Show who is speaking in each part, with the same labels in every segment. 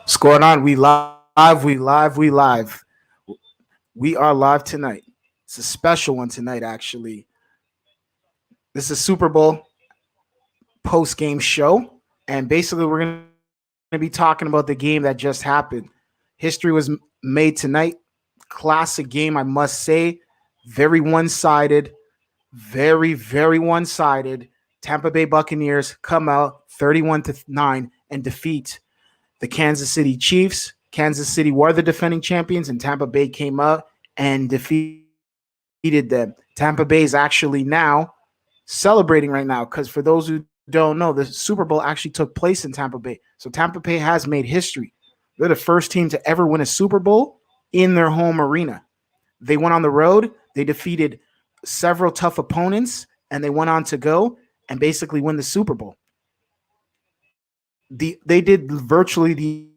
Speaker 1: What's going on? We live, we live, we live. We are live tonight. It's a special one tonight, actually. This is Super Bowl post game show. And basically, we're going to be talking about the game that just happened. History was made tonight. Classic game, I must say. Very one sided. Very one sided. Tampa Bay Buccaneers come out 31-9 and defeat the Kansas City Chiefs. Kansas City were the defending champions, and Tampa Bay came out and defeated them. Tampa Bay is actually now celebrating right now because for those who don't know, the Super Bowl actually took place in Tampa Bay. So Tampa Bay has made history. They're the first team to ever win a Super Bowl in their home arena. They went on the road, they defeated several tough opponents, and they went on to go and basically win the Super Bowl. They did virtually the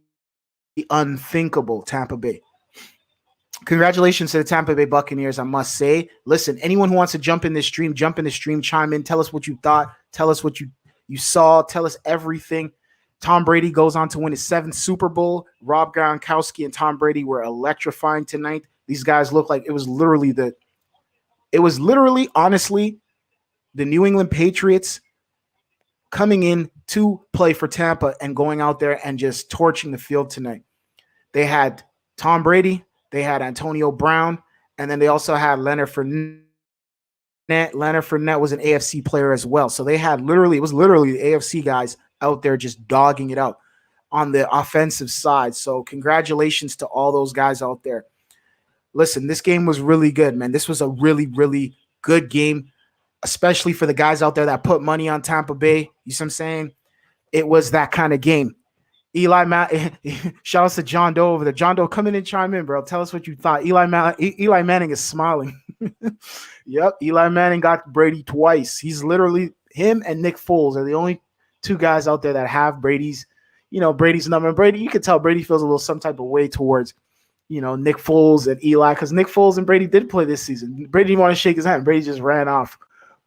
Speaker 1: unthinkable, Tampa Bay. Congratulations to the Tampa Bay Buccaneers, I must say. Listen, anyone who wants to jump in this stream, chime in, tell us what you thought, tell us what you saw, tell us everything. Tom Brady goes on to win his seventh Super Bowl. Rob Gronkowski and Tom Brady were electrifying tonight. These guys look like it was literally, honestly, the New England Patriots coming in to play for Tampa and going out there and just torching the field tonight. They had Tom Brady, they had Antonio Brown, and then they also had Leonard Fournette. Leonard Fournette was an AFC player as well. So it was literally the AFC guys out there just dogging it out on the offensive side. So congratulations to all those guys out there. Listen, this game was really good, man. This was a really, really good game, especially for the guys out there that put money on Tampa Bay. You see what I'm saying? It was that kind of game. Shout out to John Doe over there. John Doe, come in and chime in, bro. Tell us what you thought. Eli Manning is smiling. Yep, Eli Manning got Brady twice. He's literally, him and Nick Foles are the only two guys out there that have Brady's number. And Brady, you could tell Brady feels a little some type of way towards, Nick Foles and Eli, because Nick Foles and Brady did play this season. Brady didn't want to shake his hand. Brady just ran off.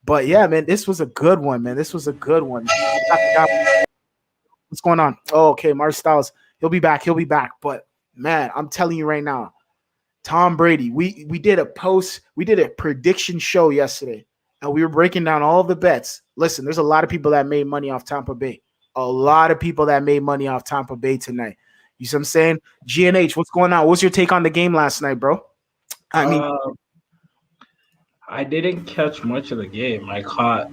Speaker 1: But yeah, man, this was a good one, man. This was a good one. What's going on? Oh, okay, Mark Styles. He'll be back. But man, I'm telling you right now, Tom Brady, we did a prediction show yesterday, and we were breaking down all the bets. Listen, there's a lot of people that made money off Tampa Bay. A lot of people that made money off Tampa Bay tonight. You see what I'm saying? GNH, what's going on? What's your take on the game last night, bro?
Speaker 2: I didn't catch much of the game. I caught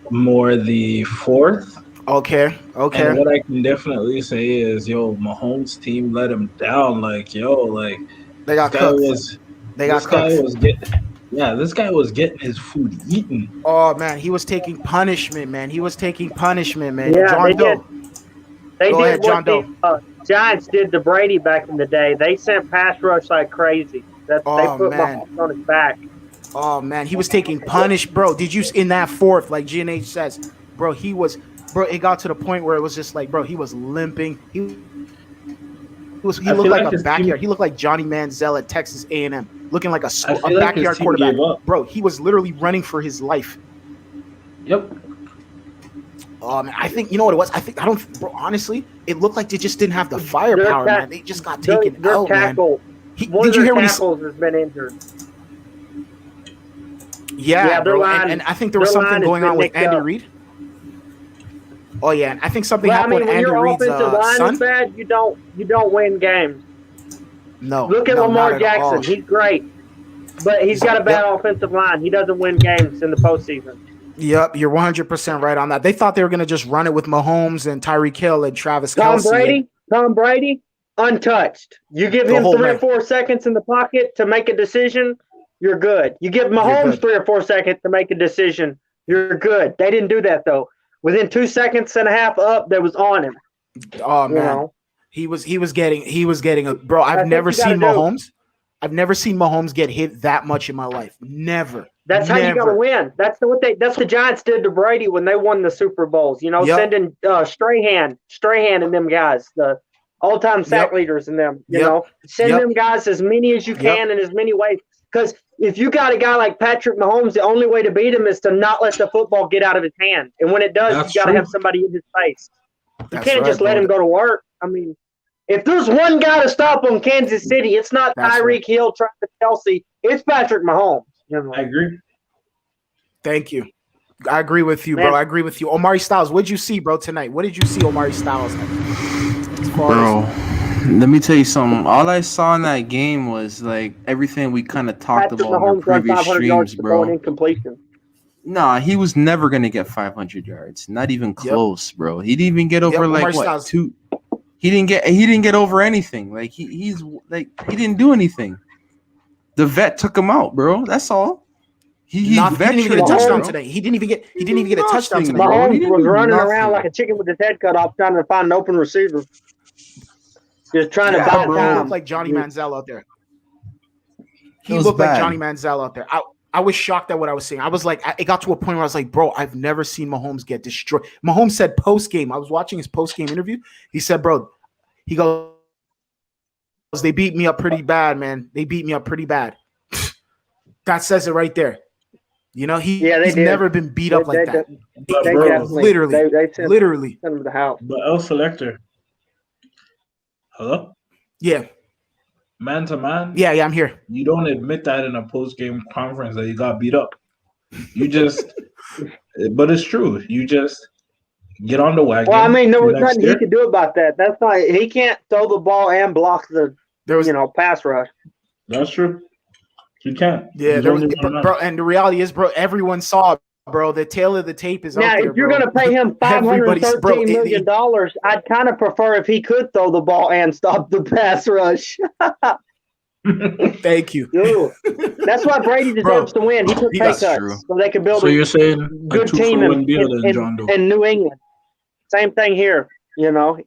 Speaker 2: more the fourth.
Speaker 1: Okay.
Speaker 2: And what I can definitely say is, Mahomes' team let him down.
Speaker 1: They got cooked.
Speaker 2: This guy was getting his food eaten.
Speaker 1: Oh man, he was taking punishment, man.
Speaker 3: Yeah,
Speaker 1: John Doe.
Speaker 3: They
Speaker 1: Go
Speaker 3: did
Speaker 1: ahead, John
Speaker 3: what the Giants did to Brady back in the day. They sent pass rush like crazy. They put Mahomes on his back.
Speaker 1: Oh man, he was taking punish, bro. Did you in that fourth, like GNH says, bro? It got to the point where it was just like, bro, he was limping. He looked like a backyard. He looked like Johnny Manziel at Texas A&M, looking like a backyard quarterback. Bro, he was literally running for his life.
Speaker 2: Yep.
Speaker 1: Oh man, I think you know what it was. Honestly, it looked like they just didn't have the firepower, man. They just got taken out,
Speaker 3: tackle,
Speaker 1: man.
Speaker 3: One of their tackles has been injured.
Speaker 1: Yeah, bro. And I think there was something going on with Andy Reid. Oh yeah, I think something happened with Andy Reid's
Speaker 3: son. When your offensive line is bad, you don't win games.
Speaker 1: No.
Speaker 3: Look at Lamar Jackson. He's great, but he's got a bad offensive line. He doesn't win games in the postseason.
Speaker 1: Yep, you're 100% right on that. They thought they were going to just run it with Mahomes and Tyreek Hill and Travis Kelce.
Speaker 3: Tom Brady, untouched. You give him 3 or 4 seconds in the pocket to make a decision, you're good. You give Mahomes 3 or 4 seconds to make a decision, you're good. They didn't do that though. Within 2 seconds and a half up, that was on him.
Speaker 1: Oh man, he was getting a bro. I've never seen Mahomes get hit that much in my life. Never.
Speaker 3: That's how you got to win. That's the Giants did to Brady when they won the Super Bowls. Sending Strahan and them guys, the all-time sack leaders and them. Send them guys as many as you can in as many ways. Because if you got a guy like Patrick Mahomes, the only way to beat him is to not let the football get out of his hand. And when it does, you got to have somebody in his face. You can't just let him go to work. I mean, If there's one guy to stop on Kansas City, it's not Tyreek Hill, Travis Kelce. It's Patrick Mahomes.
Speaker 2: I agree.
Speaker 1: Thank you. I agree with you, bro. I agree with you. Omari Styles, what did you see, bro, tonight? What did you see Omari Styles at?
Speaker 4: Bro, let me tell you something. All I saw in that game was like everything we kind of talked
Speaker 3: Patrick
Speaker 4: about
Speaker 3: Mahomes
Speaker 4: in our previous
Speaker 3: 500 yards
Speaker 4: streams,
Speaker 3: to throw an
Speaker 4: bro.
Speaker 3: incompletion.
Speaker 4: Nah, he was never gonna get 500 yards. Not even close, bro. He didn't even get over like what
Speaker 1: Styles.
Speaker 4: 2. He didn't get over anything. Like he's like he didn't do anything. The vet took him out, bro. That's all. He
Speaker 1: didn't even get a touchdown today. He didn't even get a touchdown today.
Speaker 3: Mahomes was running around like a chicken with his head cut off, trying to find an open receiver. Just trying to buy time.
Speaker 1: He looked like Johnny Manziel out there. He looked like Johnny Manziel out there. I was shocked at what I was seeing. I was like, it got to a point where I was like, bro, I've never seen Mahomes get destroyed. Mahomes said post-game, I was watching his post-game interview. He said, bro, he goes, they beat me up pretty bad, man. They beat me up pretty bad. That says it right there. You know, he's never been beat up like that. Literally.
Speaker 3: Send him to the house.
Speaker 2: But L Selector. Hello?
Speaker 1: Yeah.
Speaker 2: Man to man?
Speaker 1: Yeah, I'm here.
Speaker 2: You don't admit that in a post-game conference that you got beat up. You just but it's true. You just get on the wagon.
Speaker 3: Well, I mean, there was nothing he could do about that. That's not he can't throw the ball and block the pass rush.
Speaker 2: That's true. You can't.
Speaker 1: Yeah, bro, and the reality is, bro, everyone saw, bro, the tail of the tape is out there.
Speaker 3: Now, if you're going to pay him $513 million, I'd kind of prefer if he could throw the ball and stop the pass rush.
Speaker 1: Thank you.
Speaker 3: Dude, that's why Brady deserves to win. He took pay cuts so they could build
Speaker 2: you're saying
Speaker 3: good team in New England. Same thing here, you know.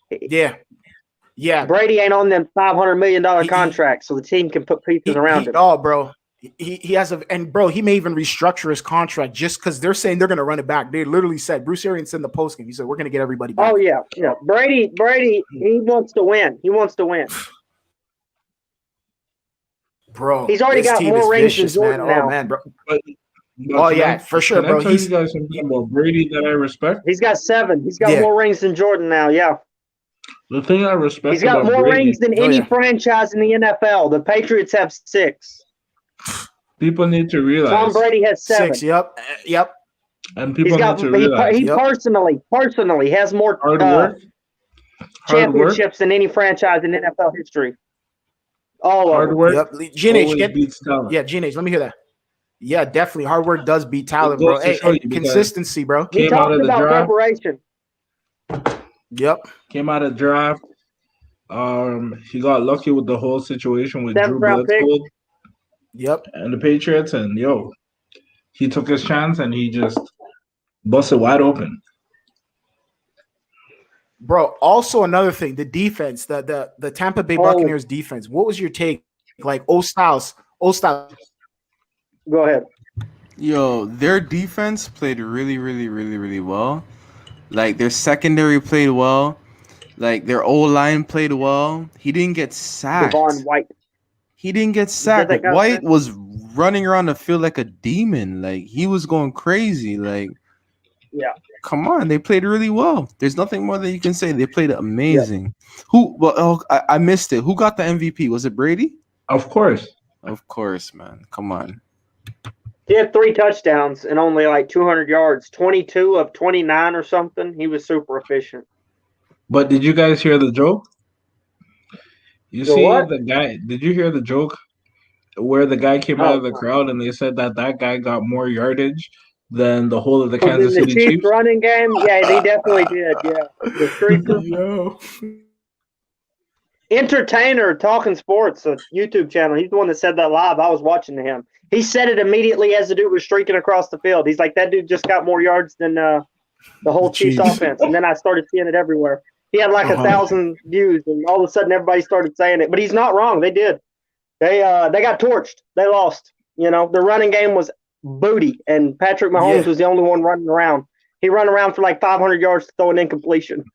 Speaker 1: Yeah.
Speaker 3: Brady ain't on them $500 million contracts, so the team can put pieces around him.
Speaker 1: Oh, bro. He has he may even restructure his contract just because they're saying they're going to run it back. They literally said, Bruce Arians said in the postgame, he said, we're going to get everybody back.
Speaker 3: Oh, yeah. Brady, he wants to win. He wants to win.
Speaker 1: Bro,
Speaker 3: he's already got more rings than Jordan now.
Speaker 1: Oh, man, bro. For sure, bro.
Speaker 2: Can I tell you guys something about Brady that I respect?
Speaker 3: He's got 7. He's got more rings than Jordan now,
Speaker 2: The thing I respect
Speaker 3: he's got more rings than any franchise in the NFL. The Patriots have 6.
Speaker 2: People need to realize.
Speaker 3: Tom Brady has 7.
Speaker 1: 6, yep.
Speaker 2: And people need to realize.
Speaker 3: He personally has more championships than any franchise in NFL history. All
Speaker 2: hard work.
Speaker 1: Yep. Beats talent. Yeah, G&H, let me hear that. Yeah, definitely. Hard work does beat talent, bro. Hey, consistency, bro.
Speaker 3: He talked about preparation.
Speaker 1: Yep.
Speaker 2: Came out of draft. He got lucky with the whole situation with Drew Bledsoe.
Speaker 1: Yep.
Speaker 2: And the Patriots, and he took his chance and he just busted wide open.
Speaker 1: Bro, also another thing, the defense, the Tampa Bay Buccaneers defense. What was your take? Like, Styles.
Speaker 3: Go ahead.
Speaker 4: Yo, their defense played really, really, really, really well. Like, their secondary played well. Like, their O-line played well. He didn't get sacked.
Speaker 3: Devon White.
Speaker 4: He didn't get sacked. White was running around the field like a demon. Like, he was going crazy. Like, come on. They played really well. There's nothing more that you can say. They played amazing. Yeah. I missed it. Who got the MVP? Was it Brady?
Speaker 2: Of course.
Speaker 4: Of course, man. Come on.
Speaker 3: He had 3 touchdowns and only like 200 yards, 22 of 29 or something. He was super efficient.
Speaker 2: But did you guys hear the joke? The guy? Did you hear the joke where the guy came out of the crowd and they said that guy got more yardage than the whole of the Kansas City Cheifs
Speaker 3: running game? Yeah, they definitely did. Yeah, the street. Entertainer Talking Sports, a YouTube channel. He's the one that said that live. I was watching him. He said it immediately as the dude was streaking across the field. He's like, that dude just got more yards than the whole Chiefs offense. And then I started seeing it everywhere. He had like 1,000 views, and all of a sudden everybody started saying it. But he's not wrong. They did. They got torched. They lost. You know, the running game was booty, and Patrick Mahomes was the only one running around. He ran around for like 500 yards to throw an incompletion.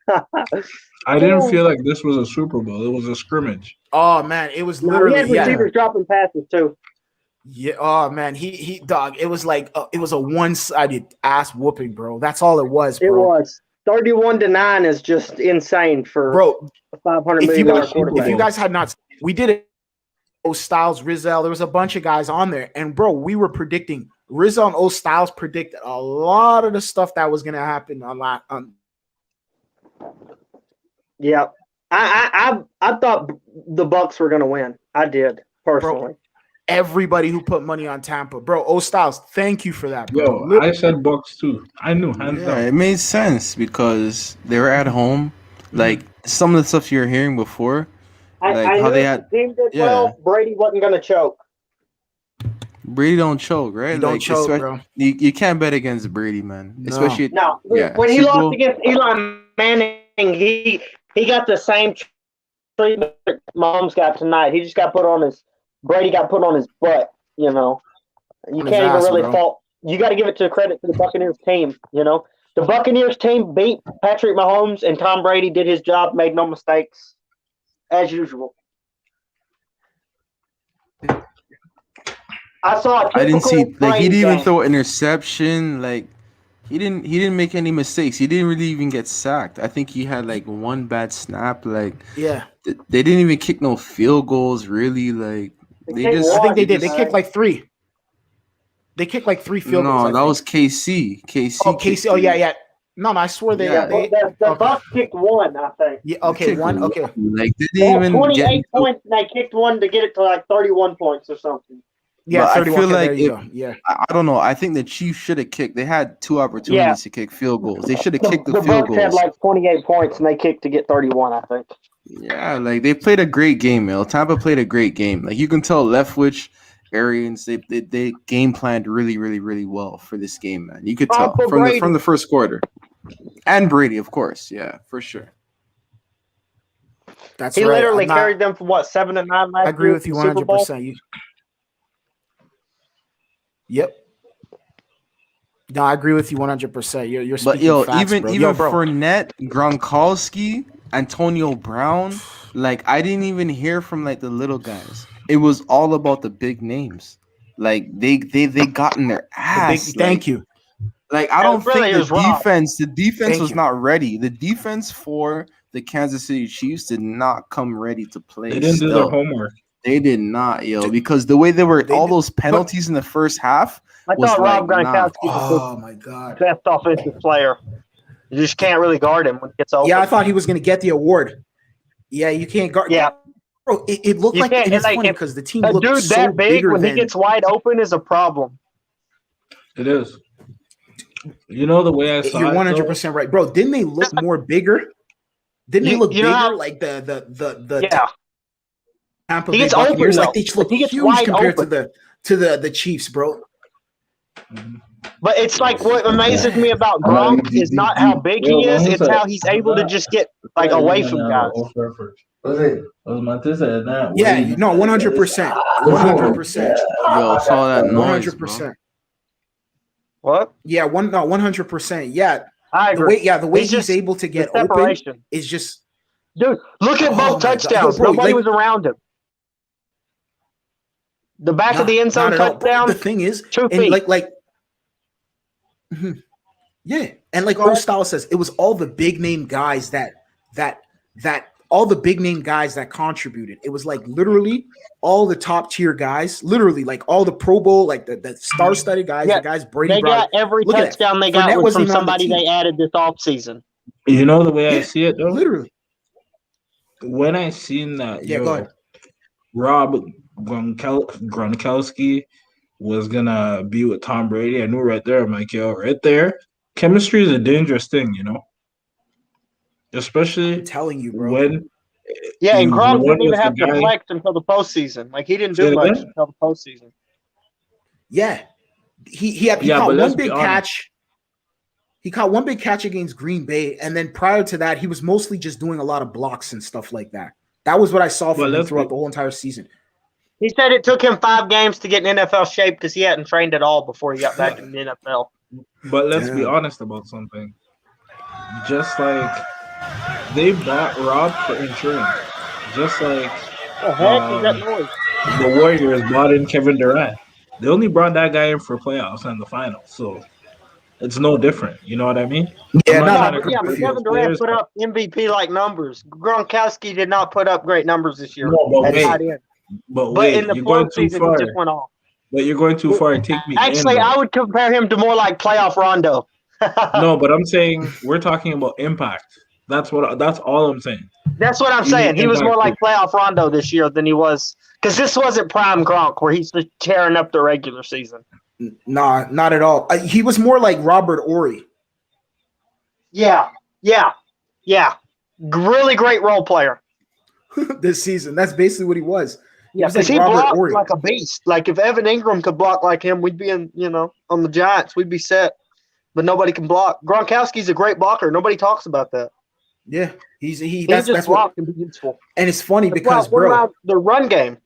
Speaker 2: I didn't feel like this was a Super Bowl. It was a scrimmage.
Speaker 1: Oh, man. It was literally.
Speaker 3: He had receivers dropping passes, too.
Speaker 1: Yeah. Oh, man. He dog. It was like it was a one-sided ass whooping, bro. That's all it was, bro.
Speaker 3: It was. 31-9 is just insane for a $500 million quarterback.
Speaker 1: If you guys had not, we did it. Styles, Rizzo, there was a bunch of guys on there, and bro, we were predicting. Rizzo and Styles predicted a lot of the stuff that was going to happen on.
Speaker 3: Yeah, I thought the Bucs were going to win. I did personally.
Speaker 1: Bro, everybody who put money on Tampa, bro. Styles, thank you for that, bro.
Speaker 2: Yo, I said Bucs too. I knew hands down.
Speaker 4: It made sense because they were at home. Like some of the stuff you're hearing before,
Speaker 3: I
Speaker 4: how
Speaker 3: knew
Speaker 4: they had.
Speaker 3: The team did well. Brady wasn't going to choke.
Speaker 4: Brady don't choke, right?
Speaker 1: He don't choke, bro.
Speaker 4: You can't bet against Brady, man.
Speaker 1: No.
Speaker 4: Especially
Speaker 3: when he lost against Eli Manning, he got the same treatment Mahomes got tonight. He just got put on his Brady got put on his butt. You know, you can't even really fault. You got to give it to credit to the Buccaneers team. You know, the Buccaneers team beat Patrick Mahomes, and Tom Brady did his job, made no mistakes, as usual. I
Speaker 4: didn't see he didn't even throw an interception. Like he didn't make any mistakes. He didn't really even get sacked. I think he had like one bad snap. Like they didn't even kick no field goals. Really, like
Speaker 1: I think they did. They kicked like 3. They kicked like 3 field goals.
Speaker 4: No, that was KC.
Speaker 1: KC. Oh yeah. No, I swear the
Speaker 3: Bucs kicked 1. I think.
Speaker 1: Yeah. Okay, 1. Okay.
Speaker 4: Like they didn't even
Speaker 3: 28 points, and they kicked 1 to get it to like 31 points or something.
Speaker 1: Yeah,
Speaker 4: I feel like
Speaker 1: I
Speaker 4: don't know. I think the Chiefs should have kicked. They had 2 opportunities to kick field goals. They should have kicked the field goals.
Speaker 3: The Bucs had like 28 points, and they kicked to get 31. I think.
Speaker 4: Yeah, like they played a great game, man. Tampa played a great game. Like you can tell, Leftwich, Arians, they game planned really, really, really well for this game, man. You could tell from the first quarter. And Brady, of course, yeah, for sure.
Speaker 1: That's
Speaker 3: he literally carried them from 7-9 last year.
Speaker 1: I agree with you 100%. Yep. No, I agree with you 100%. You're speaking facts,
Speaker 4: even
Speaker 1: bro.
Speaker 4: Fournette, Gronkowski, Antonio Brown, like I didn't even hear from like the little guys. It was all about the big names. Like they got in their ass.
Speaker 1: Thank you.
Speaker 4: Like I don't think the defense was not ready. The defense for the Kansas City Chiefs did not come ready to play.
Speaker 2: They didn't do their homework.
Speaker 4: They did not, because the way they were all those penalties in the first half.
Speaker 3: I thought Rob Gronkowski
Speaker 1: was my god,
Speaker 3: best offensive player. You just can't really guard him when he gets open.
Speaker 1: Yeah, I thought he was going to get the award. Yeah, you can't guard.
Speaker 3: Yeah,
Speaker 1: bro, it looked like it's funny because the team looked
Speaker 3: dude
Speaker 1: so
Speaker 3: that big when
Speaker 1: he
Speaker 3: gets wide open is a problem.
Speaker 2: It is. You know the way I saw
Speaker 1: You're 100% right, bro. Didn't they look more bigger? Didn't they look bigger like the Tampa Bay Buccaneers? Like they look huge compared to the Chiefs, bro.
Speaker 3: But it's like what amazes me about Gronk is not how big he is; it's how he's able to just get like away from guys.
Speaker 1: Yeah, no, 100%, 100%.
Speaker 4: Yo, saw that noise, 100%.
Speaker 3: What?
Speaker 1: Yeah, 100%. Yeah,
Speaker 3: I agree.
Speaker 1: The way he's able to get open is just.
Speaker 3: Dude, look at both touchdowns. Nobody was around him. The back of the end zone touchdown.
Speaker 1: The thing is,
Speaker 3: 2 feet.
Speaker 1: Yeah, and like Style says, it was all the big name guys that all the big name guys that contributed. It was like literally all the top tier guys, literally like all the Pro Bowl, like the star studded guys, the guys Brady.
Speaker 3: They got every touchdown they got was from somebody they added this offseason.
Speaker 2: You know the way I see it, though?
Speaker 1: Literally.
Speaker 2: When I seen that,
Speaker 1: go ahead.
Speaker 2: Rob Gronkowski was gonna be with Tom Brady, I knew right there. I'm like, right there, chemistry is a dangerous thing, Especially
Speaker 1: I'm telling you, bro.
Speaker 2: When
Speaker 3: and Gronk didn't even have to flex until the postseason. Like he didn't do much until the postseason.
Speaker 1: Yeah, he caught one big catch. He caught one big catch against Green Bay, and then prior to that, he was mostly just doing a lot of blocks and stuff like that. That was what I saw from him throughout the whole entire season.
Speaker 3: He said it took him 5 games to get in NFL shape because he hadn't trained at all before he got back in the NFL.
Speaker 2: But let's be honest about something. Just like they bought Rob for insurance. Just like
Speaker 3: the heck is that noise?
Speaker 2: The Warriors bought in Kevin Durant. They only brought that guy in for playoffs and the finals. So it's no different. You know what I mean?
Speaker 1: Yeah,
Speaker 2: I'm not trying to
Speaker 3: but
Speaker 2: compare
Speaker 3: Kevin
Speaker 2: those
Speaker 3: Durant
Speaker 2: players.
Speaker 3: put up MVP-like numbers. Gronkowski did not put up great numbers this year
Speaker 2: No, but
Speaker 3: at
Speaker 2: wait,
Speaker 3: tight end.
Speaker 2: but
Speaker 3: But in
Speaker 2: wait,
Speaker 3: the
Speaker 2: you're going too
Speaker 3: postseason, he
Speaker 2: far.
Speaker 3: just went off.
Speaker 2: But you're going too far. Take me in
Speaker 3: Actually,
Speaker 2: though.
Speaker 3: I would compare him to more like playoff Rondo.
Speaker 2: No, but I'm saying we're talking about impact. That's all I'm saying.
Speaker 3: That's what I'm
Speaker 2: You need
Speaker 3: saying. He was more
Speaker 2: impact.
Speaker 3: like playoff Rondo this year than he was because this wasn't prime Gronk where he's just tearing up the regular season.
Speaker 1: Nah, not at all. He was more like Robert Ory.
Speaker 3: Yeah. Really great role player.
Speaker 1: This season. That's basically what he was.
Speaker 3: Yeah,
Speaker 1: was
Speaker 3: because
Speaker 1: like
Speaker 3: he
Speaker 1: Robert
Speaker 3: blocked
Speaker 1: Ory.
Speaker 3: like a beast. Like if Evan Ingram could block like him, we'd be on the Giants. We'd be set. But nobody can block. Gronkowski's a great blocker. Nobody talks about that.
Speaker 1: Yeah,
Speaker 3: He
Speaker 1: that's
Speaker 3: just block and be useful.
Speaker 1: And it's funny because,
Speaker 3: what
Speaker 1: bro,
Speaker 3: about the run game?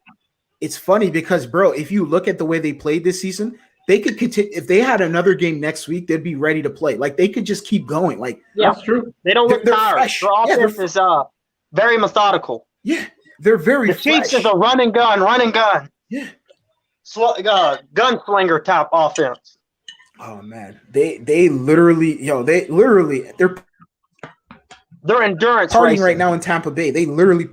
Speaker 1: It's funny because, bro, if you look at the way they played this season, they could continue. If they had another game next week, they'd be ready to play. Like they could just keep going. Like
Speaker 2: that's true.
Speaker 3: They don't look
Speaker 1: They're
Speaker 3: tired.
Speaker 1: fresh.
Speaker 3: Their offense is very methodical.
Speaker 1: Yeah, they're very.
Speaker 3: The Chiefs
Speaker 1: fresh.
Speaker 3: is a run and gun.
Speaker 1: Yeah,
Speaker 3: gunslinger type offense.
Speaker 1: Oh man, they're
Speaker 3: endurance
Speaker 1: partying
Speaker 3: racing
Speaker 1: right now in Tampa Bay. They literally,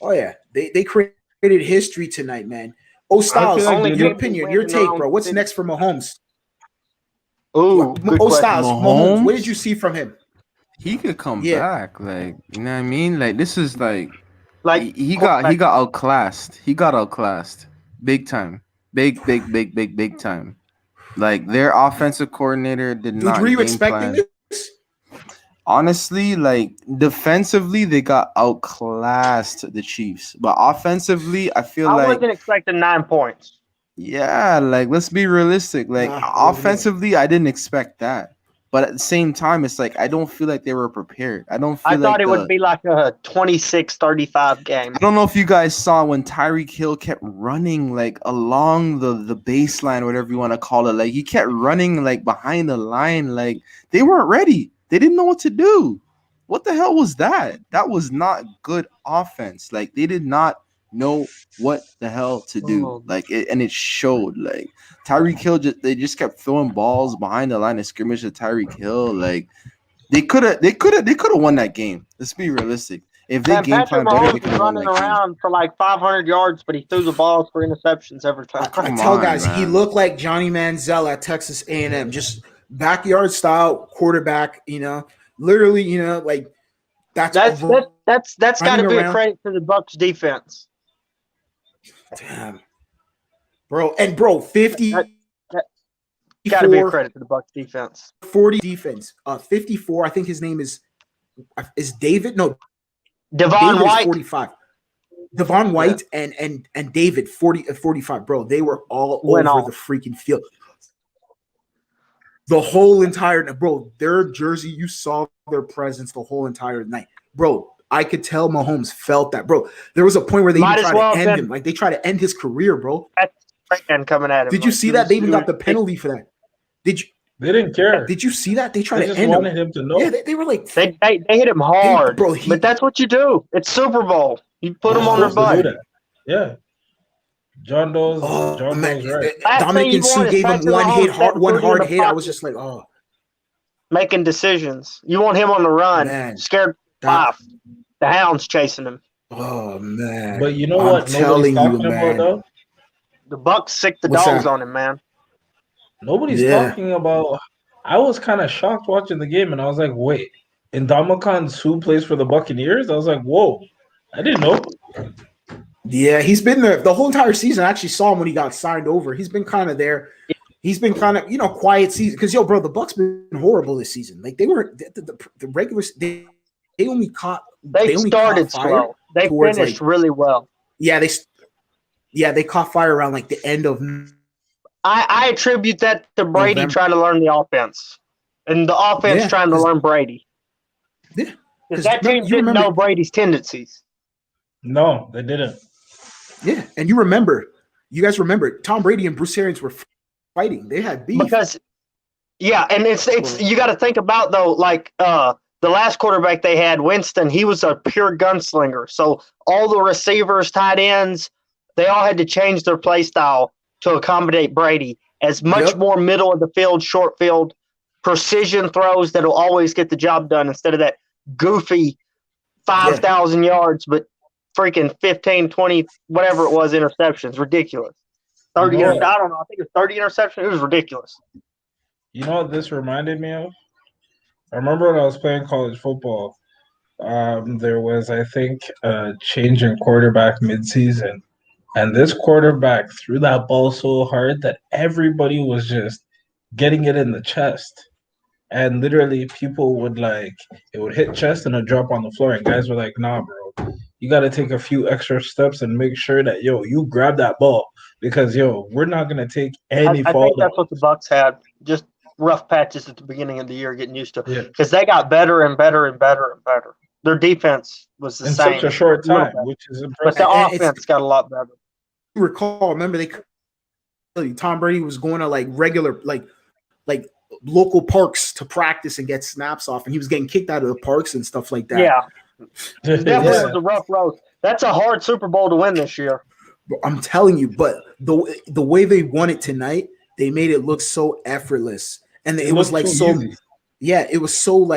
Speaker 1: oh yeah, they created history tonight, man. Oh, Styles, your opinion, your take, bro. What's next for Mahomes?
Speaker 3: Ooh,
Speaker 1: oh, Styles,
Speaker 4: Mahomes?
Speaker 1: What did you see from him?
Speaker 4: He could come back, like, you know what I mean? Like this is like he got outclassed. He got outclassed, big time, big time. Like their offensive coordinator did not.
Speaker 1: Were you expecting this?
Speaker 4: Honestly, like defensively, they got outclassed the Chiefs, but offensively, I
Speaker 3: wasn't expecting 9 points.
Speaker 4: Yeah, like let's be realistic. Like offensively, I didn't expect that, but at the same time, it's like I don't feel like they were prepared. I thought
Speaker 3: it would be like a 26-35 game.
Speaker 4: I don't know if you guys saw when Tyreek Hill kept running like along the baseline, whatever you want to call it. Like he kept running like behind the line, like they weren't ready. They didn't know what to do. What the hell was that? That was not good offense. Like they did not know what the hell to do. And it showed. Like Tyreek Hill they just kept throwing balls behind the line of scrimmage to Tyreek Hill. Like they could have won that game. Let's be realistic. If they game plan better, they could have won that game.
Speaker 3: Running around for like 500 yards, but he threw the balls for interceptions every time.
Speaker 1: I tell guys, he looked like Johnny Manziel at Texas A&M, just backyard style quarterback. Literally, like that's got
Speaker 3: to be a credit to the Bucs defense.
Speaker 1: Damn, bro, 50.
Speaker 3: Got to be a credit to the Bucs defense.
Speaker 1: 40 defense. 54. I think his name is David. No,
Speaker 3: Devon White.
Speaker 1: 45. Devon White and David 45. Bro, they were all over the freaking field. The whole entire their jersey, you saw their presence the whole entire night. Bro, I could tell Mahomes felt that. Bro, there was a point where they even tried to end him. Like they tried to end his career, bro.
Speaker 3: And coming at him.
Speaker 1: Did you see that? They even got the penalty for that. Did you?
Speaker 2: They didn't care.
Speaker 1: Did you see that? They tried to
Speaker 2: just
Speaker 1: end
Speaker 2: wanted him to know.
Speaker 1: Yeah, they were like
Speaker 3: they hit him hard, bro. But that's what you do. It's Super Bowl. You put them on their butt.
Speaker 2: Yeah. John Doe's right.
Speaker 1: Dominic and Sue gave him one hard hit. I was just like, oh.
Speaker 3: Making decisions. You want him on the run. Man, scared off. The hounds chasing him.
Speaker 1: Oh, man.
Speaker 2: But you know what nobody's talking about, though?
Speaker 3: The Bucs sick the dogs on him, man.
Speaker 2: Nobody's talking about. I was kind of shocked watching the game, and I was like, wait. Ndamukong Suh plays for the Buccaneers? I was like, whoa. I didn't know.
Speaker 1: Yeah, he's been there the whole entire season. I actually saw him when he got signed over. He's been kind of there. He's been kind of, quiet season. Because, bro, the Bucs been horrible this season. Like, they were the regular – they only caught –
Speaker 3: They started slow. They finished really well.
Speaker 1: Yeah, they caught fire around, like, the end of –
Speaker 3: I attribute that to Brady trying to learn the offense. And the offense trying to learn Brady.
Speaker 1: Yeah.
Speaker 3: Because that team didn't know Brady's tendencies.
Speaker 2: No, they didn't.
Speaker 1: Yeah, and you guys remember, Tom Brady and Bruce Arians were fighting. They had beef.
Speaker 3: Because, and it's you got to think about, though, like the last quarterback they had, Winston, he was a pure gunslinger. So all the receivers, tight ends, they all had to change their play style to accommodate Brady as much more middle of the field, short field. precision throws that'll always get the job done instead of that goofy 5,000 yards, but freaking 15, 20, whatever it was, interceptions. Ridiculous. 30, I don't know. I think it was 30 interceptions. It was ridiculous.
Speaker 2: You know what this reminded me of? I remember when I was playing college football, there was, I think, a change in quarterback midseason. And this quarterback threw that ball so hard that everybody was just getting it in the chest. And literally people would it would hit chest and it'd drop on the floor. And guys were like, nah, bro, you got to take a few extra steps and make sure that, you grab that ball. Because, we're not going to take any fall.
Speaker 3: I think that's what the Bucs had. Just rough patches at the beginning of the year getting used to. Because they got better and better and better and better. Their defense was the same.
Speaker 2: In such a short time, which is impressive.
Speaker 3: But the offense got a lot better.
Speaker 1: Recall, remember Tom Brady was going to regular local parks to practice and get snaps off, and he was getting kicked out of the parks and stuff like that.
Speaker 3: Yeah, it definitely was a rough road. That's a hard Super Bowl to win this year.
Speaker 1: I'm telling you, but the way they won it tonight, they made it look so effortless, and it was so easy. Yeah, it was so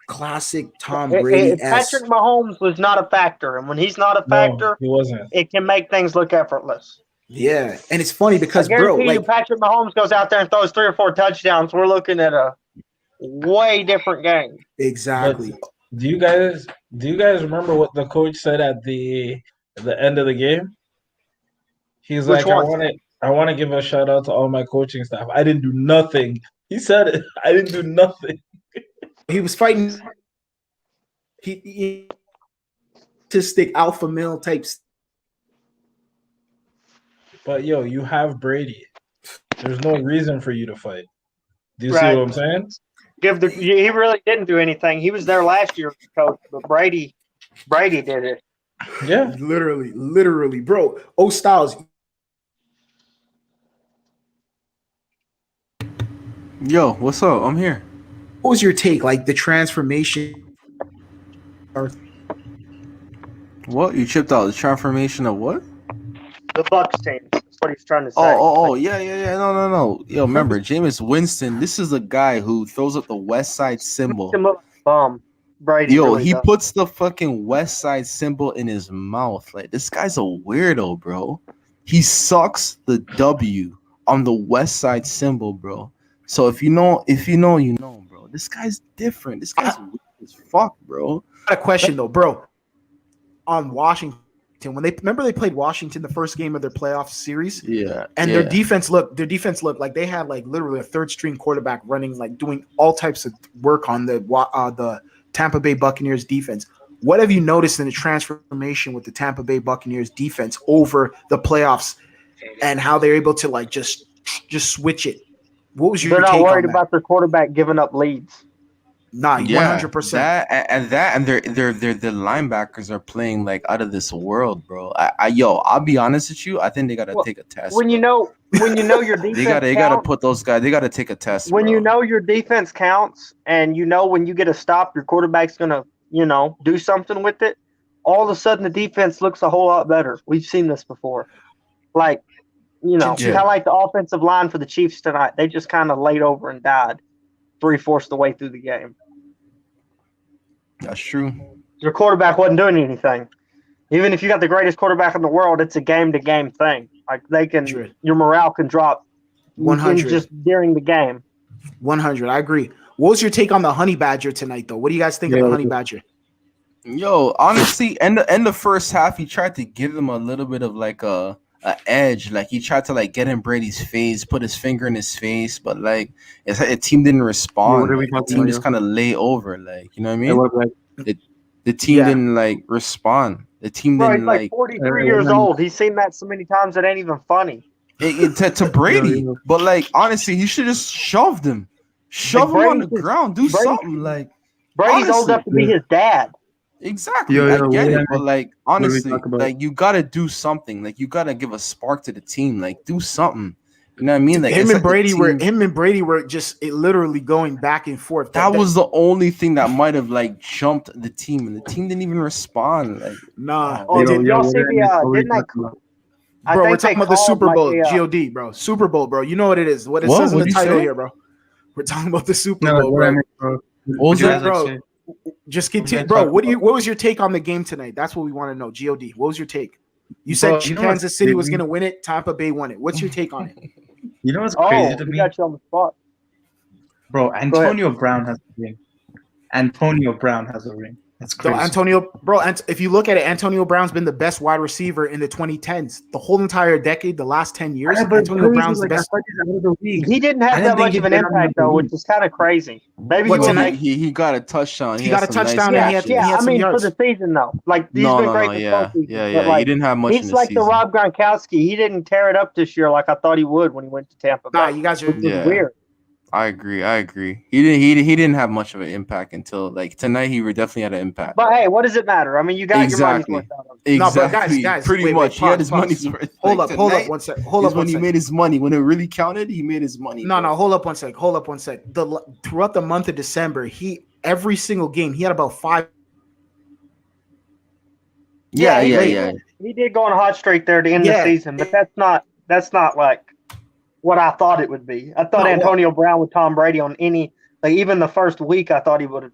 Speaker 1: classic Tom Brady.
Speaker 3: Patrick Mahomes was not a factor, and when he's not a factor,
Speaker 2: he wasn't.
Speaker 3: It can make things look effortless.
Speaker 1: Yeah, and it's funny because
Speaker 3: Patrick Mahomes goes out there and throws 3 or 4 touchdowns. We're looking at a way different game.
Speaker 1: Exactly.
Speaker 2: But do you guys remember what the coach said at the end of the game? He's like, I want to give a shout out to all my coaching staff. I didn't do nothing. He said it. I didn't do nothing.
Speaker 1: He was fighting autistic alpha male types.
Speaker 2: But you have Brady. There's no reason for you to fight. Do you see what I'm saying?
Speaker 3: He really didn't do anything. He was there last year, coach, but Brady did it.
Speaker 2: Yeah,
Speaker 1: literally, bro. Oh, Styles.
Speaker 4: Yo, what's up? I'm here.
Speaker 1: What was your take? The transformation.
Speaker 4: What? You chipped out the transformation of what?
Speaker 3: The Bucs team. That's what he's trying to say.
Speaker 4: Oh, yeah. No. Yo, remember, Jameis Winston, this is a guy who throws up the West Side symbol.
Speaker 3: Brady.
Speaker 4: Yo, really he puts the fucking West Side symbol in his mouth. This guy's a weirdo, bro. He sucks the W on the West Side symbol, bro. So if you know, you know, bro. This guy's different. This guy's weird as fuck, bro.
Speaker 1: I got a question though, bro. On Washington, when they played Washington the first game of their playoff series, and their defense looked like they had literally a third string quarterback running, doing all types of work on the Tampa Bay Buccaneers defense. What have you noticed in the transformation with the Tampa Bay Buccaneers defense over the playoffs, and how they're able to just switch it? What was your take on that?
Speaker 3: They're not worried about their quarterback giving up leads.
Speaker 1: Nah, 100%.
Speaker 4: And their linebackers are playing out of this world, bro. I'll be honest with you. I think they gotta take a test.
Speaker 3: When you know your defense,
Speaker 4: they gotta put those guys. They gotta take a test.
Speaker 3: When you know your defense counts, and when you get a stop, your quarterback's gonna do something with it. All of a sudden, the defense looks a whole lot better. We've seen this before. Kind of like the offensive line for the Chiefs tonight. They just kind of laid over and died 3/4 the way through the game.
Speaker 4: That's true.
Speaker 3: Your quarterback wasn't doing anything. Even if you got the greatest quarterback in the world, it's a game-to-game thing. Your morale can drop
Speaker 1: 100
Speaker 3: just during the game.
Speaker 1: 100. I agree. What was your take on the Honey Badger tonight, though? What do you guys think of the Honey Badger?
Speaker 4: Yo, honestly, in the first half, he tried to give them a little bit of a edge. He tried to get in Brady's face, put his finger in his face, but it's the team didn't respond. The team just kind of lay over, you know what I mean? The team didn't respond. The team didn't
Speaker 3: he's 43 years old. He's seen that so many times it ain't even funny.
Speaker 4: To Brady, but honestly, he should just shoved him, him on the ground, do something.
Speaker 3: Brady's old enough to be his dad.
Speaker 4: Exactly, I get it, but honestly, you gotta do something. You gotta give a spark to the team. Do something. You know what I mean?
Speaker 1: Him and Brady were just literally going back and forth.
Speaker 4: That was the only thing that might have jumped the team, and the team didn't even respond.
Speaker 1: Nah.
Speaker 3: Did y'all see the?
Speaker 1: Bro, we're talking about the Super Bowl, God, bro. Super Bowl, bro. You know what it is. What it says in the title here, bro. We're talking about the Super Bowl, bro. Bro, just continue, bro. What was your take on the game tonight? That's what we want to know. God, what was your take? You said Kansas City was going to win it. Tampa Bay won it. What's your take on it?
Speaker 5: You know what's crazy to me?
Speaker 3: Got you on the spot.
Speaker 5: Bro, Antonio Brown has a ring. Antonio Brown has a ring. That's crazy.
Speaker 1: So if you look at it, Antonio Brown's been the best wide receiver in the 2010s. The whole entire decade, the last 10 years, Antonio Brown's the best.
Speaker 3: He didn't have that much of an impact, though, which is kind of crazy. Maybe
Speaker 4: tonight he got a touchdown.
Speaker 1: He got a touchdown, and he had some yards.
Speaker 3: For the season, though. Like, he's been great
Speaker 4: yeah.
Speaker 3: He
Speaker 4: didn't have much.
Speaker 3: He's like the Rob Gronkowski. He didn't tear it up this year like I thought he would when he went to Tampa Bay.
Speaker 1: Nah, you guys are
Speaker 3: weird.
Speaker 4: I agree. He didn't have much of an impact until tonight. He definitely had an impact.
Speaker 3: But hey, what does it matter? I mean, you got your money's worth out of it.
Speaker 4: Exactly.
Speaker 1: No, but guys,
Speaker 4: pretty much. He had his money's worth.
Speaker 1: Hold up one sec.
Speaker 4: When he made his money, when it really counted, he made his money.
Speaker 1: No, hold up one sec. Throughout the month of December, every single game he had about 5.
Speaker 4: Yeah.
Speaker 3: He did go on a hot streak there to end the season, but that's not like what I thought it would be. I thought Antonio Brown with Tom Brady on even the first week, I thought he would have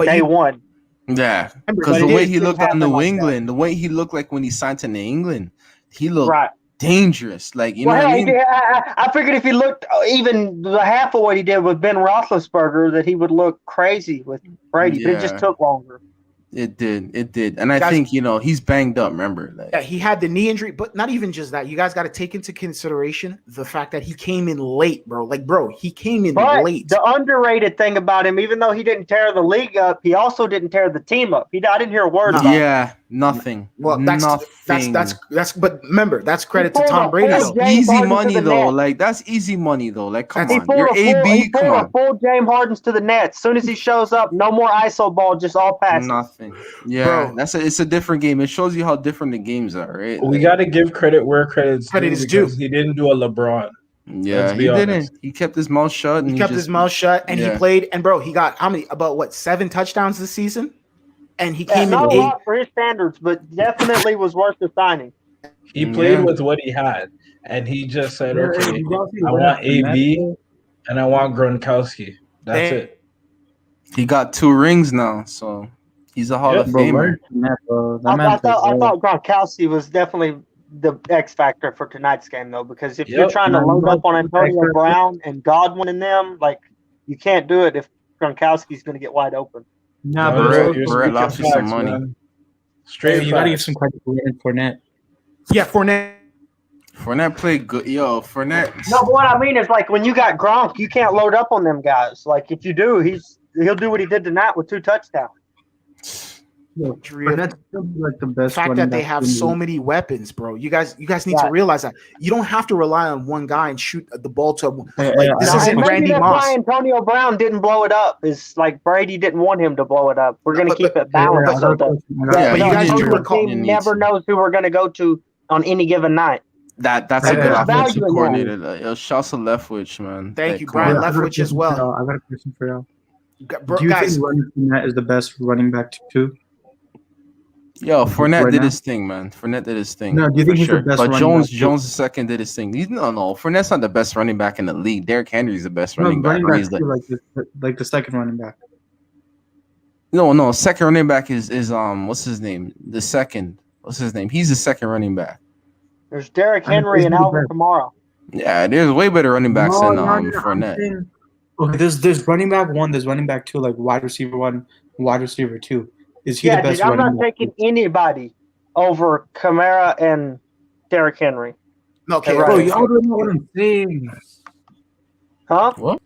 Speaker 3: day one.
Speaker 4: Yeah, because the way he looked on New England, the way he looked like when he signed to New England, he looked dangerous. Like, you know what I mean?
Speaker 3: I figured if he looked even the half of what he did with Ben Roethlisberger, that he would look crazy with Brady, but it just took longer.
Speaker 4: It did. And I think, he's banged up, remember?
Speaker 1: He had the knee injury, but not even just that. You guys got to take into consideration the fact that he came in late, bro. He came in late.
Speaker 3: The underrated thing about him, even though he didn't tear the league up, he also didn't tear the team up. I didn't hear a word about it.
Speaker 4: Yeah, nothing.
Speaker 1: Well, that's but remember, that's credit to Tom Brady.
Speaker 4: That's easy money, though. That's easy money, though. Come on. You're
Speaker 3: AB, come on. Full James Harden's to the net. As soon as he shows up, no more ISO ball, just all passes.
Speaker 4: Nothing. Yeah, bro. It's a different game. It shows you how different the games are, right?
Speaker 2: We got to give credit where credit is due. He didn't do a LeBron.
Speaker 4: Yeah, he didn't. He kept his mouth shut.
Speaker 1: He kept his mouth shut, and he played. And bro, he got about 7 touchdowns this season, and he came in
Speaker 3: not
Speaker 1: 8
Speaker 3: a lot for his standards, but definitely was worth the signing.
Speaker 2: He played with what he had, and he just said, "Okay, I want AB and I want Gronkowski. That's it."
Speaker 4: He got 2 rings now, so he's a Hall of Famer.
Speaker 3: I thought Gronkowski was definitely the X factor for tonight's game, though, because if you're trying to load up on Antonio Brown and Godwin and them, you can't do it if Gronkowski's going to get wide open.
Speaker 4: Barrett lost you some money. Man.
Speaker 5: Straight, you got to give some credit to Fournette.
Speaker 1: Yeah, Fournette
Speaker 4: played good. Yo, Fournette.
Speaker 3: No, but what I mean is, when you got Gronk, you can't load up on them guys. If you do, he'll do what he did tonight with 2 touchdowns.
Speaker 5: Fournette's the best.
Speaker 1: The fact that they have so many weapons, bro. You guys need to realize that you don't have to rely on one guy and shoot the ball to. This isn't Randy Moss.
Speaker 3: Why Antonio Brown didn't blow it up is Brady didn't want him to blow it up. We're going to keep it balanced.
Speaker 1: But you guys
Speaker 3: never knows who we're going to go to on any given night.
Speaker 4: That's a good offensive coordinator. Shouts to Leftwich, man.
Speaker 1: Thank you, Brian Leftwich as well.
Speaker 5: I got a question for y'all. Do you think Fournette is the best running back too?
Speaker 4: Yo, Fournette did his thing, man. Fournette did his thing.
Speaker 5: No, do you think he's the best?
Speaker 4: But Jones the second did his thing. No. Fournette's not the best running back in the league. Derrick Henry's the best running back.
Speaker 5: He's like the second running back.
Speaker 4: No. Second running back is what's his name? The second. What's his name? He's the second running back.
Speaker 3: There's Derrick Henry and Alvin Kamara.
Speaker 4: Yeah, there's way better running backs than Fournette.
Speaker 5: Okay, there's running back 1, there's running back 2, wide receiver 1, wide receiver 2. Is he the best?
Speaker 3: I'm not taking anybody over Kamara and Derrick Henry.
Speaker 1: Okay,
Speaker 5: bro, y'all don't know what I'm saying.
Speaker 3: Huh?
Speaker 4: What?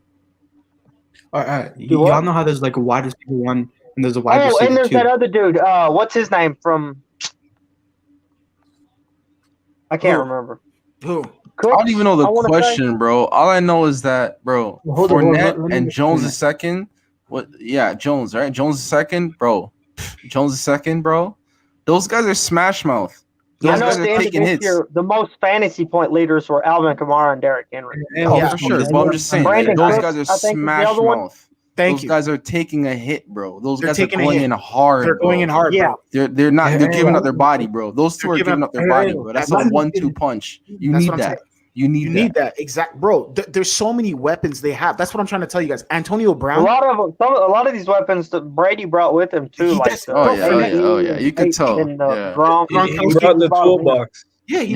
Speaker 5: All right, y'all know how there's a wide receiver 1 and there's a wide receiver 2.
Speaker 3: Oh, and there's that other dude. What's his name from? I can't remember.
Speaker 1: Who?
Speaker 4: Cooks, I don't even know the question, bro. All I know is that, bro, Fournette and Jones the second. What? Yeah, Jones, right? Jones the second, bro. Jones the second, bro. Those guys are smash mouth. Those guys are taking hits.
Speaker 3: The most fantasy point leaders were Alvin Kamara and Derrick Henry.
Speaker 4: For sure. But I'm just saying, those guys are smash mouth. Those guys are taking a hit, bro. Those guys are going in hard.
Speaker 1: They're going in hard, bro.
Speaker 4: They're not. They're giving up their body, bro. Those two are giving up their body, bro. That's a 1-2 punch. You need that. You need
Speaker 1: that. Exact, bro. There's so many weapons they have. That's what I'm trying to tell you guys. Antonio Brown.
Speaker 3: A lot of these weapons that Brady brought with him too.
Speaker 4: Oh yeah. You could tell.
Speaker 3: And
Speaker 2: Gronk, he brought the toolbox.
Speaker 1: Yeah,
Speaker 4: he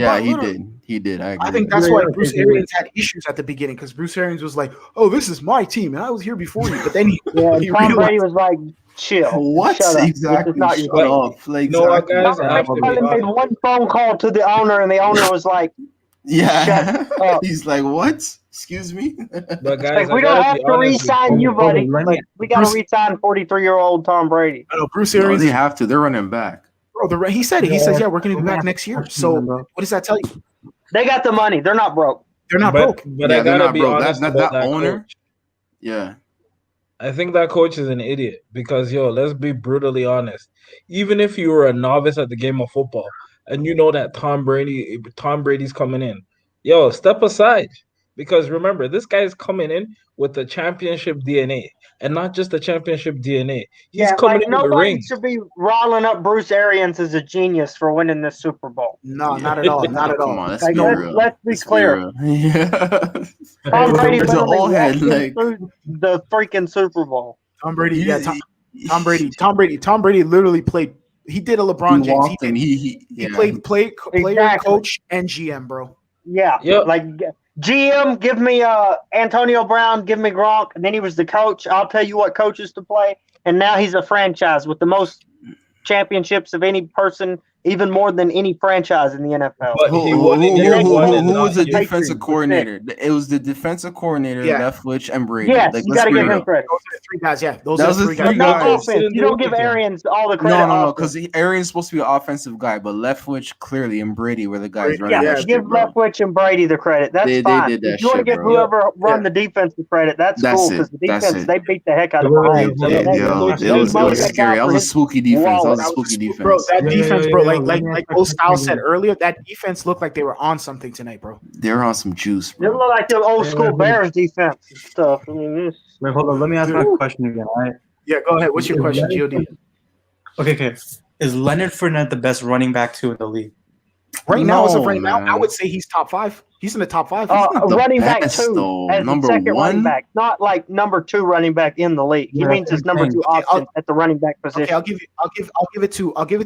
Speaker 4: did. I agree.
Speaker 1: I think that's why Bruce Arians had issues at the beginning because Bruce Arians was like, "Oh, this is my team, and I was here before you." But then
Speaker 3: Tom Brady was like, "Chill,
Speaker 4: what
Speaker 3: shut up.
Speaker 4: exactly?
Speaker 3: This is not your
Speaker 4: Shut up. Like, exactly.
Speaker 3: Brady made one phone call to the owner, and the owner was like,
Speaker 4: "Yeah." He's like, "What? Excuse me."
Speaker 2: But guys,
Speaker 3: like, we don't have to re-sign you, buddy. Like, we got to re-sign 43-year-old Tom Brady.
Speaker 1: I know Bruce Arians.
Speaker 4: They have to. They're running back.
Speaker 1: Bro, he said it. He says, "Yeah, we're going to be back next year." So, what does that tell you?
Speaker 3: They got the money. They're not broke.
Speaker 1: They're not broke.
Speaker 2: But I gotta be honest
Speaker 4: about that owner.
Speaker 2: Coach.
Speaker 4: Yeah,
Speaker 2: I think that coach is an idiot because let's be brutally honest. Even if you were a novice at the game of football and you know that Tom Brady's coming in, step aside because remember this guy is coming in with the championship DNA. And not just the championship DNA. He's coming in with the ring.
Speaker 3: Nobody should be riling up Bruce Arians as a genius for winning this Super Bowl.
Speaker 1: No, not at all. Not at all.
Speaker 4: Come on,
Speaker 3: let's be clear.
Speaker 4: Yeah.
Speaker 3: Tom Brady
Speaker 4: the
Speaker 3: freaking Super Bowl.
Speaker 1: Tom Brady, Tom Brady literally played. He did a LeBron James. He played player, coach, and GM, bro.
Speaker 3: Yeah, like GM, give me Antonio Brown, give me Gronk, and then he was the coach. I'll tell you what coaches to play, and now he's a franchise with the most championships of any person, even more than any franchise in the NFL.
Speaker 4: But who was the defensive coordinator? It was the defensive coordinator, Leftwich, and Brady.
Speaker 3: Yes, you got to give him credit.
Speaker 1: Those are the three guys. Yeah,
Speaker 4: those are the three guys.
Speaker 3: No offense. You don't give Arians all the credit.
Speaker 4: No, because Arians supposed to be an offensive guy, but Leftwich clearly and Brady were the guys running.
Speaker 3: Yeah, give Leftwich and Brady the credit. That's fine.
Speaker 4: They did that
Speaker 3: if you want to give whoever run the defense the credit, that's cool because the defense they beat the heck out of Mahomes.
Speaker 4: It was scary. That was a spooky defense.
Speaker 1: Bro, that defense, bro, like Old Style said earlier, that defense looked like they were on something tonight, bro.
Speaker 4: They're on some juice, bro.
Speaker 3: It looked like the old school Bears defense and stuff. I mean,
Speaker 5: wait, hold on. Let me ask my question again, all right?
Speaker 1: Yeah, go ahead. What's your question, GOD?
Speaker 5: Okay. Is Leonard Fournette the best running back in the league?
Speaker 1: Right now, I would say he's top 5. He's in the top 5.
Speaker 3: Running back 2 as the second running back, not like number 2 running back in the league. He means his number 2 option at the running back position.
Speaker 1: Okay, I'll give it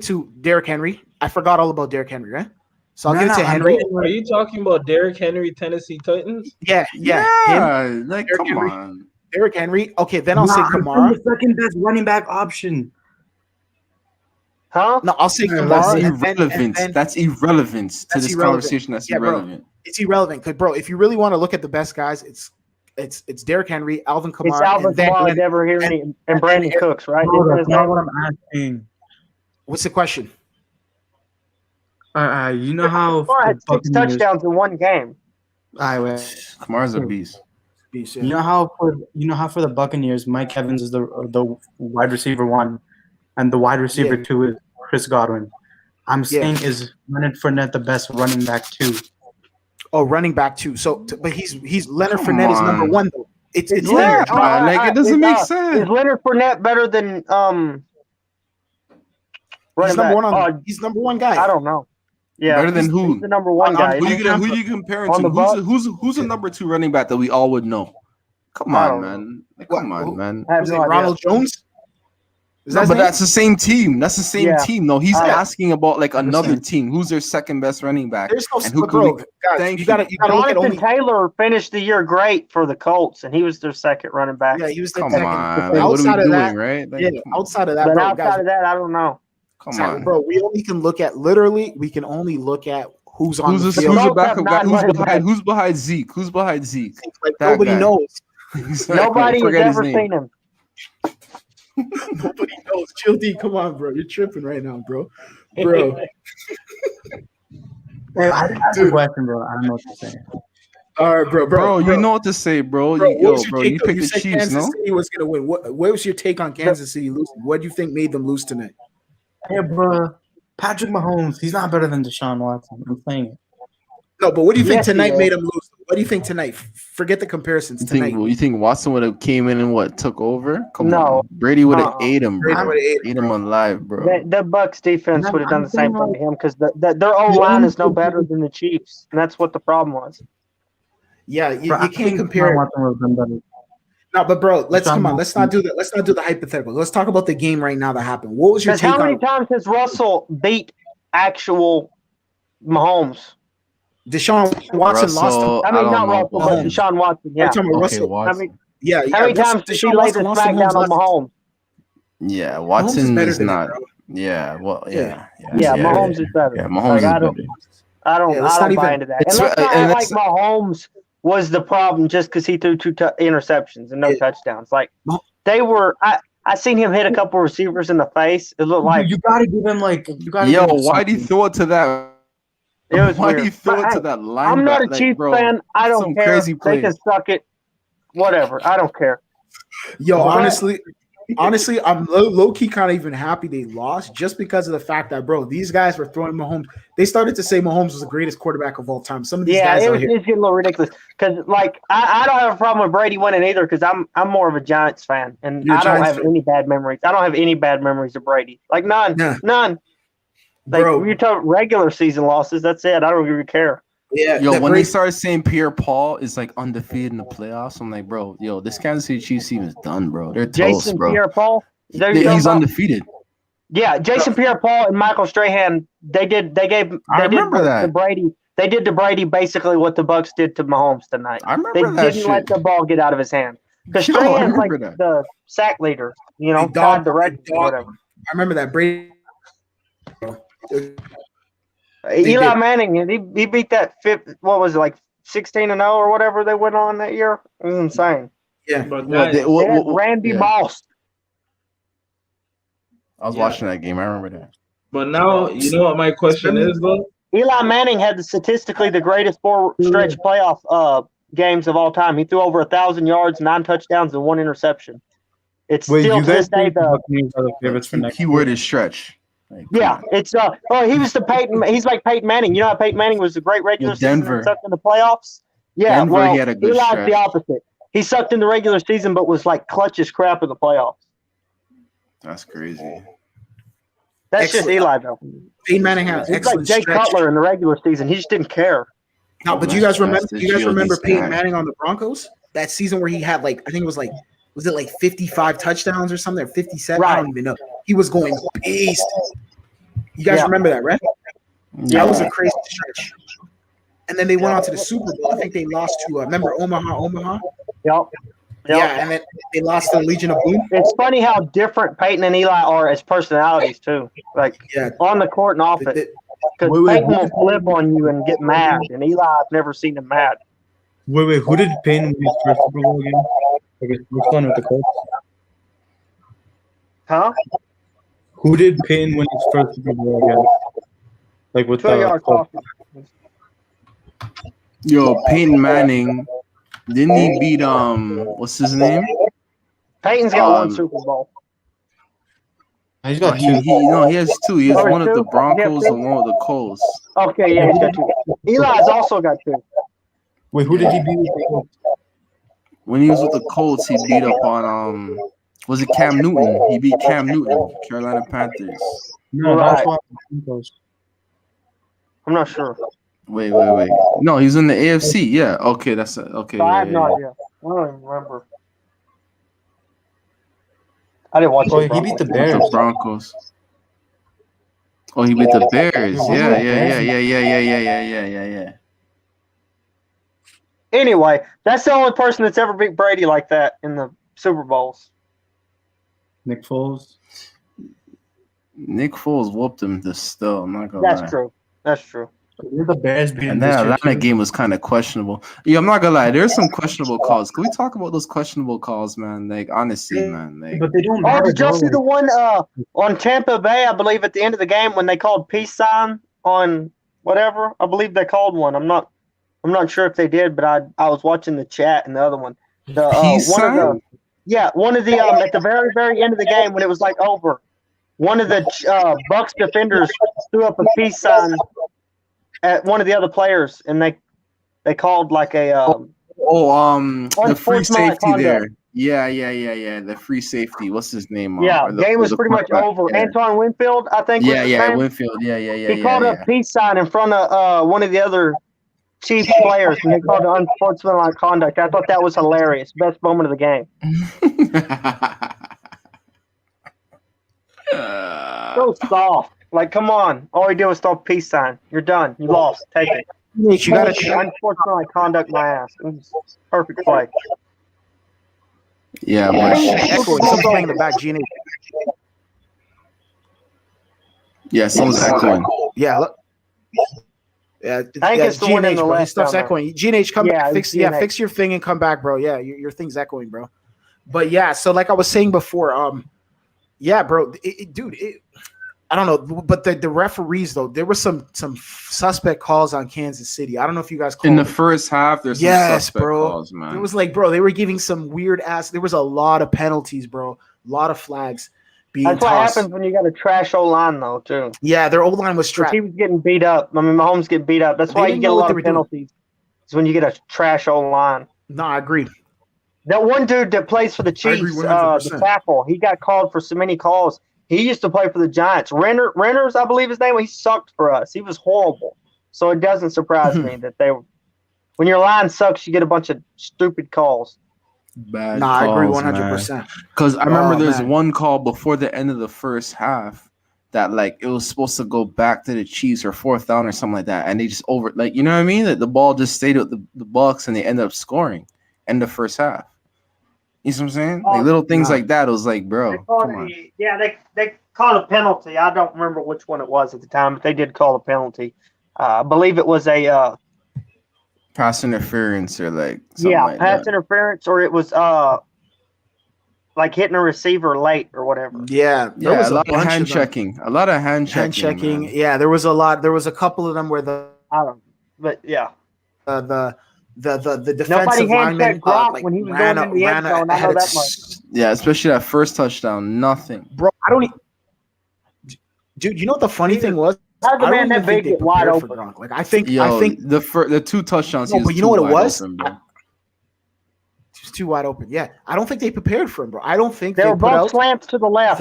Speaker 1: to Derrick Henry. I forgot all about Derrick Henry, right? So I'll give it to Henry.
Speaker 2: Are you talking about Derrick Henry, Tennessee Titans?
Speaker 1: Yeah.
Speaker 4: Like,
Speaker 1: Derrick
Speaker 4: come
Speaker 1: Henry.
Speaker 4: on.
Speaker 1: Derrick Henry. Okay, then I'll say Kamara.
Speaker 5: The second best running back option.
Speaker 3: Huh?
Speaker 1: No, I'll say Kamara.
Speaker 4: That's irrelevant to this conversation. That's irrelevant.
Speaker 1: Bro. It's irrelevant because, bro, if you really want to look at the best guys, it's Derrick Henry, Alvin Kamara,
Speaker 3: it's Alvin Kamara, Dever Henry, and Brandon Cooks, right?
Speaker 5: No, that's not what I'm asking.
Speaker 1: What's the question?
Speaker 5: You know how
Speaker 3: Kamara had 6 touchdowns in one game.
Speaker 4: Kamara's a beast.
Speaker 5: You know how for the Buccaneers, Mike Evans is the wide receiver 1, and the wide receiver 2 is Chris Godwin. I'm saying is Leonard Fournette the best running back 2?
Speaker 1: Oh, running back 2. So, but he's Leonard Fournette is number 1 though. It's
Speaker 4: Leonard. Like it doesn't make sense.
Speaker 3: Is Leonard Fournette better than
Speaker 1: He's number 1 he's number 1 guy.
Speaker 3: I don't know. Yeah,
Speaker 4: better than who?
Speaker 3: He's the number 1 guy.
Speaker 4: Who are you comparing to? Who's a number 2 running back that we all would know? Come on, man. Come on, man.
Speaker 1: Ronald Jones?
Speaker 4: But that's the same team. That's the same team. No, he's asking about like another team. Who's their second best running back?
Speaker 1: There's no guys, you gotta look at
Speaker 3: Jonathan Taylor finished the year great for the Colts, and he was their second running back.
Speaker 1: Yeah, he was
Speaker 4: their second. Outside of that, right?
Speaker 1: Outside of that,
Speaker 3: but outside of that, I don't know.
Speaker 4: Come on,
Speaker 1: bro. We can only look at who's on the field.
Speaker 4: Who's the backup guy? Who's behind Zeke? Who's behind Zeke?
Speaker 1: Like nobody knows.
Speaker 3: Nobody has ever seen him.
Speaker 1: Nobody knows. Chill D, come on, bro. You're tripping right now, bro. Bro.
Speaker 5: Hey, I didn't ask a question, bro. I don't know what to say.
Speaker 1: All right, bro.
Speaker 4: You know what to say, bro. You picked the Chiefs,
Speaker 1: Kansas
Speaker 4: no?
Speaker 1: City was gonna win. What was your take on Kansas City losing? What do you think made them lose tonight?
Speaker 5: Hey, bro. Patrick Mahomes, he's not better than Deshaun Watson. I'm saying it.
Speaker 1: No, but what do you think tonight made him lose? What do you think tonight? Forget the comparisons tonight.
Speaker 4: You think Watson would have came in and took over? Come on. Brady would have ate him, bro. Ate him on live, bro.
Speaker 3: The Bucs defense would have done the same thing to him because their O line is no better than the Chiefs, and that's what the problem was.
Speaker 1: Yeah, you can't compare. No, but bro, let's not do that. Let's not do the hypothetical. Let's talk about the game right now that happened. What was your take on?
Speaker 3: How many times has Russell beat actual Mahomes?
Speaker 1: Deshaun Watson lost.
Speaker 3: I mean, not Russell, but Deshaun Watson. Yeah.
Speaker 4: Watson.
Speaker 1: Yeah.
Speaker 3: How many times did he lay the smackdown on Mahomes?
Speaker 4: Yeah, Watson is not. Yeah, well, yeah.
Speaker 3: Mahomes is better.
Speaker 4: Yeah, Mahomes is better.
Speaker 3: I don't buy into that. And let's not act like Mahomes was the problem just because he threw 2 interceptions and no touchdowns. Like they were. I seen him hit a couple receivers in the face. It looked like
Speaker 5: you got to give him like you got.
Speaker 4: Yo, why'd he throw it to that?
Speaker 3: It was
Speaker 4: why'd
Speaker 3: weird.
Speaker 4: he throw it to that linebacker?
Speaker 3: I'm not a Chiefs fan. I don't care. They can suck it. Whatever. I don't care.
Speaker 1: Yo, honestly, I'm low key kind of even happy they lost just because of the fact that, bro, these guys were throwing Mahomes. They started to say Mahomes was the greatest quarterback of all time. Some of these guys
Speaker 3: it's getting a little ridiculous because, like, I don't have a problem with Brady winning either because I'm more of a Giants fan and I don't have any bad memories. I don't have any bad memories of Brady. Like none. Like when you talk regular season losses, that's it. I don't even care.
Speaker 1: Yeah,
Speaker 4: yo, when they started saying Pierre-Paul is like undefeated in the playoffs, I'm like, bro, yo, this Kansas City Chiefs team is done, bro. They're toast,
Speaker 3: Jason
Speaker 4: bro.
Speaker 3: Pierre-Paul,
Speaker 4: he's undefeated.
Speaker 3: Yeah, Jason Pierre-Paul and Michael Strahan, they did to Brady. They did to Brady basically what the Bucs did to Mahomes tonight.
Speaker 4: I remember
Speaker 3: they didn't let the ball get out of his hand because Strahan's like the sack leader, tied the record or whatever.
Speaker 1: I remember that Brady.
Speaker 3: Eli Manning, he beat that fifth. What was it, like 16-0 or whatever they went on that year? It was insane.
Speaker 1: Yeah,
Speaker 2: but
Speaker 3: Randy Moss.
Speaker 4: I was watching that game. I remember that.
Speaker 2: But now, you know what my question is, though?
Speaker 3: Eli Manning had statistically the greatest 4-stretch playoff games of all time. He threw over 1,000 yards, 9 touchdowns, and 1 interception. It's still to this day
Speaker 4: the keyword is stretch.
Speaker 3: Like, it's he was the Peyton. He's like Peyton Manning. You know how Peyton Manning was a great regular season and sucked in the playoffs. Yeah,
Speaker 4: Denver, he had a good
Speaker 3: Eli's
Speaker 4: stretch.
Speaker 3: the opposite. He sucked in the regular season, but was like clutch as crap in the playoffs.
Speaker 4: That's crazy.
Speaker 3: That's just Eli, though.
Speaker 1: Peyton Manning had
Speaker 3: he's like Jay Cutler in the regular season. He just didn't care.
Speaker 1: No, but do you guys remember? Do you guys remember Peyton Manning on the Broncos? That season where he had was it like 55 touchdowns or something, or 57?
Speaker 3: Right.
Speaker 1: I don't even know. He was going beast. You guys remember that, right?
Speaker 3: Yeah.
Speaker 1: That was a crazy stretch. And then they went on to the Super Bowl. I think they lost to remember Omaha?
Speaker 3: Yep.
Speaker 1: Yeah, and then they lost to the Legion of Boom.
Speaker 3: It's funny how different Peyton and Eli are as personalities too. Like on the court and off it. Because Peyton will flip on you and get mad, and Eli, I've never seen him mad.
Speaker 5: Wait, who did Peyton win his first Super Bowl again? Which one with the Colts?
Speaker 3: Huh?
Speaker 5: Who did Peyton win his first Super Bowl again? Like with the Colts?
Speaker 4: Yo, Peyton Manning, didn't he beat what's his name?
Speaker 3: Peyton's got 1 Super Bowl.
Speaker 5: He's got 2.
Speaker 4: He has 2. He has one of the Broncos and one of the Colts.
Speaker 3: Okay, yeah, he's got 2. Eli's also got 2.
Speaker 5: Wait, who did he beat?
Speaker 4: When he was with the Colts, he beat up on was it Cam Newton? He beat Cam Newton, Carolina Panthers.
Speaker 5: No,
Speaker 3: right. I'm not sure.
Speaker 4: Wait. No, he's in the AFC. Yeah. Okay, that's it. Okay.
Speaker 3: I have no idea. I don't even remember. I didn't watch it.
Speaker 5: He beat the Bears.
Speaker 4: The Broncos. Oh, he beat the Bears. Yeah.
Speaker 3: Anyway, that's the only person that's ever beat Brady like that in the Super Bowls.
Speaker 5: Nick Foles.
Speaker 4: Nick Foles whooped him still. I'm not gonna lie.
Speaker 3: That's true.
Speaker 5: The Bears beat
Speaker 4: and that Atlanta game was kind of questionable. Yeah, I'm not gonna lie. There's some questionable calls. Can we talk about those questionable calls, man? Like honestly, man. Like,
Speaker 5: but they don't matter.
Speaker 3: Did y'all see the one on Tampa Bay? I believe at the end of the game when they called peace sign on whatever. I believe they called one. I'm not sure if they did, but I was watching the chat and the other one. The
Speaker 4: peace sign?
Speaker 3: One of the at the very, very end of the game when it was like over, one of the Bucs defenders threw up a peace sign at one of the other players, and they called like a
Speaker 4: the free safety there. Yeah. The free safety. What's his name?
Speaker 3: The game was pretty much over. Yeah. Antoine Winfield, I think.
Speaker 4: Yeah, Winfield. Yeah.
Speaker 3: He called a peace sign in front of one of the other Chiefs players and they called it unsportsmanlike conduct. I thought that was hilarious. Best moment of the game. So soft. Like, come on. All he did was throw a peace sign. You're done. You lost. Take it.
Speaker 1: You got to
Speaker 3: unsportsmanlike conduct my ass. It was perfect play.
Speaker 4: Yeah, but
Speaker 1: someone's playing in the back. Gene.
Speaker 4: Yeah, someone's echoing.
Speaker 1: Yeah, look. Yeah,
Speaker 3: I think it's the one in the
Speaker 1: bro. His
Speaker 3: left.
Speaker 1: stuff's echoing. GNH, come back. Fix
Speaker 3: GNH.
Speaker 1: fix your thing and come back, bro. Yeah, your thing's echoing, bro. But yeah, so like I was saying before, yeah, bro, dude, I don't know, but the referees though, there were some suspect calls on Kansas City. I don't know if you guys called
Speaker 4: in the first half. There's some suspect calls, man.
Speaker 1: It was like, bro, they were giving some weird ass. There was a lot of penalties, bro. A lot of flags.
Speaker 3: That's what happens when you got a trash O-line, though, too.
Speaker 1: Yeah, their O-line was trash.
Speaker 3: He was getting beat up. I mean, Mahomes get beat up. That's why you get a lot of penalties. Is when you get a trash O-line.
Speaker 1: No, I agree.
Speaker 3: That one dude that plays for the Chiefs, the tackle, he got called for so many calls. He used to play for the Giants. Renters, I believe his name. He sucked for us. He was horrible. So it doesn't surprise me that when your line sucks, you get a bunch of stupid calls.
Speaker 4: Bad
Speaker 1: calls, I agree
Speaker 4: 100%. Because I remember there's one call before the end of the first half that like it was supposed to go back to the Chiefs or fourth down or something like that, and they just you know what I mean? That the ball just stayed with the Bucs and they ended up scoring in the first half. You know what I'm saying? Like little things like that. It was like, bro, come on.
Speaker 3: Yeah, they called a penalty. I don't remember which one it was at the time, but they did call a penalty. I believe it was a
Speaker 4: pass interference or like something
Speaker 3: pass interference, or it was like hitting a receiver late or whatever.
Speaker 1: Yeah,
Speaker 4: there was a lot of hand checking. A lot of hand
Speaker 1: checking. Yeah, there was a lot. There was a couple of them where
Speaker 3: but yeah,
Speaker 1: the defensive lineman
Speaker 3: when he was going in the end zone. I know that much.
Speaker 4: Yeah, especially that first touchdown. Nothing,
Speaker 1: bro. I don't. Dude, you know what the funny thing was?
Speaker 3: How'd the man that big get wide open?
Speaker 1: Like I think
Speaker 4: the two touchdowns.
Speaker 1: No, but you know what it was?
Speaker 4: Open,
Speaker 1: he was too wide open. Yeah, I don't think they prepared for him, bro. I don't think
Speaker 3: they were both slants to the left.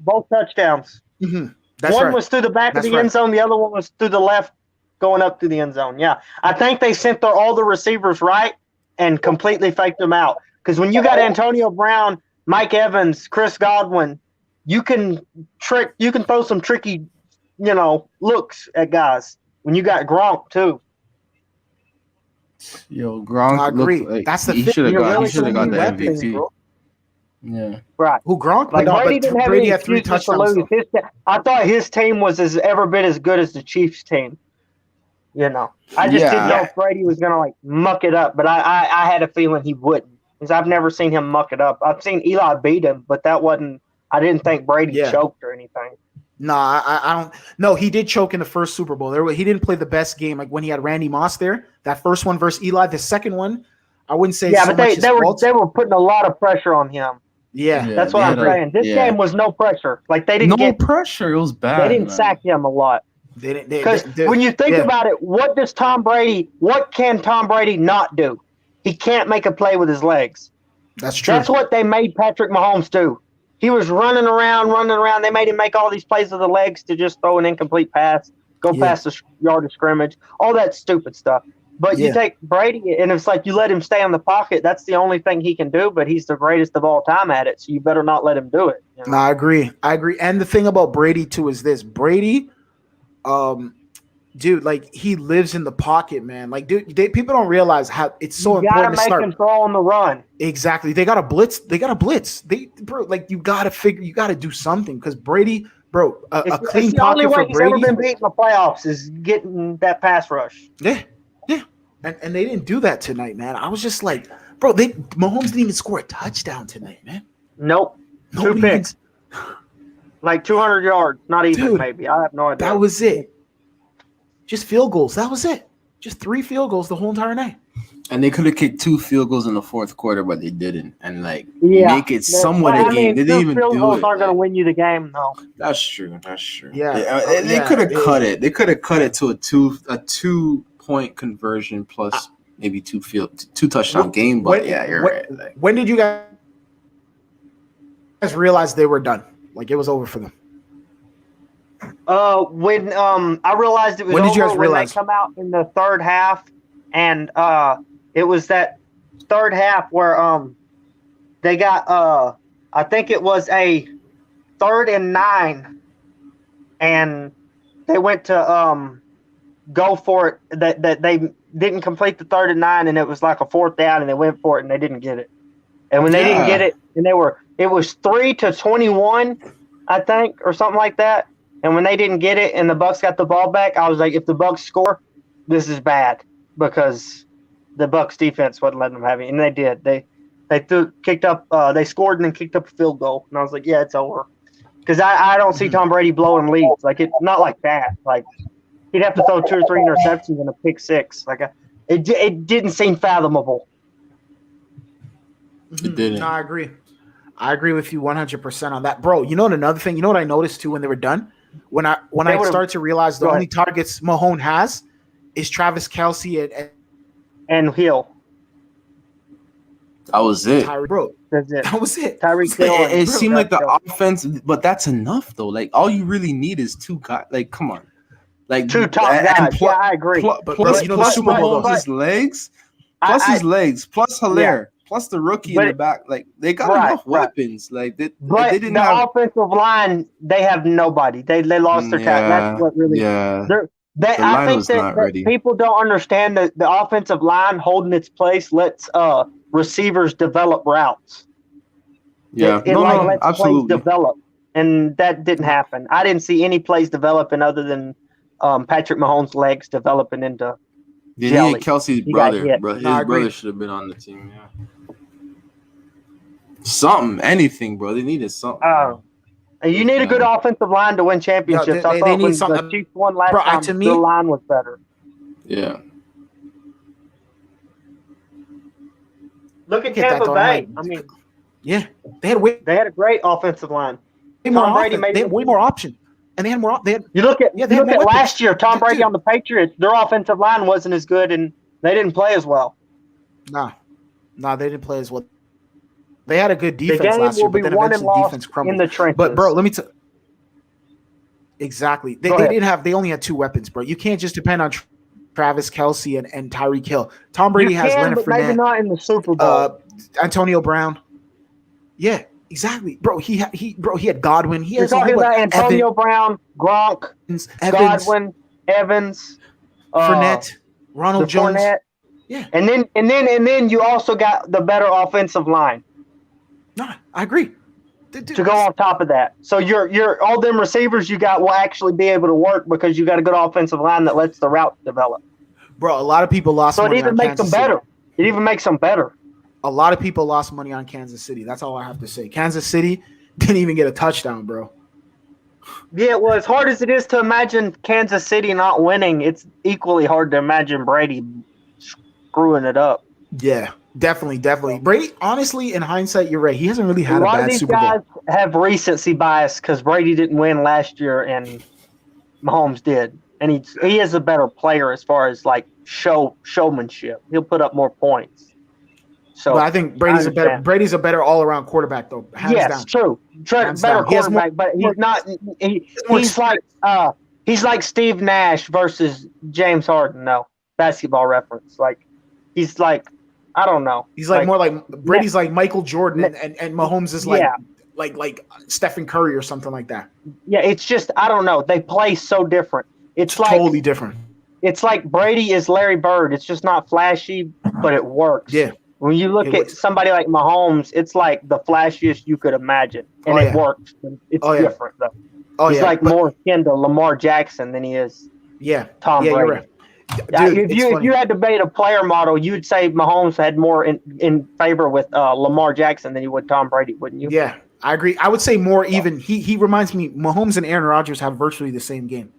Speaker 3: Both touchdowns.
Speaker 1: Mm-hmm.
Speaker 3: One was through the back of the end zone. The other one was through the left, going up to the end zone. Yeah, I think they sent all the receivers right and completely faked them out. Because when you got Antonio Brown, Mike Evans, Chris Godwin, you can throw some tricky, looks at guys. When you got Gronk too.
Speaker 4: Yo, Gronk.
Speaker 1: I agree.
Speaker 4: Like
Speaker 1: that's the
Speaker 4: he
Speaker 1: thing.
Speaker 4: Should have got the MVP.
Speaker 1: Bro.
Speaker 3: Yeah. Right.
Speaker 1: Who Gronk?
Speaker 3: Like
Speaker 1: no,
Speaker 3: Brady didn't have any had 3 touchdowns. I thought his team was ever been as good as the Chiefs team. I just didn't know if Brady was gonna muck it up, but I had a feeling he wouldn't, because I've never seen him muck it up. I've seen Eli beat him, but that wasn't. I didn't think Brady choked or anything.
Speaker 1: No, I don't. No, he did choke in the first Super Bowl. He didn't play the best game, like when he had Randy Moss there. That first one versus Eli. The second one, I wouldn't say.
Speaker 3: Yeah, so but they were putting a lot of pressure on him.
Speaker 1: Yeah,
Speaker 3: that's what I'm saying. This game was no pressure. Like they didn't get
Speaker 4: pressure. It was bad.
Speaker 3: They didn't sack him a lot. Because when you think about it, what can Tom Brady not do? He can't make a play with his legs.
Speaker 1: That's true.
Speaker 3: That's what they made Patrick Mahomes do. He was running around. They made him make all these plays with the legs to just throw an incomplete pass, go past the yard of scrimmage, all that stupid stuff. But you take Brady, and it's like you let him stay in the pocket. That's the only thing he can do, but he's the greatest of all time at it, so you better not let him do it.
Speaker 1: No, I agree. And the thing about Brady, too, is this. Brady, dude, like, he lives in the pocket, man. Like, dude, people don't realize how it's so important to start.
Speaker 3: You gotta make him throw on the run.
Speaker 1: Exactly. They got to blitz. Bro, like, you got to do something, because Brady, bro, a clean pocket for Brady.
Speaker 3: He's ever been beat in the playoffs is getting that pass rush.
Speaker 1: Yeah. And they didn't do that tonight, man. I was just like, bro, Mahomes didn't even score a touchdown tonight, man.
Speaker 3: Nope. 2 picks. Like 200 yards. Not even, dude, maybe. I have no idea.
Speaker 1: That was it. Just field goals. That was it. Just 3 field goals the whole entire night.
Speaker 4: And they could have kicked 2 field goals in the fourth quarter, but they didn't. And make it somewhat a game. They didn't even do it.
Speaker 3: Field goals aren't going to win you the game, though.
Speaker 4: That's true.
Speaker 1: Yeah.
Speaker 4: They could have cut it. They could have cut it to a 2-point conversion plus maybe 2 touchdown game. But you're right.
Speaker 1: When did you guys realize they were done? Like, it was over for them?
Speaker 3: When I realized it was over, when they come out in the third half and it was that third half where they got I think it was a 3rd and 9, and they went to go for it. That they didn't complete the 3rd and 9, and it was like a 4th down, and they went for it and they didn't get it. And when they didn't get it, and it was 3-21, I think, or something like that. And when they didn't get it, and the Bucs got the ball back, I was like, if the Bucs score, this is bad, because the Bucs defense wasn't letting them have it, and they did. They kicked up, they scored and then kicked up a field goal, and I was like, yeah, it's over. Because I don't see Tom Brady blowing leads. Like, it's not like that. Like, he'd have to throw 2 or 3 interceptions and a pick 6. Like, it didn't seem fathomable.
Speaker 4: It didn't.
Speaker 1: No, I agree. I agree with you 100% on that, bro. You know what? Another thing. You know what I noticed too when they were done. When I started to realize the only targets Mahomes has is Travis Kelce
Speaker 3: and Hill.
Speaker 4: That was it,
Speaker 1: bro.
Speaker 3: That's it.
Speaker 1: That was it.
Speaker 3: Tyreek Hill.
Speaker 4: It seemed like the offense, but that's enough though. Like all you really need is 2 guys. Like come on, like
Speaker 3: 2 top guys. Yeah, I agree.
Speaker 4: Plus, you know, plus Mahomes' legs, plus his legs, plus Hilaire. Plus the rookie in the back, like they got enough weapons. Like they didn't
Speaker 3: the
Speaker 4: have
Speaker 3: offensive line. They have nobody. They lost their talent. That's what really.
Speaker 4: Yeah.
Speaker 3: I think that people don't understand that the offensive line holding its place lets receivers develop routes.
Speaker 4: Yeah,
Speaker 3: it lets plays develop, and that didn't happen. I didn't see any plays developing other than Patrick Mahomes' legs developing into.
Speaker 4: They needed Kelsey's brother. His brother should have been on the team. Yeah. Something, anything, bro. They needed something.
Speaker 3: You need a good offensive line to win championships. I thought when the Chiefs won last time, to me, the line was better.
Speaker 4: Yeah.
Speaker 3: Look at Tampa Bay. I mean,
Speaker 1: yeah, they
Speaker 3: had a great offensive line.
Speaker 1: Tom Brady they had way more option, and they had more. You
Speaker 3: look at last year. Tom Brady on the Patriots. Their offensive line wasn't as good, and they didn't play as well.
Speaker 1: No, they didn't play as well. They had a good defense last year, but then eventually defense crumbled.
Speaker 3: In the trenches.
Speaker 1: But bro, let me tell. Exactly, they didn't have. They only had 2 weapons, bro. You can't just depend on Travis Kelce and Tyreek Hill. Tom Brady has Leonard Fournette.
Speaker 3: Maybe not in the Super Bowl.
Speaker 1: Antonio Brown. Yeah, exactly, bro. He had Godwin. He has
Speaker 3: Antonio Brown, Gronk, Godwin, Evans,
Speaker 1: Fournette, Ronald Jones.
Speaker 3: Fournette.
Speaker 1: Yeah,
Speaker 3: and then you also got the better offensive line.
Speaker 1: No, I agree.
Speaker 3: To go on top of that, so your all them receivers you got will actually be able to work because you got a good offensive line that lets the route develop.
Speaker 1: Bro, a lot of people lost money on Kansas City. So it even makes them better.
Speaker 3: It even makes them better.
Speaker 1: A lot of people lost money on Kansas City. That's all I have to say. Kansas City didn't even get a touchdown, bro.
Speaker 3: Yeah, well, as hard as it is to imagine Kansas City not winning, it's equally hard to imagine Brady screwing it up.
Speaker 1: Yeah, definitely. Brady, honestly, in hindsight, you're right. He hasn't really had a bad Super Bowl. A lot of these
Speaker 3: guys have recency bias because Brady didn't win last year and Mahomes did. And he is a better player as far as like showmanship. He'll put up more points. So
Speaker 1: I think Brady's a better all around quarterback though. Hands down.
Speaker 3: True. Better quarterback, but he's not. He's like Steve Nash versus James Harden. No, Basketball Reference. Like he's like I don't know.
Speaker 1: He's like more like Brady's like Michael Jordan and Mahomes is like Stephen Curry or something like that.
Speaker 3: Yeah, it's just I don't know. They play so different. It's like
Speaker 1: totally different.
Speaker 3: It's like Brady is Larry Bird. It's just not flashy, but it works.
Speaker 1: Yeah.
Speaker 3: When you look at somebody like Mahomes, it's like the flashiest you could imagine, and it works. It's different though. He's more akin to Lamar Jackson than he is Tom Brady. You're right. Dude, if you had to debate a player model, you would say Mahomes had more in favor with Lamar Jackson than you would Tom Brady, wouldn't you?
Speaker 1: Yeah, I agree. I would say more even. He reminds me, Mahomes and Aaron Rodgers have virtually the same game.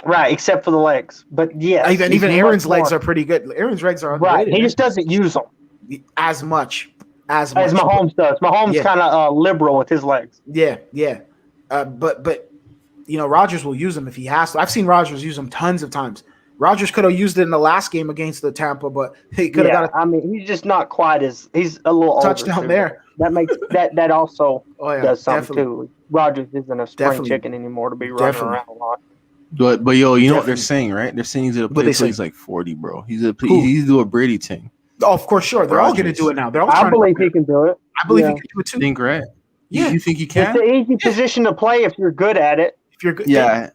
Speaker 3: Right, except for the legs. But yeah.
Speaker 1: Even Aaron's legs are pretty good. Aaron's legs are
Speaker 3: right. He just doesn't use them.
Speaker 1: As much as
Speaker 3: Mahomes does. Mahomes kind of liberal with his legs.
Speaker 1: Yeah. But Rodgers will use them if he has to. I've seen Rodgers use them tons of times. Rodgers could have used it in the last game against the Tampa, but he could have got.
Speaker 3: I mean, he's just not quite as. He's a little
Speaker 1: touchdown
Speaker 3: older
Speaker 1: there.
Speaker 3: That makes that also does something too. Rodgers isn't a spring chicken anymore to be running around a lot.
Speaker 4: But yo, you know what they're saying, right? They're saying he's gonna play until he's like 40, bro. He's do a Brady thing.
Speaker 1: Oh, of course, sure. They're all gonna do it now. They're all.
Speaker 3: I believe he can do it.
Speaker 1: I believe he can do it too.
Speaker 4: Think right? Yeah. You think he can?
Speaker 3: It's an easy position to play if you're good at it.
Speaker 1: If you're good,
Speaker 4: yeah,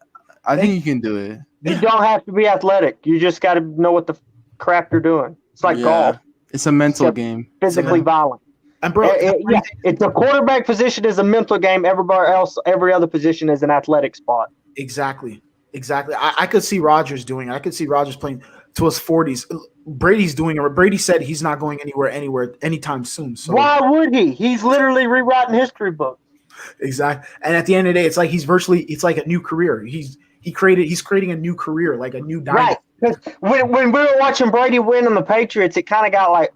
Speaker 4: I think you can do it.
Speaker 3: You don't have to be athletic. You just got to know what the crap you're doing. It's like golf.
Speaker 4: It's a mental game.
Speaker 3: Physically violent.
Speaker 1: And bro,
Speaker 3: it's a quarterback position is a mental game. Every other position is an athletic spot.
Speaker 1: Exactly. I could see Rodgers doing it. I could see Rodgers playing to his 40s. Brady's doing it. Brady said he's not going anywhere anytime soon. So
Speaker 3: why would he? He's literally rewriting history books.
Speaker 1: Exactly. And at the end of the day, it's like it's like a new career. He's creating a new career, like a new dynasty.
Speaker 3: Right. Because when we were watching Brady win on the Patriots, it kind of got like,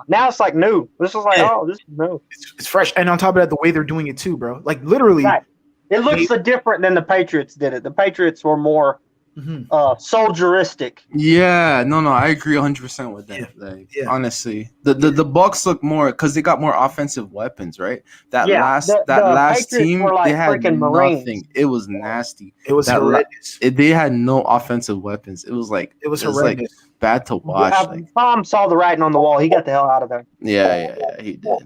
Speaker 3: now it's like new. This is like, this is new.
Speaker 1: It's fresh. And on top of that, the way they're doing it too, bro. Like literally.
Speaker 3: Right. It looks different than the Patriots did it. The Patriots were more soldieristic.
Speaker 4: Yeah, no, I agree 100% with that. Honestly, the Bucks look more because they got more offensive weapons, right? That last team, like, they had nothing. Marines. It was nasty.
Speaker 1: It was horrendous.
Speaker 4: They had no offensive weapons. It was horrendous. Like bad to watch.
Speaker 3: Yeah, Tom saw the writing on the wall. He got the hell out of there.
Speaker 4: Yeah, he did.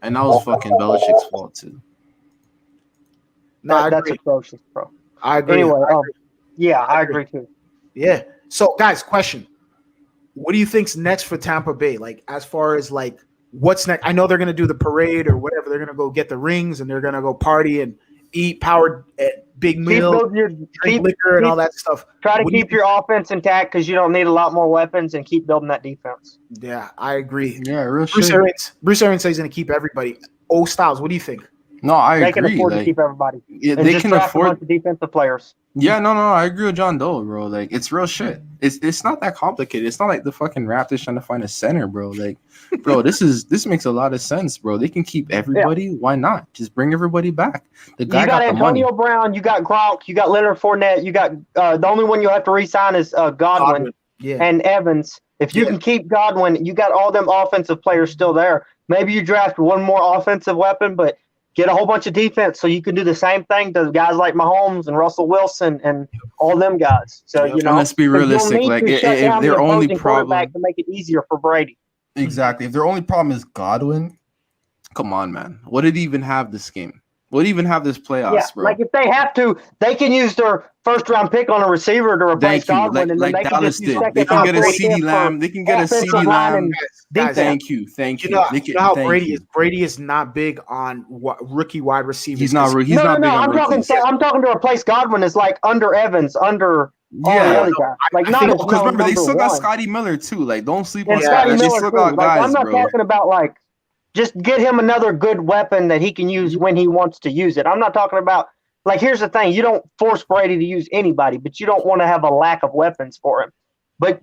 Speaker 4: And that was fucking Belichick's fault too.
Speaker 1: No,
Speaker 3: that's atrocious, bro.
Speaker 1: I agree.
Speaker 3: Anyway, I agree too.
Speaker 1: Yeah. So, guys, question: what do you think's next for Tampa Bay? Like, as far as like what's next? I know they're gonna do the parade or whatever. They're gonna go get the rings and they're gonna go party and eat big meal, drink liquor and all that stuff.
Speaker 3: Try to keep your offense intact because you don't need a lot more weapons and keep building that defense.
Speaker 1: Yeah, I agree.
Speaker 4: Yeah, real
Speaker 1: Bruce Arians says he's gonna keep everybody. Styles, what do you think?
Speaker 4: No, I agree.
Speaker 3: They can afford to keep everybody.
Speaker 4: Yeah, they can afford
Speaker 3: a bunch of defensive players.
Speaker 4: Yeah, no, I agree with John Doe, bro. Like, it's real shit. It's not that complicated. It's not like the fucking Raptors trying to find a center, bro. Like, bro, this makes a lot of sense, bro. They can keep everybody. Yeah. Why not? Just bring everybody back. The guy got
Speaker 3: Antonio Brown. You got Gronk. You got Leonard Fournette. You got the only one you'll have to re-sign is Godwin and Evans. If you can keep Godwin, you got all them offensive players still there. Maybe you draft one more offensive weapon, but get a whole bunch of defense so you can do the same thing to guys like Mahomes and Russell Wilson and all them guys. So,
Speaker 4: let's be realistic. Like, if their only problem
Speaker 3: to make it easier for Brady.
Speaker 4: Exactly. If their only problem is Godwin, come on, man. What did he even have this game? What did he even have this playoffs, bro?
Speaker 3: Like if they have to, they can use their first-round pick on a receiver to replace Godwin, and then they can just use
Speaker 4: they can get a CeeDee Lamb. They can get a CeeDee Lamb. Thank you.
Speaker 1: You know how Brady is. Brady is not big on rookie wide receivers.
Speaker 4: He's not. He's not big on rookies.
Speaker 3: I'm talking to replace Godwin is like under Evans, under all the other guys. Like
Speaker 4: because remember they still got Scotty Miller too. Like don't sleep on
Speaker 3: Scotty Miller.
Speaker 4: They still got guys,
Speaker 3: I'm not talking about like. Just get him another good weapon that he can use when he wants to use it. I'm not talking about like here's the thing: you don't force Brady to use anybody, but you don't want to have a lack of weapons for him. But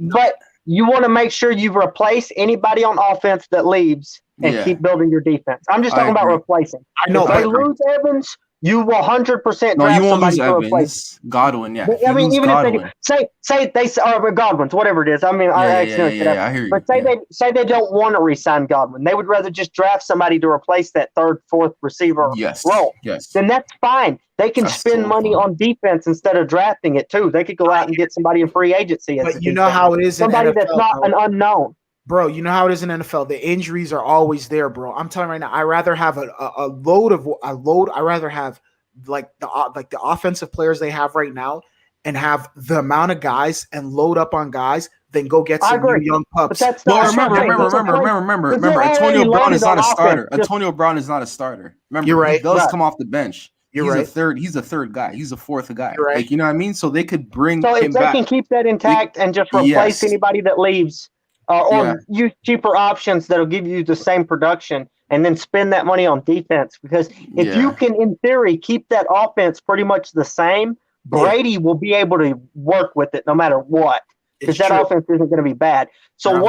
Speaker 3: you want to make sure you've replaced anybody on offense that leaves and keep building your defense. I'm just talking about replacing.
Speaker 1: I know.
Speaker 3: If they lose Evans, you will 100%
Speaker 4: no,
Speaker 3: draft
Speaker 4: you won't
Speaker 3: somebody
Speaker 4: lose
Speaker 3: to
Speaker 4: Evans.
Speaker 3: replace.
Speaker 4: Godwin, yeah.
Speaker 3: I mean, even Godwin. If they say they Godwin's, whatever it is. I mean, I
Speaker 4: hear you.
Speaker 3: But say they don't want to re-sign Godwin. They would rather just draft somebody to replace that third, fourth receiver role.
Speaker 4: Yes.
Speaker 3: Then that's fine. They can spend money on defense instead of drafting it too. They could go out and get somebody in free agency.
Speaker 1: But you know how it is
Speaker 3: somebody
Speaker 1: in NFL,
Speaker 3: that's not an unknown.
Speaker 1: Bro, you know how it is in NFL. The injuries are always there, bro. I'm telling you right now. I rather have a load. I rather have like the offensive players they have right now, and have the amount of guys and load up on guys than go get some new young pups.
Speaker 4: But that's not remember. Antonio Brown is not a starter. Antonio Brown is not a starter. Remember,
Speaker 1: you're right.
Speaker 4: He does come off the bench.
Speaker 1: You're right.
Speaker 4: He's a third guy. He's a fourth guy.
Speaker 1: You're right.
Speaker 4: Like, you know what I mean? So they could bring him back.
Speaker 3: So if they can keep that intact and just replace anybody that leaves, or use cheaper options that'll give you the same production, and then spend that money on defense. Because if you can, in theory, keep that offense pretty much the same, Brady will be able to work with it no matter what. Because that offense isn't going to be bad. So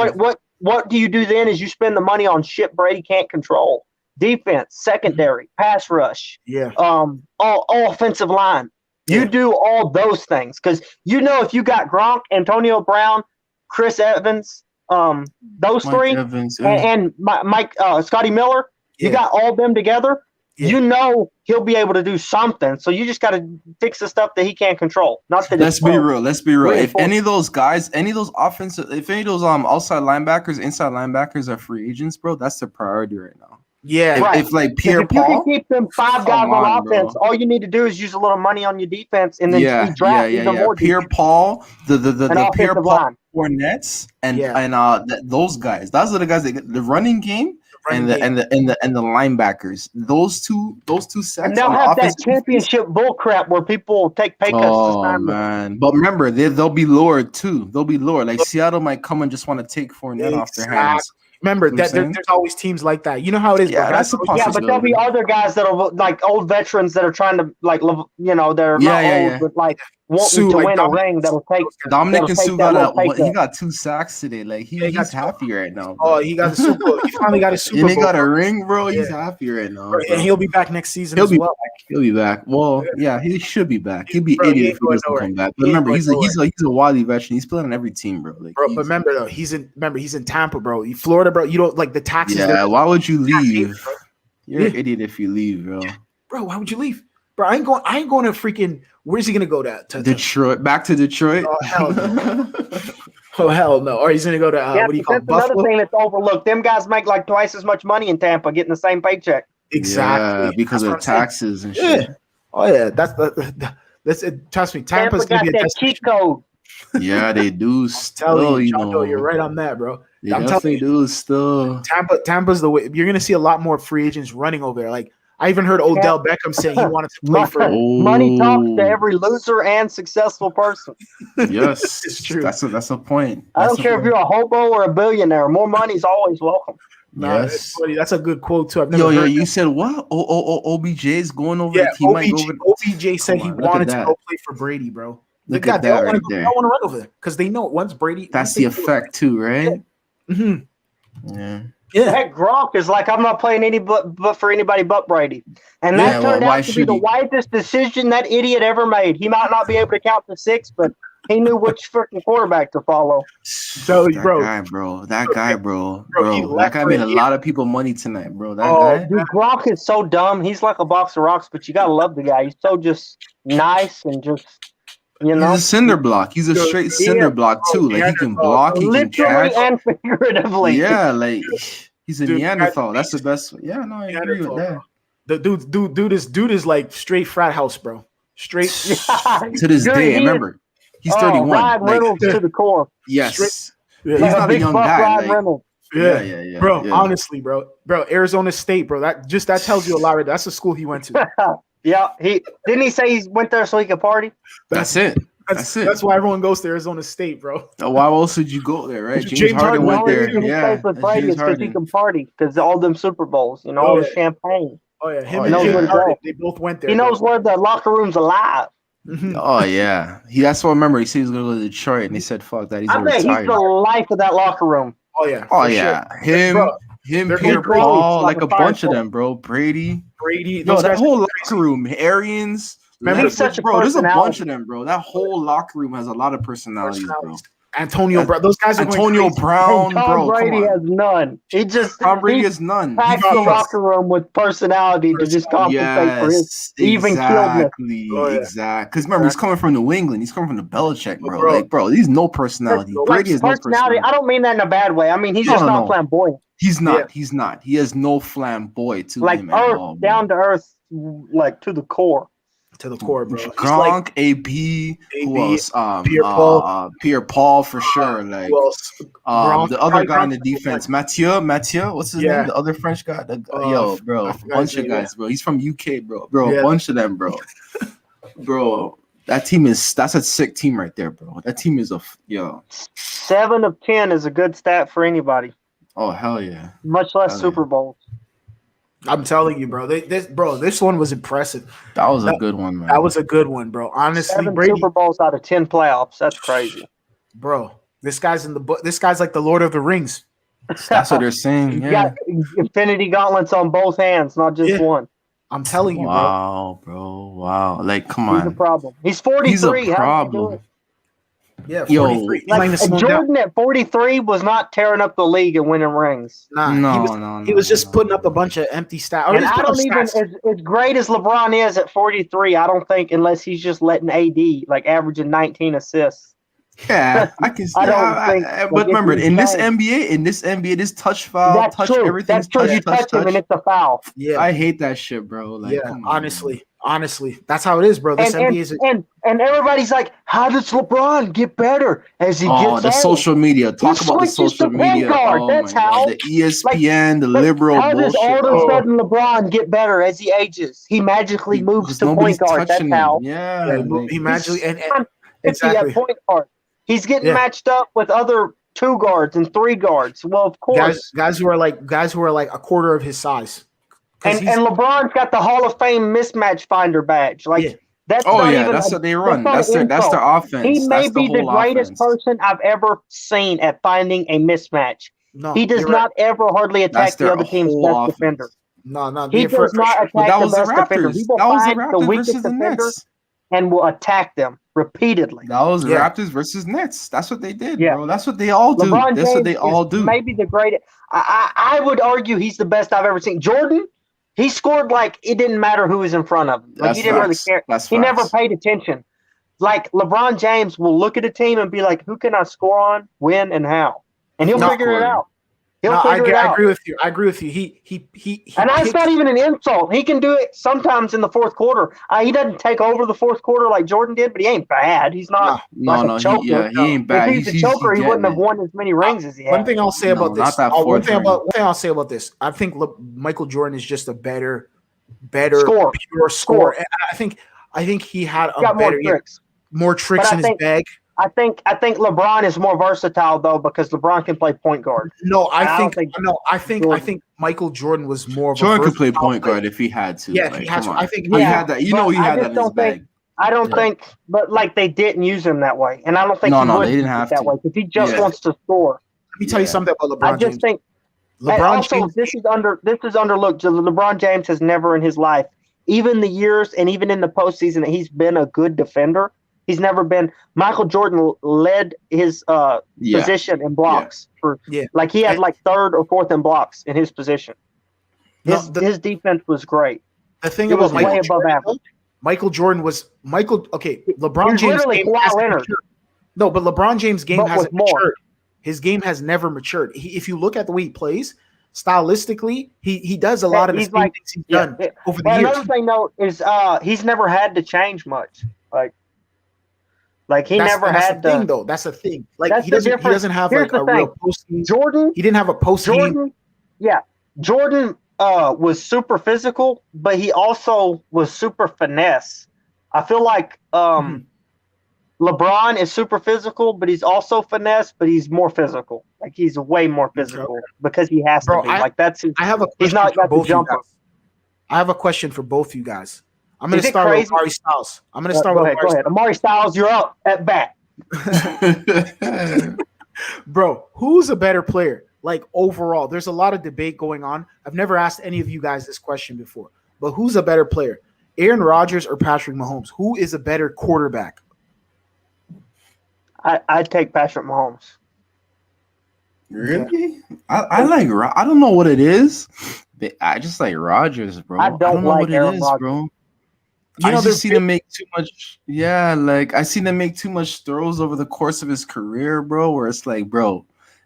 Speaker 3: what do you do then is you spend the money on shit Brady can't control. Defense, secondary, pass rush, all offensive line. You do all those things. Because if you got Gronk, Antonio Brown, Chris Evans, those Mike three, Evans, and Mike Scotty Miller, you got all them together. you know he'll be able to do something. So you just got to fix the stuff that he can't control. Not that.
Speaker 4: Let's be real. If any of those guys, any of those offensive, if any of those outside linebackers, inside linebackers are free agents, bro, that's the priority right now.
Speaker 1: Yeah,
Speaker 4: if like Pierre Paul,
Speaker 3: you can keep them 5 guys on offense, bro. All you need to do is use a little money on your defense, and then draft even more.
Speaker 4: Pierre Paul, the Pierre Paul Fournettes, and those guys. Those are the guys that the running game. And the linebackers, those two sets.
Speaker 3: And they'll have that championship bull crap where people take pay cuts.
Speaker 4: Oh man! But remember, they'll be lured too. They'll be lured. Like Seattle might come and just want to take Fournette off their hands.
Speaker 1: Remember that there's always teams like that. You know how it is.
Speaker 4: Yeah, that's a possibility.
Speaker 3: Yeah, but there'll be other guys that are like old veterans that are trying to they're not old, but like wanting to win a ring. That'll take
Speaker 4: Dominic and Sue he got 2 sacks today. Like he's happy right now.
Speaker 1: Bro. Oh, he got the Super Bowl. He finally got a Super Bowl.
Speaker 4: And he got a ring, bro. He's happy right now.
Speaker 1: Bro. And he'll be back next season as well.
Speaker 4: He'll be back. Well, yeah, he should be back. He'd be idiot if he doesn't come back. But remember, he's a wily veteran. He's playing on every team, bro. Like,
Speaker 1: but remember though, he's in Tampa, bro. Florida, bro. You don't like the taxes.
Speaker 4: Yeah, why would you leave? You're an idiot if you leave, bro.
Speaker 1: Bro, why would you leave? Bro, I ain't going to freaking. Where's he gonna go to
Speaker 4: Detroit? Back to Detroit?
Speaker 1: Oh hell no! Oh hell no! Or he's gonna go to what do you call it?
Speaker 3: That's another thing that's overlooked. Them guys make like twice as much money in Tampa, getting the same paycheck.
Speaker 1: Exactly,
Speaker 4: because of taxes and shit.
Speaker 1: Oh yeah, that's it. Trust me, Tampa's gonna be a
Speaker 3: cheat code.
Speaker 4: Yeah, they do.
Speaker 1: Still, you're right on that, bro.
Speaker 4: I'm telling you, do still.
Speaker 1: Tampa's the way. You're gonna see a lot more free agents running over there. Like I even heard Odell Beckham saying he wanted to play for.
Speaker 3: Money talks to every loser and successful person.
Speaker 4: Yes,
Speaker 1: it's true.
Speaker 4: That's a point.
Speaker 3: I don't care if you're a hobo or a billionaire. More money's always welcome.
Speaker 1: Yes, that's a good quote too. I've
Speaker 4: never heard you said what? OBJ is going over.
Speaker 1: Yeah, OBJ said he wanted to go play for Brady, bro.
Speaker 4: Look at that right there.
Speaker 1: They don't want to run over there because they know once Brady.
Speaker 4: That's the effect too, right?
Speaker 1: Yeah.
Speaker 3: Heck, Gronk is like, I'm not playing but for anybody but Brady, and that turned out to be the wisest decision that idiot ever made. He might not be able to count to 6, but he knew which freaking quarterback to follow.
Speaker 1: So,
Speaker 4: that guy, bro. That guy made a lot of people money tonight, bro. That guy.
Speaker 3: Dude, Gronk is so dumb. He's like a box of rocks, but you gotta love the guy. He's so just nice and just. You know?
Speaker 4: He's a cinder block. He's a straight cinder block too. Like he can block, he can catch,
Speaker 3: and figuratively.
Speaker 4: Yeah, like he's a Neanderthal. That's the best. Yeah, no, I agree with that.
Speaker 1: The dude is like straight frat house, bro. Straight
Speaker 4: to this day. Remember, he's 31.
Speaker 3: Ryan Reynolds to the core.
Speaker 4: Yes, he's not a young guy. Yeah.
Speaker 1: Bro, honestly, bro, Arizona State, bro. That tells you a lot. Right? That's the school he went to.
Speaker 3: Yeah, didn't he say he went there so he could party?
Speaker 4: That's it.
Speaker 1: That's why everyone goes to Arizona State, bro.
Speaker 4: Why else would you go there, right? James Harden went there.
Speaker 3: Yeah, because he can party because all them Super Bowls, all the champagne.
Speaker 1: Oh yeah, him and James Harden, they both went there.
Speaker 3: He knows where the locker room's alive.
Speaker 1: Mm-hmm.
Speaker 4: Oh yeah, that's what I remember. He said he was going to go to Detroit, and he said, "Fuck that." He's going to retire.
Speaker 3: He's the life of that locker room.
Speaker 1: Oh yeah.
Speaker 4: Sure. Him, Peter Paul, like a bunch of them, bro. Brady. No, that whole locker room, Arians. Remember, there's a bunch of them, bro. That whole locker room has a lot of personalities, bro.
Speaker 1: Antonio Brown, those guys are
Speaker 4: Antonio Brown,
Speaker 3: Tom Brady has none.
Speaker 4: Tom Brady has none.
Speaker 3: Packed the locker room with personality to just compensate for his even killedness.
Speaker 4: Exactly. Because remember, he's coming from New England. He's coming from the Belichick, bro. Like, bro, he's no personality. Brady has no personality.
Speaker 3: I don't mean that in a bad way. I mean he's just not flamboyant.
Speaker 4: He's not. Yeah. He's not. He has no flamboyant to him at all.
Speaker 3: Down to earth, like to the core.
Speaker 1: To the core, bro.
Speaker 4: Gronk, AB, who else? Pierre Paul for sure. Like the other guy in the defense, Mathieu. What's his name? The other French guy. Bro, a bunch of guys, bro. He's from UK, bro. A bunch of them, bro. Bro, that's a sick team right there, bro. That team is
Speaker 3: 7 of 10 is a good stat for anybody.
Speaker 4: Oh hell yeah!
Speaker 3: Much less Super Bowls.
Speaker 1: I'm telling you, bro. This one was impressive.
Speaker 4: That was a good one, man.
Speaker 1: That was a good one, bro. Honestly,
Speaker 3: 7 Super Bowls out of 10 playoffs. That's crazy,
Speaker 1: bro. This guy's in the book. This guy's like the Lord of the Rings.
Speaker 4: That's what they're saying.
Speaker 3: You got infinity gauntlets on both hands, not just one.
Speaker 1: I'm telling you,
Speaker 4: bro. Wow. Like, come on.
Speaker 3: He's a problem. He's 43.
Speaker 4: He's a problem.
Speaker 1: Yeah, 43.
Speaker 3: Like, Jordan at 43 was not tearing up the league and winning rings.
Speaker 1: He was just putting up a bunch of empty stats.
Speaker 3: And I don't even, as great as LeBron is at 43, I don't think, unless he's just letting AD, like, averaging 19 assists.
Speaker 4: Yeah, I can see. But remember, in this NBA, this touch foul, touch
Speaker 3: true.
Speaker 4: everything.
Speaker 3: That's true. You touch him and it's a foul.
Speaker 4: Yeah, I hate that shit, bro. Like, come on,
Speaker 1: honestly, that's how it is, bro. This NBA is.
Speaker 3: And everybody's like, how does LeBron get better as he gets
Speaker 4: the
Speaker 3: old?
Speaker 4: social media. Talk about the social media.
Speaker 3: That's how.
Speaker 4: The ESPN, the liberal
Speaker 3: how
Speaker 4: bullshit.
Speaker 3: How does all of a sudden LeBron get better as he ages? He magically moves to point guard. That's how.
Speaker 1: Yeah, he magically and
Speaker 3: exactly at point guard. He's getting matched up with other 2 guards and 3 guards. Well, of course,
Speaker 1: guys who are like a quarter of his size.
Speaker 3: And LeBron's got the Hall of Fame mismatch finder badge. Like that's
Speaker 4: that's what they run. That's their offense.
Speaker 3: He may be the greatest person I've ever seen at finding a mismatch. No, he does not ever hardly attack the other team's best defender.
Speaker 1: No,
Speaker 3: he does not attack the best defender. He will find the weakest defender and will attack them repeatedly.
Speaker 4: That was Raptors versus Nets. That's what they did, bro. That's what they all do. That's what they all do.
Speaker 3: Maybe the greatest. I would argue he's the best I've ever seen. Jordan, he scored like it didn't matter who was in front of him. Like he didn't really care. He never paid attention. Like LeBron James will look at a team and be like, "Who can I score on, when, and how?" And he'll figure it out.
Speaker 1: I agree with you. I agree with you. He
Speaker 3: and that's not even an insult. He can do it sometimes in the fourth quarter. He doesn't take over the fourth quarter like Jordan did, but he ain't bad. He's not a choker.
Speaker 4: He ain't bad.
Speaker 3: If he's a choker, he wouldn't have won as many rings as he had.
Speaker 1: One thing I'll say about this. One thing I'll say about this. I think Michael Jordan is just a better pure scorer. And I think he had more tricks in his bag.
Speaker 3: I think LeBron is more versatile though because LeBron can play point guard.
Speaker 1: I think Michael Jordan was more.
Speaker 4: Jordan could play point guard if he had to.
Speaker 1: Yeah, he had to. I think
Speaker 4: he had that. He had that in his bag.
Speaker 3: I don't think, but like they didn't use him that way, and I don't think
Speaker 4: they didn't have
Speaker 3: that way because he just wants to score.
Speaker 1: Let me tell you something about LeBron James.
Speaker 3: I just think LeBron James. This is underlooked. LeBron James has never in his life, even the years and even in the postseason, that he's been a good defender. He's never been. Michael Jordan led his position in blocks like he had like 3rd or 4th in blocks in his position. His defense was great.
Speaker 1: The thing about Michael Jordan was LeBron James' game hasn't matured. No, but LeBron James' game hasn't matured. His game has never matured. If you look at the way he plays, stylistically, he does a lot of the same things he's done over the years.
Speaker 3: Another thing though is he's never had to change much. Like he never had
Speaker 1: the thing, though. That's the thing. Like he doesn't have like a real post game.
Speaker 3: Jordan,
Speaker 1: he didn't have a post game.
Speaker 3: Yeah, Jordan was super physical, but he also was super finesse. I feel like LeBron is super physical, but he's also finesse, but he's more physical. Like he's way more physical because he has to be.
Speaker 1: I have a question for both you guys. I have a question for both you guys. I'm going to start with Amari Styles. Go
Speaker 3: ahead. Amari Styles, you're up at bat.
Speaker 1: Bro, who's a better player? Like overall, there's a lot of debate going on. I've never asked any of you guys this question before, but who's a better player? Aaron Rodgers or Patrick Mahomes? Who is a better quarterback?
Speaker 3: I'd take Patrick Mahomes.
Speaker 4: Really? I don't know what it is. But I just like Rodgers, bro. I don't know what it is, bro. I just seen him make too much. Yeah, like I seen him make too much throws over the course of his career, bro. Where it's like, bro,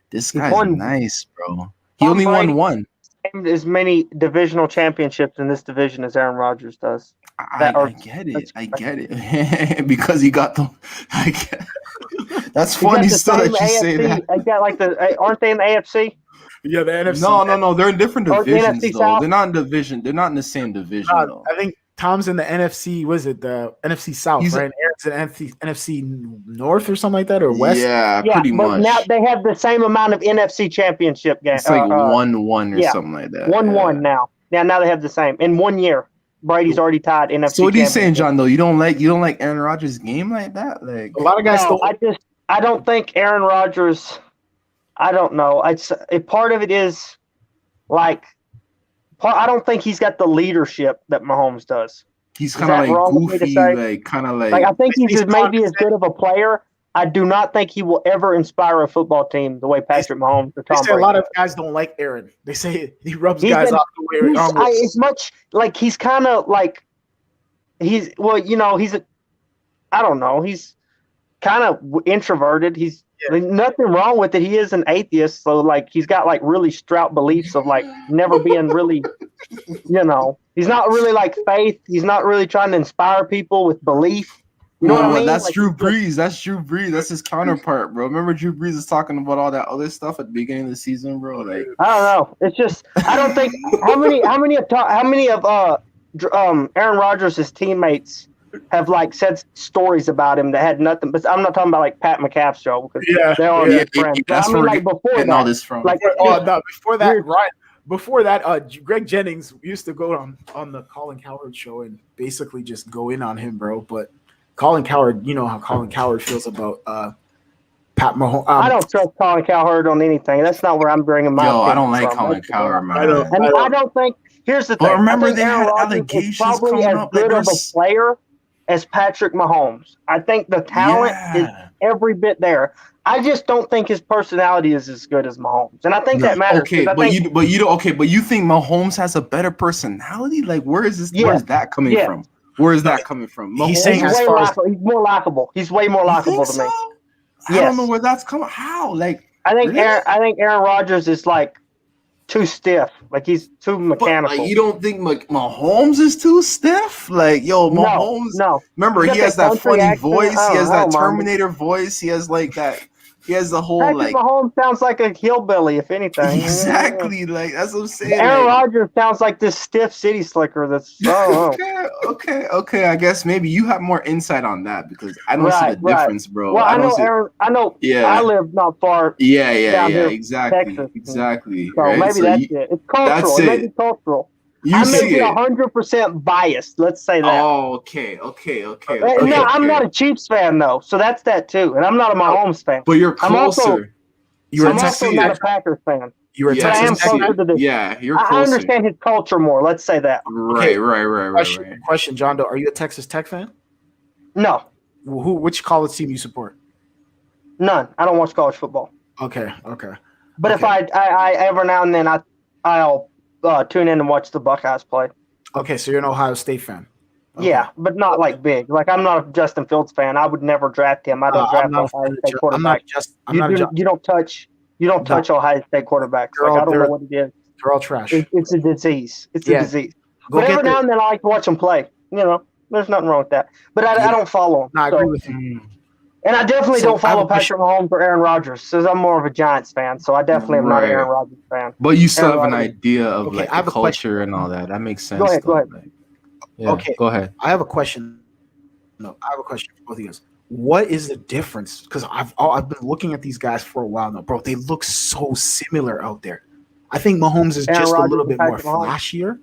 Speaker 4: this guy's nice, bro. He only won one.
Speaker 3: As many divisional championships in this division as Aaron Rodgers does.
Speaker 4: I get it. Because he got the. That's funny still that you
Speaker 3: AFC,
Speaker 4: say that.
Speaker 3: I got like aren't they in the AFC?
Speaker 1: Yeah, the NFC.
Speaker 4: No. They're in different divisions though. They're not in division. They're not in the same division though.
Speaker 1: I think Tom's in the NFC. Was it the NFC South? Right? Aaron's in NFC North or something like that, or West.
Speaker 4: Yeah, pretty much.
Speaker 3: Now they have the same amount of NFC Championship games.
Speaker 4: It's like 1-1 or something like that.
Speaker 3: 1-1 now. Now they have the same in 1 year. Brady's already tied NFC.
Speaker 4: So what are you saying, John? Though you don't like Aaron Rodgers' game like that? Like
Speaker 1: a lot of guys don't.
Speaker 3: I don't think Aaron Rodgers. I don't know. Part of it is like. I don't think he's got the leadership that Mahomes does.
Speaker 4: He's kind of like goofy, like kind of like.
Speaker 3: I think he's maybe as good of a player, I do not think he will ever inspire a football team the way Patrick Mahomes or Tom
Speaker 1: They say
Speaker 3: Brady.
Speaker 1: a lot of guys don't like Aaron. They say he rubs guys off the way.
Speaker 3: As much like he's kind of like he's I don't know. He's kind of introverted. He's nothing wrong with it. He is an atheist, so like he's got like really stout beliefs of like never being really, he's not really like faith. He's not really trying to inspire people with belief. You know what I mean?
Speaker 4: That's
Speaker 3: like,
Speaker 4: Drew Brees. That's Drew Brees. That's his counterpart, bro. Remember Drew Brees is talking about all that other stuff at the beginning of the season, bro? Like
Speaker 3: I don't know. It's just I don't think how many of Aaron Rodgers' teammates have like said stories about him that had nothing. But I'm not talking about like Pat McCaff's show because they're all friends.
Speaker 4: That's
Speaker 3: I mean, like before that,
Speaker 4: all this from.
Speaker 3: Like
Speaker 1: before that, Greg Jennings used to go on the Colin Cowherd show and basically just go in on him, bro. But Colin Cowherd, you know how Colin Cowherd feels about Pat Mahomes.
Speaker 3: I don't trust Colin Cowherd on anything. That's not where I'm bringing my.
Speaker 4: I don't like Colin Cowherd, man.
Speaker 3: I don't think. Here's the thing.
Speaker 4: But remember, they
Speaker 3: Aaron
Speaker 4: had
Speaker 3: Rodgers
Speaker 4: allegations
Speaker 3: probably
Speaker 4: coming
Speaker 3: as
Speaker 4: up.
Speaker 3: good of a player as Patrick Mahomes. I think the talent is every bit there. I just don't think his personality is as good as Mahomes, and I think that matters.
Speaker 4: Okay, but you think Mahomes has a better personality? Like, where is this? Where is that coming from? Where is that coming from?
Speaker 1: He's saying
Speaker 3: he's more likable. He's way more likable to me.
Speaker 4: I don't know where that's coming. How? Like,
Speaker 3: I think Aaron Rodgers is like too stiff. Like he's too mechanical.
Speaker 4: But, like, you don't think Mahomes is too stiff? Like, Mahomes.
Speaker 3: No.
Speaker 4: Remember, he has that funny voice. He has that Terminator voice. He has like that. He has the whole
Speaker 3: Patrick Mahomes sounds like a hillbilly, if anything.
Speaker 4: Exactly. Like that's what I'm saying.
Speaker 3: Aaron Rodgers sounds like this stiff city slicker. That's
Speaker 4: okay. I guess maybe you have more insight on that because I don't see the difference, bro.
Speaker 3: Well, I know.
Speaker 4: Yeah.
Speaker 3: I live not far.
Speaker 4: Yeah.
Speaker 3: Exactly.
Speaker 4: Exactly.
Speaker 3: So
Speaker 4: right?
Speaker 3: maybe that's it. It's cultural.
Speaker 4: That's
Speaker 3: it
Speaker 4: it.
Speaker 3: may be cultural. I may be 100% biased. Let's say that.
Speaker 4: Oh, okay.
Speaker 3: No, I'm not a Chiefs fan though, so that's that too. And I'm not a Mahomes fan.
Speaker 4: But you're closer.
Speaker 3: I'm also not a Packers fan.
Speaker 1: You're a
Speaker 3: Texas. I am closer to this.
Speaker 4: Yeah, you're closer.
Speaker 3: I understand his culture more. Let's say that.
Speaker 4: Right.
Speaker 1: Question, John Doe. Are you a Texas Tech fan?
Speaker 3: No.
Speaker 1: Which college team you support?
Speaker 3: None. I don't watch college football.
Speaker 1: Okay.
Speaker 3: But if I every now and then I'll tune in and watch the Buckeyes play. Okay,
Speaker 1: so you're an Ohio State fan. Okay.
Speaker 3: Yeah, but not like big. Like I'm not a Justin Fields fan. I would never draft him. I don't draft Ohio State quarterbacks. You don't touch Ohio State quarterbacks. I don't know what it is.
Speaker 1: They're all trash.
Speaker 3: It's a disease. It's a disease. But every now and then I like to watch them play. There's nothing wrong with that. But I don't follow them.
Speaker 1: No, I agree with you.
Speaker 3: And I definitely don't follow Patrick Mahomes or Aaron Rodgers, because I'm more of a Giants fan. So I definitely am not an Aaron Rodgers fan.
Speaker 4: But you still have an idea of the culture and all that. That makes sense.
Speaker 3: Go ahead.
Speaker 1: Okay.
Speaker 4: Go ahead.
Speaker 1: I have a question. No, I have a question for both of you guys. What is the difference? Because I've been looking at these guys for a while now, bro. They look so similar out there. I think Mahomes is just a little bit more flashier.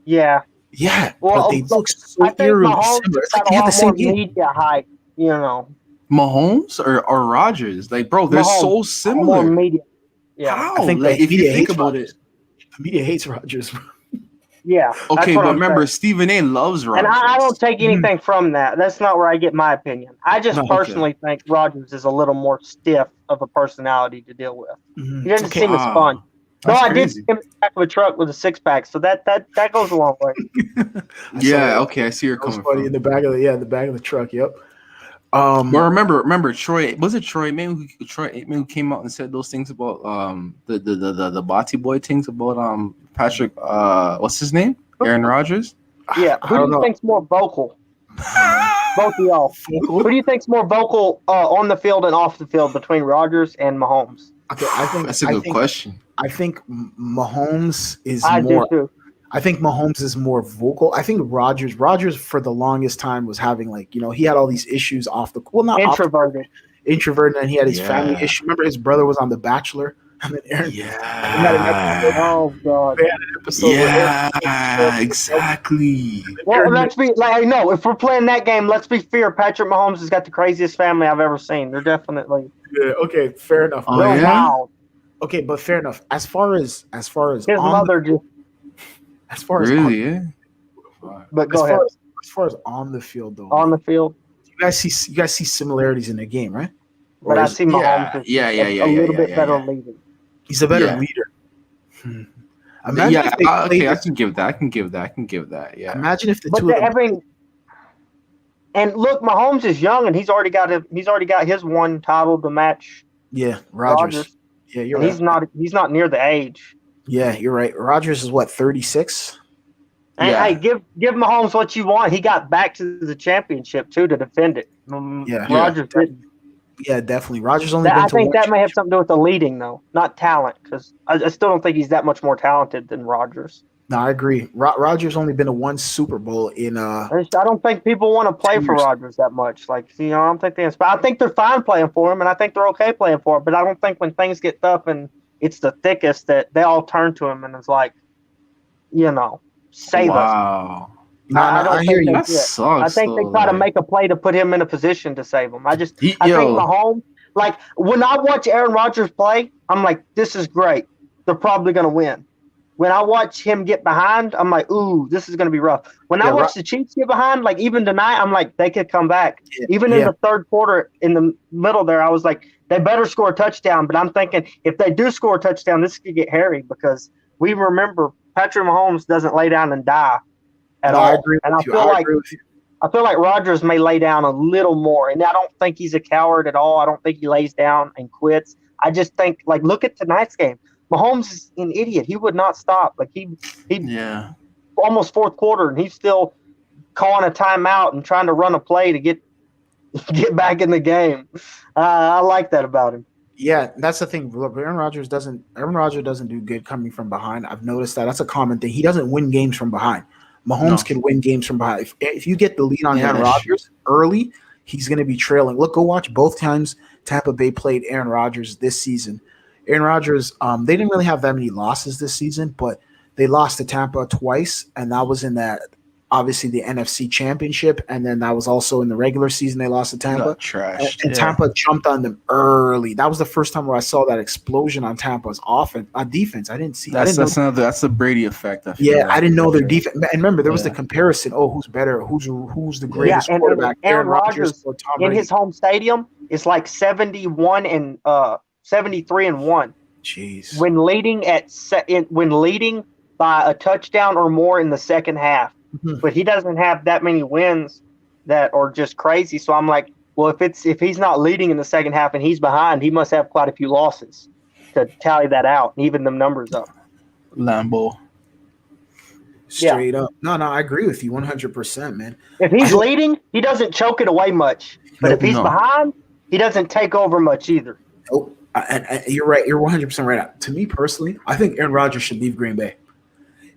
Speaker 3: Yeah.
Speaker 1: Yeah, well, but they look so eerily similar. It's like
Speaker 3: they have the same media hype,
Speaker 4: Mahomes or Rodgers, like, bro, they're so similar.
Speaker 3: More media.
Speaker 4: Yeah. How? I think if you think about it,
Speaker 1: the media hates Rodgers.
Speaker 3: Yeah.
Speaker 4: Okay, but remember, Stephen A. loves Rodgers.
Speaker 3: And I don't take anything from that. That's not where I get my opinion. I just personally think Rodgers is a little more stiff of a personality to deal with. He doesn't seem as fun. No, I did see him in the back of a truck with a six-pack, so that goes a long way.
Speaker 4: Okay, I see you're coming from.
Speaker 1: In the back of the truck. Yep.
Speaker 4: But remember, Troy Aikman who came out and said those things about the Bati boy things about Patrick what's his name? Aaron Rodgers?
Speaker 3: Yeah. Who do you think's more vocal? Both of y'all. Who do you think's more vocal on the field and off the field between Rodgers and Mahomes?
Speaker 1: Okay, I think
Speaker 4: that's a good question.
Speaker 1: I think Mahomes is
Speaker 3: do too.
Speaker 1: I think Mahomes is more vocal. I think Rodgers for the longest time was having he had all these issues off the not
Speaker 3: introverted,
Speaker 1: and he had his family issue. Remember his brother was on The Bachelor, and then Aaron.
Speaker 3: Oh God.
Speaker 1: They had an episode.
Speaker 4: Yeah, exactly.
Speaker 3: Well, let's be if we're playing that game, let's be fair. Patrick Mahomes has got the craziest family I've ever seen. They're definitely.
Speaker 1: Yeah. Okay. Fair enough.
Speaker 3: Wow.
Speaker 1: Okay, but fair enough. As far as
Speaker 3: his mother just.
Speaker 1: As far as
Speaker 3: But go ahead.
Speaker 1: As far as on the field, though.
Speaker 3: On the field.
Speaker 1: Do you guys see similarities in their game, right?
Speaker 3: But I see Mahomes a little bit better leader.
Speaker 1: He's a better leader.
Speaker 4: Imagine if they played I can give that. Yeah.
Speaker 1: Imagine if the two of them.
Speaker 3: And look, Mahomes is young, and he's already got his one title to match.
Speaker 1: Yeah, Rodgers. Yeah, you're
Speaker 3: right. He's not near the age.
Speaker 1: Yeah, you're right. Rodgers is what, 36?
Speaker 3: And hey, give Mahomes what you want. He got back to the championship too to defend it. Rodgers didn't.
Speaker 1: Yeah, definitely. Rodgers only.
Speaker 3: I think that may have something to do with the leading, though, not talent. Because I still don't think he's that much more talented than Rodgers.
Speaker 1: No, I agree. Rodgers only been to one Super Bowl in. I
Speaker 3: don't think people want to play for Rodgers that much. I don't think they inspire. I think they're fine playing for him, and I think they're okay playing for him. But I don't think when things get tough and it's the thickest that they all turn to him and it's like, save us.
Speaker 1: I hear you.
Speaker 3: That sucks, I think they try to make a play to put him in a position to save him. I think Mahomes, when I watch Aaron Rodgers play, I'm like, this is great. They're probably going to win. When I watch him get behind, I'm like, ooh, this is going to be rough. When I watch the Chiefs get behind, even tonight, I'm like, they could come back. Even in the third quarter, in the middle there, I was like, they better score a touchdown. But I'm thinking, if they do score a touchdown, this could get hairy because we remember Patrick Mahomes doesn't lay down and die at all. I feel like Rodgers may lay down a little more. And I don't think he's a coward at all. I don't think he lays down and quits. I just think, look at tonight's game. Mahomes is an idiot. He would not stop. He almost fourth quarter, and he's still calling a timeout and trying to run a play to get back in the game. I like that about him.
Speaker 1: Yeah, that's the thing. Look, Aaron Rodgers doesn't do good coming from behind. I've noticed that. That's a common thing. He doesn't win games from behind. Mahomes can win games from behind. If you get the lead on Aaron Rodgers early, he's going to be trailing. Look, go watch both times Tampa Bay played Aaron Rodgers this season. Aaron Rodgers, they didn't really have that many losses this season, but they lost to Tampa twice, and that was in that, obviously, the NFC Championship, and then that was also in the regular season they lost to Tampa. And Tampa jumped on them early. That was the first time where I saw that explosion on Tampa's defense. I didn't see
Speaker 4: that's the Brady effect.
Speaker 1: I didn't know their defense. And remember, there was the comparison. Oh, who's better? Who's the greatest quarterback?
Speaker 3: Aaron Rodgers or Tom Brady in his home stadium is 71 and 73-1.
Speaker 1: Jeez.
Speaker 3: When leading by a touchdown or more in the second half. Mm-hmm. But he doesn't have that many wins that are just crazy. So I'm like, well, if he's not leading in the second half and he's behind, he must have quite a few losses to tally that out and even them numbers up.
Speaker 4: Lambo.
Speaker 1: Straight up. No, I agree with you 100%, man.
Speaker 3: If he's leading, he doesn't choke it away much. But if he's behind, he doesn't take over much either.
Speaker 1: Nope. And you're right. You're 100% right. To me personally, I think Aaron Rodgers should leave Green Bay.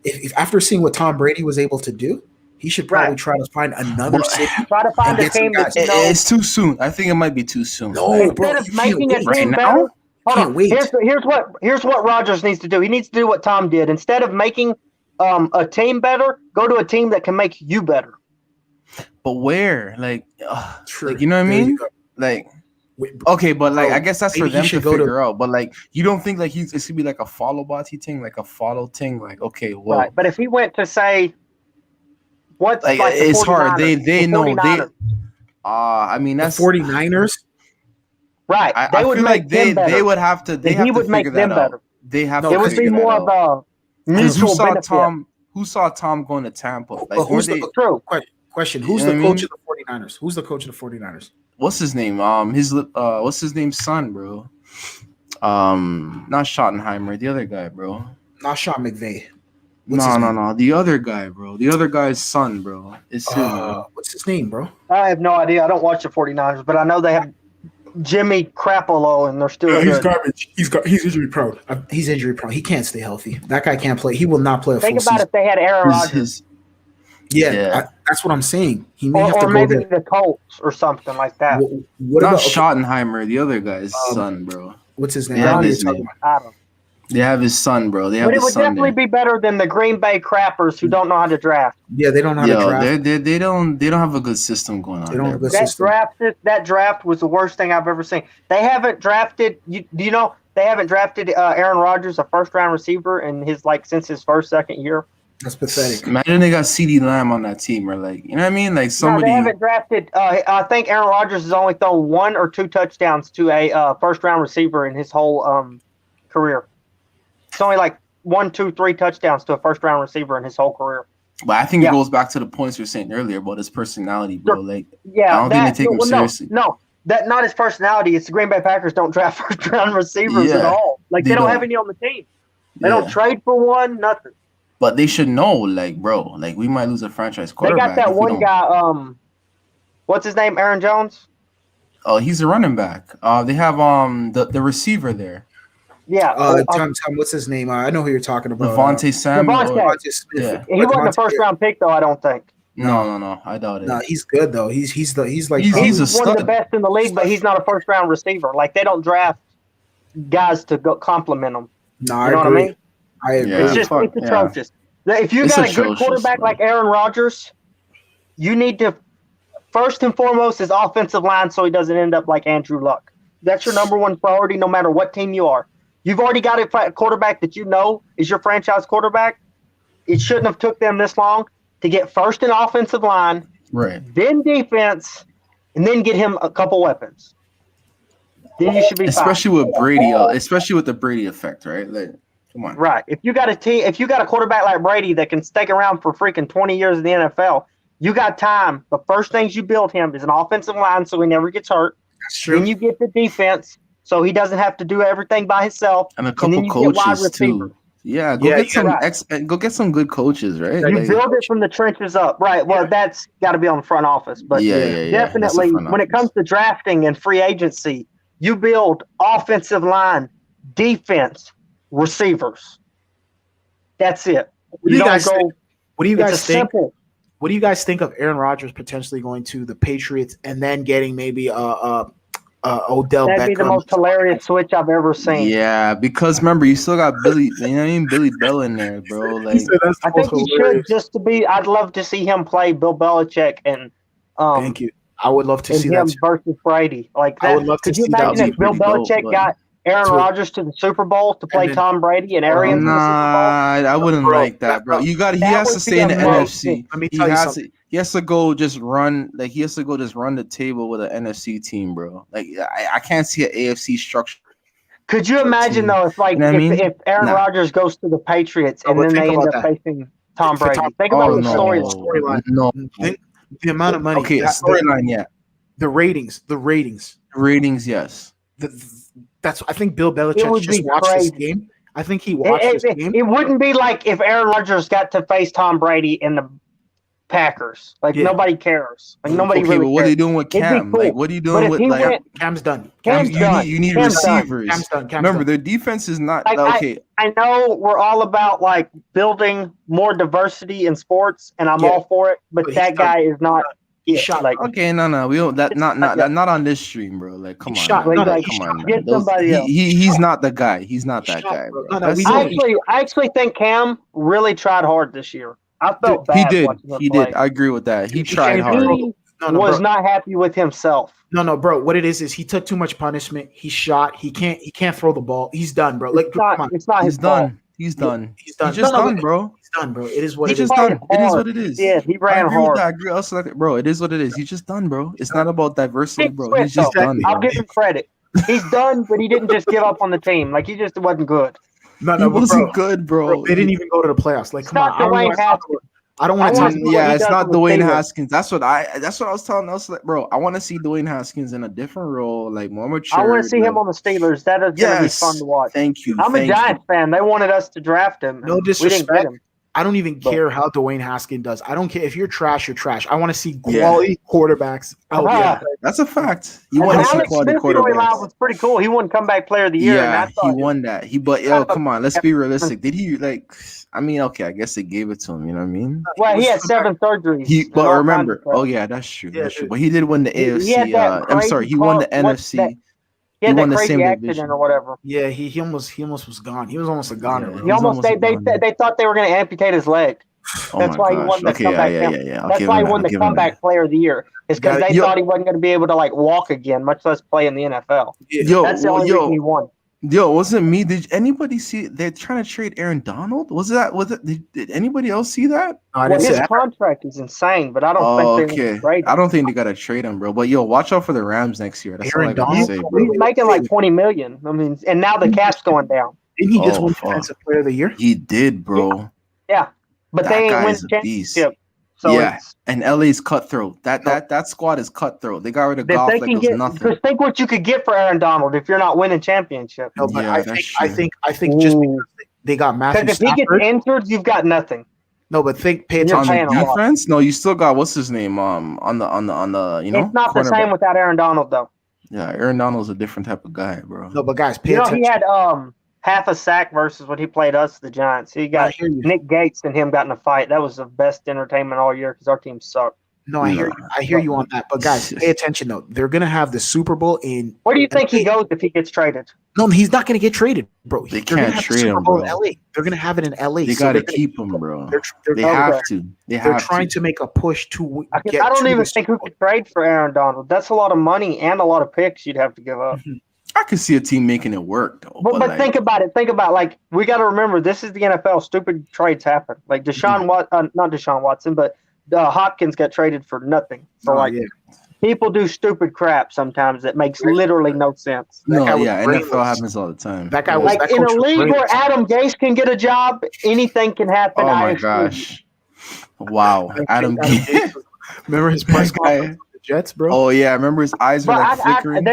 Speaker 1: If after seeing what Tom Brady was able to do, he should probably try to find another city.
Speaker 3: Try to find a team that
Speaker 4: it's too soon. I think it might be too soon.
Speaker 1: No,
Speaker 3: instead of making a team better, here's what Rodgers needs to do. He needs to do what Tom did. Instead of making a team better, go to a team that can make you better.
Speaker 4: But where? True. You know what I mean? Okay, but I guess that's for them to figure out. But you don't think it's gonna be a follow body thing, a follow thing? Okay, well,
Speaker 3: right. But if he went to say, what's
Speaker 4: it's hard. They know they. I mean that's
Speaker 1: the 49ers.
Speaker 3: Right.
Speaker 4: I feel like they would have to. He would make them better. They have.
Speaker 3: It would be more of a mutual benefit.
Speaker 4: Who saw Tom going to Tampa?
Speaker 3: True.
Speaker 1: Question: Who's the coach of the 49ers? Who's the coach of the 49ers?
Speaker 4: What's his name? What's his name's son, bro? Not Schottenheimer, the other guy, bro.
Speaker 1: Not Sean McVay.
Speaker 4: No. The other guy, bro. The other guy's son, bro. It's him.
Speaker 1: What's his name, bro?
Speaker 3: I have no idea. I don't watch the 49ers, but I know they have Jimmy Crapolo, and they're still
Speaker 1: he's garbage. He's injury prone. He's injury prone. He can't stay healthy. That guy can't play. He will not play a full season.
Speaker 3: Think about if they had Aaron Rodgers.
Speaker 1: That's what I'm saying. He may have to
Speaker 3: go maybe the Colts or something like that.
Speaker 1: What
Speaker 4: about Schottenheimer, the other guy's son, bro?
Speaker 1: What's his name?
Speaker 4: They have his son, bro. But
Speaker 3: it would definitely be better than the Green Bay Crappers who don't know how to draft.
Speaker 1: Yeah, they don't know how to draft.
Speaker 4: They don't have a good system going on.
Speaker 1: They don't have a good system.
Speaker 3: That draft was the worst thing I've ever seen. They haven't drafted. Do you know they haven't drafted Aaron Rodgers, a first round receiver, in his since his second year.
Speaker 1: That's pathetic.
Speaker 4: Imagine they got CeeDee Lamb on that team, or like, you know what I mean? Like somebody.
Speaker 3: No, they haven't drafted. I think Aaron Rodgers has only thrown 1 or 2 touchdowns to a first-round receiver in his whole career. It's only like 1, 2, 3 touchdowns to a first-round receiver in his whole career.
Speaker 4: But I think it goes back to the points you were saying earlier about his personality, bro. Like,
Speaker 3: yeah,
Speaker 4: I don't think they take him seriously.
Speaker 3: No, that not his personality. It's the Green Bay Packers don't draft first-round receivers at all. Like they don't have any on the team. They don't trade for one, nothing.
Speaker 4: But they should know, like, bro, like we might lose a franchise quarterback.
Speaker 3: They got that one guy. What's his name? Aaron Jones.
Speaker 4: Oh, he's a running back. They have the receiver there.
Speaker 3: Yeah.
Speaker 1: Tom, what's his name? I know who you're talking about.
Speaker 4: Devontae Samuel.
Speaker 3: Devontae Smith. Yeah. He wasn't a first round pick though. I don't think.
Speaker 4: No. I doubt it.
Speaker 1: No, he's good though. He's one
Speaker 3: of the best in the league, but he's not a first round receiver. Like they don't draft guys to go compliment them.
Speaker 1: No,
Speaker 3: you know what I mean?
Speaker 1: I agree.
Speaker 3: It's just it's atrocious. If you got a good quarterback like Aaron Rodgers, you need to first and foremost his offensive line so he doesn't end up like Andrew Luck. That's your number one priority no matter what team you are. You've already got a quarterback that you know is your franchise quarterback. It shouldn't have took them this long to get first an offensive line,
Speaker 4: right?
Speaker 3: Then defense, and then get him a couple weapons. Then you should be
Speaker 4: especially with Brady, especially with the Brady effect, right? Like, come on,
Speaker 3: right? If you got a quarterback like Brady that can stick around for freaking 20 years in the NFL, you got time. The first things you build him is an offensive line so he never gets hurt.
Speaker 1: That's true.
Speaker 3: Then you get the defense so he doesn't have to do everything by himself.
Speaker 4: And a couple coaches too. Yeah, go get some good coaches, right?
Speaker 3: You build it from the trenches up, right? Well, that's got to be on the front office, but definitely when it comes to drafting and free agency, you build offensive line, defense, receivers. That's it.
Speaker 1: What do you guys think? What do you guys think of Aaron Rodgers potentially going to the Patriots and then getting maybe Odell Beckham?
Speaker 3: That'd be the most hilarious switch I've ever seen.
Speaker 4: Yeah, because remember you still got Billy, you know what I mean, Billy Bell in there, bro. Like
Speaker 3: I think he should just to be. I'd love to see him play Bill Belichick and.
Speaker 1: Thank you. I would love to see
Speaker 3: him
Speaker 1: that
Speaker 3: versus Brady. Like that.
Speaker 1: I would love to see that.
Speaker 3: Could you imagine if Bill Belichick got Aaron Rodgers to the Super Bowl to play Tom Brady and Arians in the Super Bowl?
Speaker 4: I wouldn't like that, bro. He has to stay in the NFC.
Speaker 1: Let me tell you something.
Speaker 4: He has to go just run the table with an NFC team, bro. Like I can't see an AFC structure.
Speaker 3: Could you imagine though if if Aaron Rodgers goes to the Patriots and then they end up facing Tom Brady? Think about the storyline.
Speaker 1: No. Think the amount of money.
Speaker 4: Okay, storyline, yeah.
Speaker 1: The ratings.
Speaker 4: Yes.
Speaker 1: I think Bill Belichick just watched this game. I think he watched this game.
Speaker 3: It wouldn't be like if Aaron Rodgers got to face Tom Brady in the Packers. Like nobody cares. Like nobody really cares.
Speaker 4: What are you doing with Cam?
Speaker 3: Cool.
Speaker 4: Like what are you doing with like
Speaker 1: Cam's done.
Speaker 4: You need receivers.
Speaker 1: Cam's done.
Speaker 4: Remember, their defense is not okay.
Speaker 3: I know we're all about like building more diversity in sports, and I'm all for it. But that guy is not.
Speaker 1: He shot
Speaker 3: like
Speaker 4: okay, no, we don't. That not on this stream, bro. Like, come on,
Speaker 3: come on. Get somebody else.
Speaker 4: He's not the guy. He's not that guy, bro.
Speaker 3: I actually think Cam really tried hard this year. I felt bad.
Speaker 4: He did. I agree with that. He tried hard.
Speaker 3: He was not happy with himself.
Speaker 1: No, bro. What it is he took too much punishment. He shot. He can't throw the ball. He's done, bro. Like,
Speaker 3: it's not his fault.
Speaker 4: He's done.
Speaker 1: He's done.
Speaker 4: He's just done, bro.
Speaker 1: He's done, bro. It is what
Speaker 4: it is. It is what it is.
Speaker 3: Yeah, he ran hard.
Speaker 4: I agree. Also, bro, it is what it is. He's just done, bro. It's not about diversity, bro. He's just done.
Speaker 3: I'll give him credit. He's done, but he didn't just give up on the team. Like he just wasn't good.
Speaker 4: He wasn't good, bro.
Speaker 1: They didn't even go to the playoffs. Like, come on. I don't want to talk.
Speaker 4: Yeah, it's not Dwayne Haskins. That's what I was telling us. Like, bro, I want to see Dwayne Haskins in a different role, like more mature.
Speaker 3: I want to see him on the Steelers. That is going to be fun to watch.
Speaker 4: Thank you.
Speaker 3: I'm a Giants fan. They wanted us to draft him.
Speaker 1: No disrespect. We didn't get him. I don't even care how Dwayne Haskins does. I don't care if you're trash. You're trash. I want to see quality quarterbacks.
Speaker 4: That's a fact. You want to see quality quarterbacks.
Speaker 3: Was pretty cool. He won comeback player of the year.
Speaker 4: Yeah, he won that. Come on, let's be realistic. Did he like? I mean, okay, I guess they gave it to him. You know what I mean?
Speaker 3: Well, he had 7 surgeries.
Speaker 4: But remember, that's true. That's true. But he did win the AFC. I'm sorry, he won the NFC.
Speaker 3: He had that crazy accident or whatever.
Speaker 1: Yeah, he almost was gone. He was almost a goner.
Speaker 3: They thought they were going to amputate his leg. That's why he won the comeback. That's why he won the comeback player of the year. It's because they thought he wasn't going to be able to like walk again, much less play in the NFL. That's the only reason he won.
Speaker 4: Yo, wasn't me. Did anybody see? They're trying to trade Aaron Donald. Was it? Did anybody else see that?
Speaker 1: No, I
Speaker 3: Well,
Speaker 1: didn't see
Speaker 3: his
Speaker 1: that.
Speaker 3: contract is insane, but I don't think
Speaker 4: Oh,
Speaker 3: they're going to
Speaker 4: okay.
Speaker 3: trade him.
Speaker 4: I don't think they gotta trade him, bro. But yo, watch out for the Rams next year. That's all I gotta say, bro.
Speaker 3: He's making like $20 million. I mean, and now the cap's going down.
Speaker 1: Didn't he just
Speaker 4: Oh,
Speaker 1: win
Speaker 4: fuck.
Speaker 1: Defensive Player of the Year?
Speaker 4: He did, bro.
Speaker 3: Yeah, but
Speaker 4: That
Speaker 3: they ain't
Speaker 4: guy
Speaker 3: win
Speaker 4: is
Speaker 3: the
Speaker 4: a beast.
Speaker 3: championship. So
Speaker 4: Yeah,
Speaker 3: it's,
Speaker 4: and LA's cutthroat. That squad is cutthroat. They got rid of
Speaker 3: if
Speaker 4: Goff
Speaker 3: they
Speaker 4: like
Speaker 3: can
Speaker 4: it was
Speaker 3: get,
Speaker 4: nothing.
Speaker 3: because think what you could get for Aaron Donald if you're not winning championship.
Speaker 1: No, but
Speaker 4: Yeah,
Speaker 1: I
Speaker 4: that's
Speaker 1: think
Speaker 4: true.
Speaker 1: just because they got Matthew
Speaker 3: Because if he gets
Speaker 1: Stafford.
Speaker 3: injured, you've got nothing.
Speaker 1: No, but pay
Speaker 3: You're
Speaker 4: On
Speaker 1: attention.
Speaker 4: the
Speaker 3: paying a lot.
Speaker 4: defense, no, you still got what's his name? On the
Speaker 3: It's not the
Speaker 4: cornerback.
Speaker 3: same without Aaron Donald though.
Speaker 4: Yeah, Aaron Donald's a different type of guy, bro.
Speaker 1: No, but guys, pay
Speaker 3: You know,
Speaker 1: attention.
Speaker 3: he had half a sack versus when he played us, the Giants. He
Speaker 1: I
Speaker 3: got
Speaker 1: hear you.
Speaker 3: Nick Gates and him got in a fight. That was the best entertainment all year because our team sucked.
Speaker 1: No, I hear
Speaker 4: No.
Speaker 1: you. I hear you on that. But guys, pay attention though. They're gonna have the Super Bowl in.
Speaker 3: Where do you think he goes if he gets traded?
Speaker 1: No, he's not gonna get traded, bro.
Speaker 4: They
Speaker 1: They're gonna
Speaker 4: can't
Speaker 1: have the
Speaker 4: trade
Speaker 1: Super
Speaker 4: him,
Speaker 1: Bowl
Speaker 4: bro.
Speaker 1: in LA. They're gonna have it in LA.
Speaker 4: They
Speaker 1: so
Speaker 4: gotta
Speaker 1: they're gonna-
Speaker 4: keep him, bro.
Speaker 1: They're,
Speaker 4: They
Speaker 3: Okay.
Speaker 4: have to. They
Speaker 1: they're
Speaker 4: have
Speaker 1: trying
Speaker 4: to.
Speaker 1: to make a push to get.
Speaker 3: I don't
Speaker 1: to
Speaker 3: even
Speaker 1: the
Speaker 3: think
Speaker 1: Super
Speaker 3: who could trade for Aaron Donald. That's a lot of money and a lot of picks you'd have to give up.
Speaker 4: I could see a team making it work though.
Speaker 3: But
Speaker 4: like,
Speaker 3: think about it. Think about like we got to remember this is the NFL. Stupid trades happen. Like not Deshaun Watson, but Hopkins got traded for nothing. So
Speaker 1: Oh, yeah.
Speaker 3: people do stupid crap sometimes that makes literally no sense.
Speaker 4: no,
Speaker 1: guy was
Speaker 4: yeah,
Speaker 1: brainless.
Speaker 4: NFL happens all the time.
Speaker 1: That guy
Speaker 4: Yeah.
Speaker 1: was-
Speaker 3: Like
Speaker 1: that
Speaker 3: in a
Speaker 1: coach was
Speaker 3: league where
Speaker 1: brainless.
Speaker 3: Adam Gase can get a job, anything can happen.
Speaker 4: Oh
Speaker 3: I
Speaker 4: my
Speaker 3: assure you.
Speaker 4: gosh! Wow, Adam.
Speaker 1: Gase. Remember his press
Speaker 4: That guy-
Speaker 1: conference with the Jets, bro?
Speaker 4: Oh yeah, I remember his eyes were like
Speaker 3: But
Speaker 4: flickering.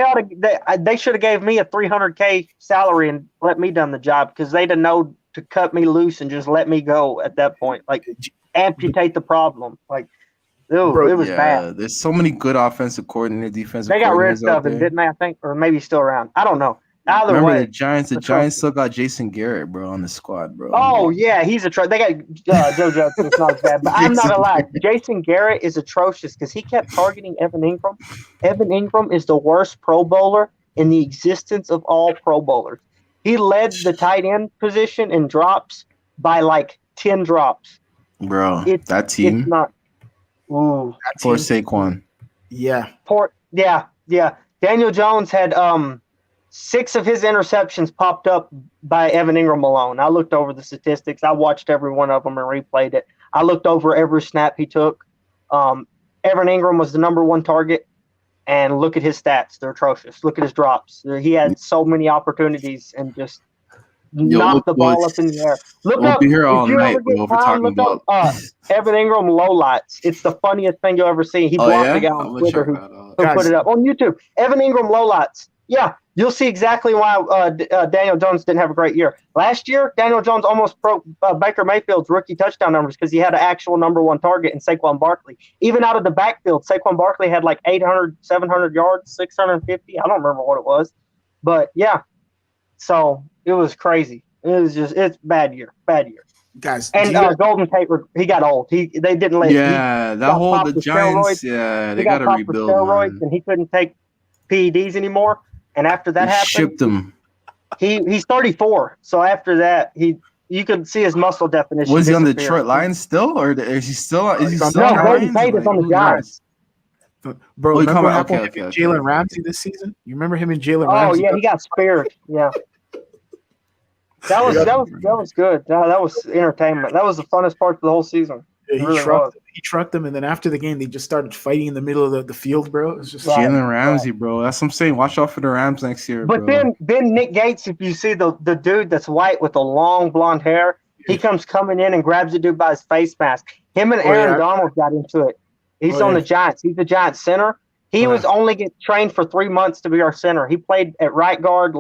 Speaker 3: they should have gave me a $300K salary and let me done the job because they'd have known to cut me loose and just let me go at that point. Like amputate the problem. Like, dude,
Speaker 1: Bro,
Speaker 3: it was
Speaker 4: yeah,
Speaker 3: bad.
Speaker 4: there's so many good offensive coordinators, defensive.
Speaker 3: They got rid
Speaker 4: coordinators out
Speaker 3: of him,
Speaker 4: there.
Speaker 3: didn't they? I think, or maybe he's still around. I don't know. Either
Speaker 4: Remember
Speaker 3: way.
Speaker 4: the Giants? The
Speaker 3: the
Speaker 4: Giants
Speaker 3: trophy.
Speaker 4: still got Jason Garrett, bro, on the squad, bro.
Speaker 3: Oh yeah, he's they got Joe Johnson. It's not as bad, but I'm not
Speaker 4: Jason
Speaker 3: alive. Jason Garrett is atrocious because he kept targeting Evan Ingram. Evan Ingram is the worst Pro Bowler in the existence of all Pro Bowlers. He led the tight end position in drops by like 10 drops.
Speaker 4: bro,
Speaker 3: It's
Speaker 4: that team
Speaker 3: It's not. Ooh,
Speaker 1: That
Speaker 4: for
Speaker 1: team-
Speaker 4: Saquon.
Speaker 1: Yeah.
Speaker 3: yeah. Daniel Jones had 6 of his interceptions popped up by Evan Ingram alone. I looked over the statistics. I watched every one of them and replayed it. I looked over every snap he took. Evan Ingram was the number 1 target, and look at his stats. They're atrocious. Look at his drops. He had so many opportunities and just knocked the ball up in the air. Look
Speaker 4: We'll
Speaker 3: up.
Speaker 4: be here all
Speaker 3: if you
Speaker 4: night,
Speaker 3: ever get
Speaker 4: bro. If we're
Speaker 3: time,
Speaker 4: talking
Speaker 3: look
Speaker 4: about.
Speaker 3: up Evan Ingram lowlights. It's the funniest thing you'll ever see. He
Speaker 4: Oh
Speaker 3: blocked
Speaker 4: yeah,
Speaker 3: the guy
Speaker 4: I'm
Speaker 3: on
Speaker 4: gonna
Speaker 3: Twitter
Speaker 4: check
Speaker 3: who
Speaker 4: that out.
Speaker 3: He'll put it up on YouTube. Evan Ingram lowlights. Yeah, you'll see exactly why Daniel Jones didn't have a great year. Last year, Daniel Jones almost broke Baker Mayfield's rookie touchdown numbers because he had an actual number 1 target in Saquon Barkley. Even out of the backfield, Saquon Barkley had like 800, 700 yards, 650. I don't remember what it was. But, yeah, so it was crazy. It's bad year.
Speaker 1: Guys.
Speaker 3: And Golden Tate, he got old. They didn't let
Speaker 4: Yeah, that
Speaker 3: got
Speaker 4: whole
Speaker 3: popped
Speaker 4: the
Speaker 3: with
Speaker 4: Giants.
Speaker 3: steroids.
Speaker 4: Yeah,
Speaker 3: he
Speaker 4: they
Speaker 3: got
Speaker 4: gotta
Speaker 3: popped with
Speaker 4: rebuild,
Speaker 3: steroids,
Speaker 4: man.
Speaker 3: and he couldn't take PEDs anymore. And after that
Speaker 4: They
Speaker 3: happened,
Speaker 4: shipped him.
Speaker 3: he's 34. So after that, you could see his muscle definition.
Speaker 4: Was he on the
Speaker 3: disappear.
Speaker 4: Detroit Lions still, or is he still? Is he
Speaker 1: No,
Speaker 4: still on the
Speaker 3: Golden
Speaker 4: Lions?
Speaker 3: Tate is on the
Speaker 4: Who knows?
Speaker 3: Giants.
Speaker 1: Bro,
Speaker 4: Oh, you
Speaker 1: remember
Speaker 4: come
Speaker 1: what
Speaker 4: back-
Speaker 1: happened
Speaker 4: okay,
Speaker 1: with him and
Speaker 4: okay.
Speaker 1: Jalen Ramsey this season? You remember him and Jalen
Speaker 3: Oh
Speaker 1: Ramsey?
Speaker 3: yeah, he got spared. Yeah, that was good. That was entertainment. That was the funnest part of the whole season.
Speaker 1: Yeah,
Speaker 3: It really
Speaker 1: he trucked them, and then after the game, they just started fighting in the middle of the field, bro. It was just
Speaker 3: Right.
Speaker 4: Jalen Ramsey, bro. That's what I'm saying. Watch out for the Rams next year,
Speaker 3: But
Speaker 4: bro.
Speaker 3: then Nick Gates, if you see the dude that's white with the long blonde hair, he comes coming in and grabs the dude by his face mask. Him and Aaron Donald got into it. He's on the Giants. He's the Giants center. He was only get trained for 3 months to be our center. He played at right guard,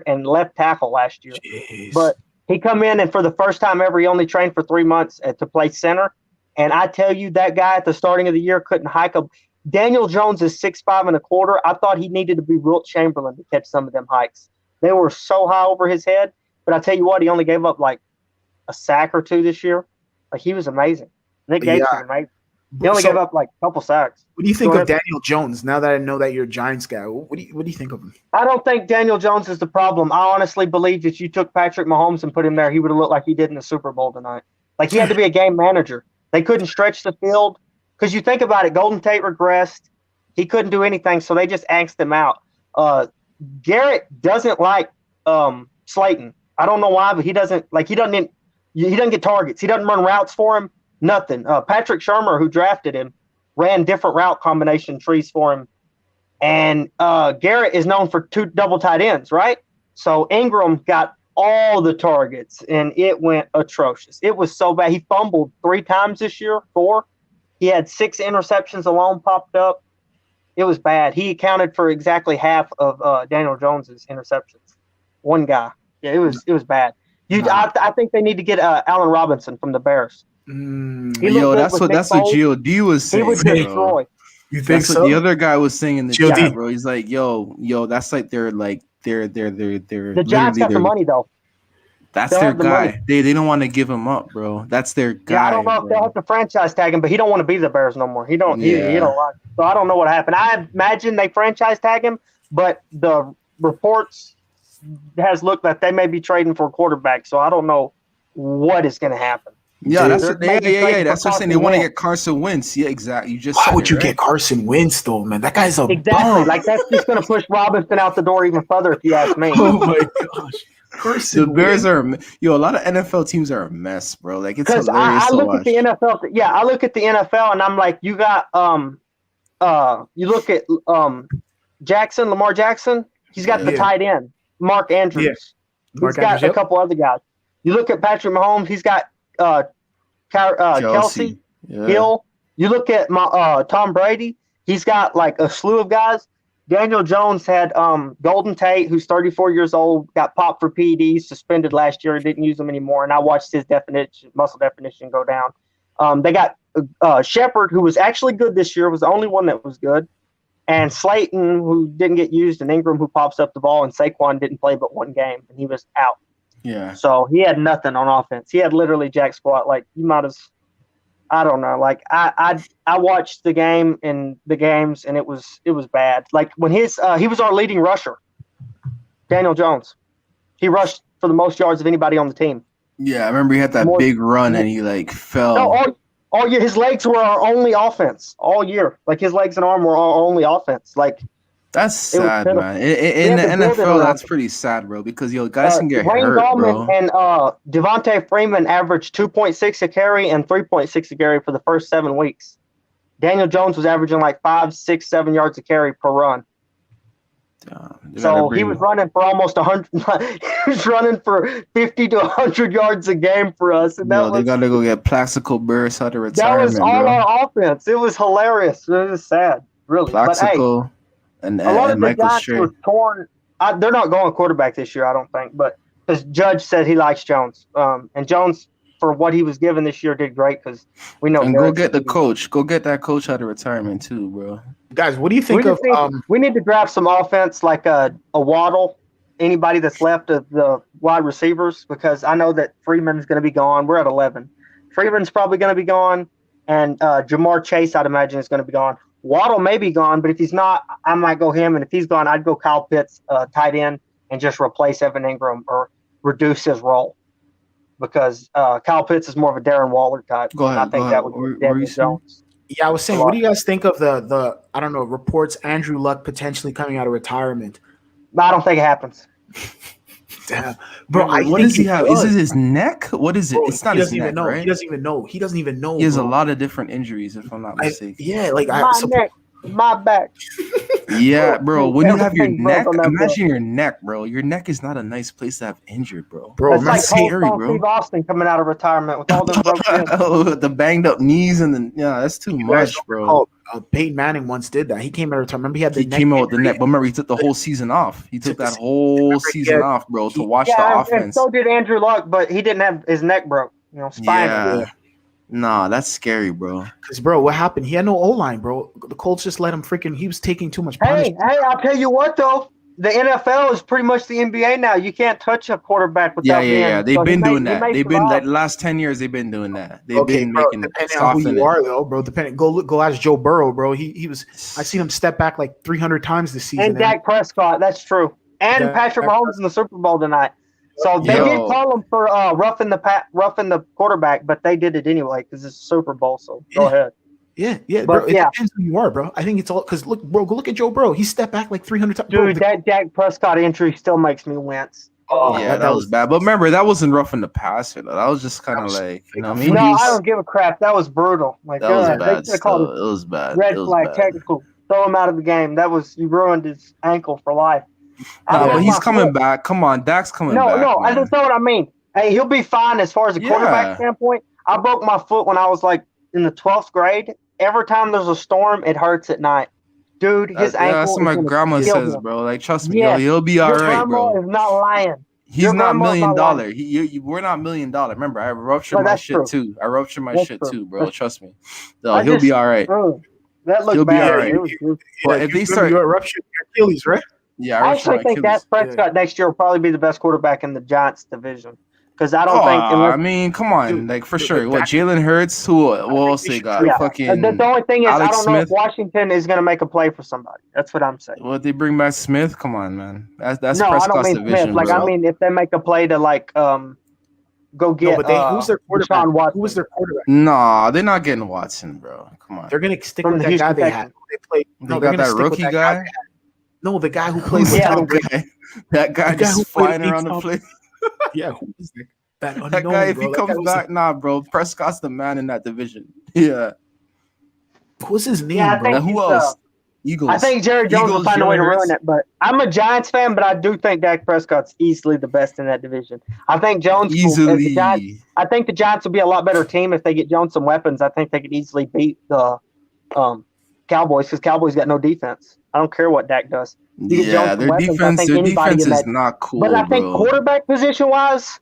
Speaker 3: and left tackle last year.
Speaker 1: Jeez.
Speaker 3: But he come in, and for the first time ever, he only trained for 3 months to play center. And I tell you, that guy at the starting of the year couldn't hike up. Daniel Jones is 6'5.25". I thought he needed to be Wilt Chamberlain to catch some of them hikes. They were so high over his head. But I tell you what, he only gave up like a sack or 2 this year. Like, he was amazing. Nick Gates was amazing. He only gave up like a couple sacks.
Speaker 1: What do you think of Daniel Jones? Now that I know that you're a Giants guy, what do you think of him?
Speaker 3: I don't think Daniel Jones is the problem. I honestly believe that you took Patrick Mahomes and put him there, he would have looked like he did in the Super Bowl tonight. Like, he had to be a game manager. They couldn't stretch the field. Because you think about it, Golden Tate regressed. He couldn't do anything, so they just axed him out. Garrett doesn't like Slayton. I don't know why, but he doesn't get targets. He doesn't run routes for him. Nothing. Patrick Shermer, who drafted him, ran different route combination trees for him. And Garrett is known for 2 double tight ends, right? So Ingram got all the targets, and it went atrocious. It was so bad. He fumbled 3 times this year, 4. He had 6 interceptions alone popped up. It was bad. He accounted for exactly half of Daniel Jones's interceptions. One guy. Yeah, it was bad. I think they need to get Allen Robinson from the Bears.
Speaker 4: Yo, that's what GOD was saying.
Speaker 3: He would destroy.
Speaker 1: You think
Speaker 4: that's
Speaker 1: so?
Speaker 4: what the other guy was saying in the
Speaker 1: GOD.
Speaker 4: chat, bro. He's like, yo, that's like they're
Speaker 3: The Giants got the money though.
Speaker 4: That's their guy. They don't want to give him up, bro. That's their guy.
Speaker 3: Yeah, I don't know if they'll have to franchise tag him, but he don't want to be the Bears no more. He don't like it. So I don't know what happened. I imagine they franchise tag him, but the reports has looked that they may be trading for a quarterback. So I don't know what is going to happen.
Speaker 4: Yeah, that's what That's what I'm saying. They want to get Carson Wentz. Yeah, exactly.
Speaker 1: Why would you get Carson Wentz though, man? That guy's a bum.
Speaker 3: Like that's just going to push Robinson out the door even further, if you ask me.
Speaker 1: Oh my gosh.
Speaker 4: The Bears are a lot of NFL teams are a mess, bro. Like it's hilarious
Speaker 3: I
Speaker 4: to
Speaker 3: look
Speaker 4: watch.
Speaker 3: at the NFL. Yeah, I look at the NFL and I'm like, you got you look at Lamar Jackson. He's got the tight end, Mark Andrews.
Speaker 1: Yeah.
Speaker 3: He's got a couple other guys. You look at Patrick Mahomes. He's got Kelsey Hill. You look at Tom Brady. He's got like a slew of guys. Daniel Jones had Golden Tate, who's 34 years old, got popped for PEDs, suspended last year, didn't use them anymore, and I watched his muscle definition go down. They got Shepard, who was actually good this year, was the only one that was good, and Slayton, who didn't get used, and Ingram, who pops up the ball, and Saquon didn't play but one game, and he was out.
Speaker 4: Yeah.
Speaker 3: So he had nothing on offense. He had literally jack squat. Like you might have. I don't know. Like I watched the game and the games, and it was bad. Like when he was our leading rusher, Daniel Jones. He rushed for the most yards of anybody on the team.
Speaker 4: Yeah, I remember he had that big run and he like fell.
Speaker 3: No, all year his legs were our only offense all year. Like his legs and arm were our only offense. Like
Speaker 4: that's sad, man. In the NFL, that's pretty sad, bro. Because guys can get hurt, bro.
Speaker 3: And Devontae Freeman averaged 2.6 a carry and 3.6 a carry for the first 7 weeks. Daniel Jones was averaging like 5, 6, 7 yards a carry per run. So he was running for almost 100. He was running for 50 to 100 yards a game for us. And
Speaker 4: they got to go get Plaxico Burress out of retirement.
Speaker 3: That was all our offense. It was hilarious. It was sad, really.
Speaker 4: Plaxico.
Speaker 3: But, hey, a lot of the Giants were torn. They're not going quarterback this year, I don't think. But because Judge said he likes Jones, and Jones, for what he was given this year, did great. Because we know.
Speaker 4: And go get the coach. Go get that coach out of retirement too, bro.
Speaker 1: Guys, what do you think of?
Speaker 3: We need to draft some offense like a Waddle. Anybody that's left of the wide receivers, because I know that Freeman's going to be gone. We're at 11. Freeman's probably going to be gone, and Jamar Chase, I'd imagine, is going to be gone. Waddle may be gone, but if he's not, I might go him. And if he's gone, I'd go Kyle Pitts, tight end, and just replace Evan Ingram or reduce his role. Because Kyle Pitts is more of a Darren Waller type.
Speaker 4: Go ahead.
Speaker 3: I think that would be Daniel Jones.
Speaker 1: Yeah, I was saying, what do you guys think of the I don't know, reports Andrew Luck potentially coming out of retirement?
Speaker 3: I don't think it happens.
Speaker 1: Damn. Bro,
Speaker 4: what does he have? Is it his neck? What is it?
Speaker 1: Bro,
Speaker 4: it's not his neck, right?
Speaker 1: He doesn't even know. He
Speaker 4: has a lot of different injuries, if I'm not mistaken.
Speaker 3: My back.
Speaker 4: Yeah, bro. When you have your neck, imagine your neck, bro. Your neck is not a nice place to have injured, bro.
Speaker 3: It's like scary, bro. Steve Austin coming out of retirement with all the
Speaker 4: the banged up knees and that's too much, bro.
Speaker 1: Peyton Manning once did that. He came out of retirement. Remember, he
Speaker 4: came out with the neck, but remember, he took the whole season off. He took that whole season off, bro, to watch the offense.
Speaker 3: And so did Andrew Luck, but he didn't have his neck broke. Spine.
Speaker 4: Yeah. Nah, that's scary, bro.
Speaker 1: Because, bro, what happened? He had no O-line, bro. The Colts just let him he was taking too much punishment.
Speaker 3: Hey, I'll tell you what, though. The NFL is pretty much the NBA now. You can't touch a quarterback without being.
Speaker 4: They've been doing that. They've been like the last 10 years. They've been doing that. They've been making it.
Speaker 1: Depending on who you are, though, bro. Go ask Joe Burrow, bro. He was. I seen him step back like 300 times this season.
Speaker 3: And Dak Prescott, that's true. And Patrick Mahomes in the Super Bowl tonight. So they did call him for roughing the quarterback, but they did it anyway because it's Super Bowl. So go ahead.
Speaker 1: Yeah, bro. It depends who you are, bro. I think it's all because look at Joe Burrow. He stepped back like 300 times.
Speaker 3: Dude, that Dak Prescott injury still makes me wince.
Speaker 1: Oh,
Speaker 4: yeah, that was bad. But remember, that wasn't rough in the past. That was just kind of like, you know what I mean?
Speaker 3: No, I don't give a crap. That was brutal. Like,
Speaker 4: that was bad.
Speaker 3: They should have called
Speaker 4: It was bad.
Speaker 3: Red flag, technical. Throw him out of the game. You ruined his ankle for life.
Speaker 4: Nah, but he's coming back. Come on, Dak's coming back.
Speaker 3: No, I just know what I mean. Hey, he'll be fine as far as the quarterback standpoint. I broke my foot when I was like in the 12th grade. Every time there's a storm, it hurts at night. Dude, his ankle.
Speaker 4: That's what my grandma says, bro. Like, trust me, he'll be all right, bro.
Speaker 3: Your grandma is not lying.
Speaker 4: He's not $1 million. We're not $1 million. Remember, I ruptured my shit too. Bro. Trust me. No, he'll be all right.
Speaker 3: That looked
Speaker 4: he'll
Speaker 3: bad.
Speaker 4: be all right.
Speaker 1: But if they start rupturing your Achilles, right?
Speaker 3: Yeah, I actually think Dak Prescott next year will probably be the best quarterback in the Giants division. Because I don't think.
Speaker 4: I mean, come on, like for sure. What Jalen Hurts? What else they got? Fucking.
Speaker 3: The only thing is,
Speaker 4: Alex
Speaker 3: I don't know if Washington is going to make a play for somebody. That's what I'm saying.
Speaker 4: Well, they bring back Smith. Come on, man. That's
Speaker 3: no,
Speaker 4: Prescott's
Speaker 3: I don't mean
Speaker 4: division.
Speaker 3: Smith. Like, I mean, if they make a play to like go get.
Speaker 1: Who's their quarterback? Who's their quarterback?
Speaker 4: Nah, they're not getting Watson, bro. Come on.
Speaker 1: They're gonna stick with that guy they had. They played.
Speaker 4: No, they got that rookie guy.
Speaker 1: No, the guy who plays.
Speaker 4: That guy just flying around the place.
Speaker 1: Yeah, who is that?
Speaker 4: That guy, if he comes back, bro. Prescott's the man in that division. Yeah.
Speaker 1: What's his name,
Speaker 4: bro? Who else? Eagles.
Speaker 3: I think Jerry Jones will find a way to ruin it, but I'm a Giants fan, but I do think Dak Prescott's easily the best in that division. I think Jones
Speaker 4: easily.
Speaker 3: I think the Giants will be a lot better team if they get Jones some weapons. I think they could easily beat the Cowboys because Cowboys got no defense. I don't care what Dak does.
Speaker 4: Yeah, their defense is not cool.
Speaker 3: But I think quarterback position wise,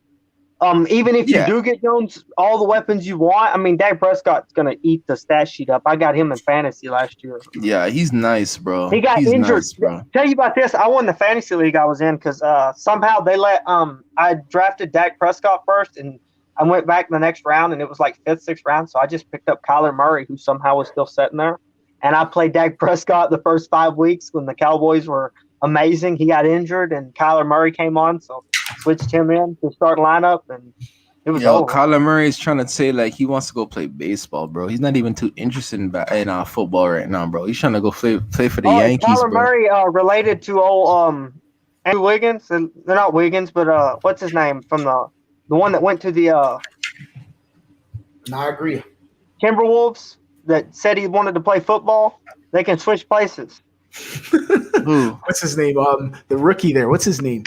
Speaker 3: even if you do get Jones all the weapons you want, I mean, Dak Prescott's going to eat the stat sheet up. I got him in fantasy last year.
Speaker 4: Yeah, he's nice, bro.
Speaker 3: He got injured.
Speaker 4: Nice, bro.
Speaker 3: Tell you about this. I won the fantasy league I was in because somehow they let I drafted Dak Prescott first, and I went back the next round, and it was like 5th, 6th round. So I just picked up Kyler Murray, who somehow was still sitting there. And I played Dak Prescott the first 5 weeks when the Cowboys were amazing. He got injured, and Kyler Murray came on, so I switched him in to start lineup, and it was over.
Speaker 4: Kyler Murray is trying to say like he wants to go play baseball, bro. He's not even too interested in football right now, bro. He's trying to go play for the Yankees,
Speaker 3: Kyler
Speaker 4: bro.
Speaker 3: Murray related to old Andrew Wiggins. They're not Wiggins, but what's his name from the one that went to the
Speaker 1: No, I agree.
Speaker 3: Timberwolves that said he wanted to play football. They can switch places.
Speaker 4: Who?
Speaker 1: What's his name? The rookie there. What's his name?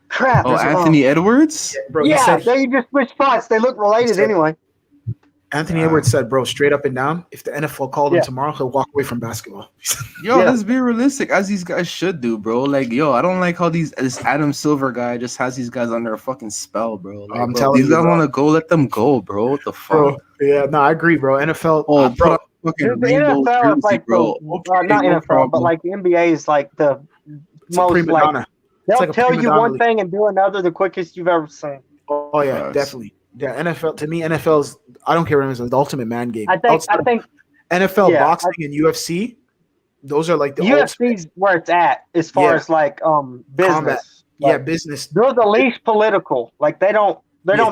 Speaker 3: Crap.
Speaker 4: Oh, Anthony Edwards?
Speaker 3: Yeah, bro. Yeah, they just switch spots. They look related anyway.
Speaker 1: Anthony Edwards said, bro, straight up and down, if the NFL called him tomorrow, he'll walk away from basketball.
Speaker 4: Let's be realistic, as these guys should do, bro. Like, I don't like how this Adam Silver guy just has these guys under a fucking spell, bro. Like,
Speaker 1: I'm telling you,
Speaker 4: these guys want to go, let them go, bro. What the fuck?
Speaker 1: Bro, yeah, no, I agree, bro. NFL,
Speaker 3: bro. The NFL is like
Speaker 4: bro.
Speaker 3: Not NFL, but like the NBA is like the most like they'll tell you one thing and do another the quickest you've ever seen.
Speaker 1: Oh yeah, definitely. Yeah, NFL to me, NFL's I don't care what it is, the ultimate man game.
Speaker 3: I think
Speaker 1: NFL boxing and UFC, those are like the
Speaker 3: UFC's where it's at as far as like business.
Speaker 1: Combat.
Speaker 3: Like,
Speaker 1: business.
Speaker 3: They're the least political. Like they don't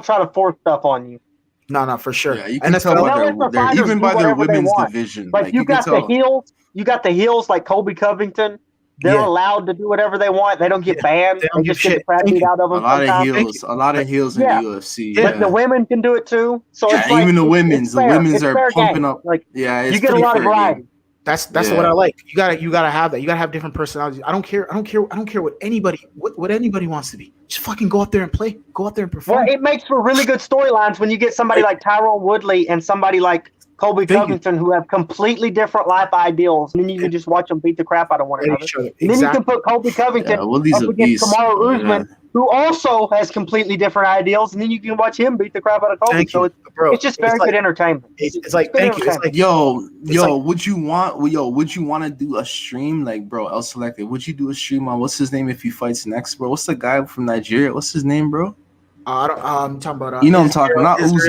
Speaker 3: try to force stuff on you.
Speaker 1: No, for sure.
Speaker 4: Yeah, you can tell by even by their women's division.
Speaker 3: Like you got the heels. You got the heels like Colby Covington. They're allowed to do whatever they want. They don't get banned. They just get the crap beat out of them.
Speaker 4: A lot of heels in the UFC.
Speaker 3: But the women can do it too. So it's like,
Speaker 4: even the women's are pumping up.
Speaker 3: Like
Speaker 4: you
Speaker 3: get a lot of variety.
Speaker 1: That's what I like. You gotta have that. You gotta have different personalities. I don't care what anybody wants to be. Just fucking go out there and play. Go out there and perform.
Speaker 3: Well, it makes for really good storylines when you get somebody like Tyrone Woodley and somebody like Colby Covington who have completely different life ideals, and then you can just watch them beat the crap out of one another. And then you can put Colby Covington up against Kamaru Usman, who also has completely different ideals, and then you can watch him beat the crap out of Colby. So it's just very good entertainment.
Speaker 1: It's like thank you. It's like
Speaker 4: would you want to do a stream like bro? El Selected. Would you do a stream on what's his name if he fights next, bro? What's the guy from Nigeria? What's his name, bro?
Speaker 1: I'm talking about.
Speaker 4: I'm talking not Usman.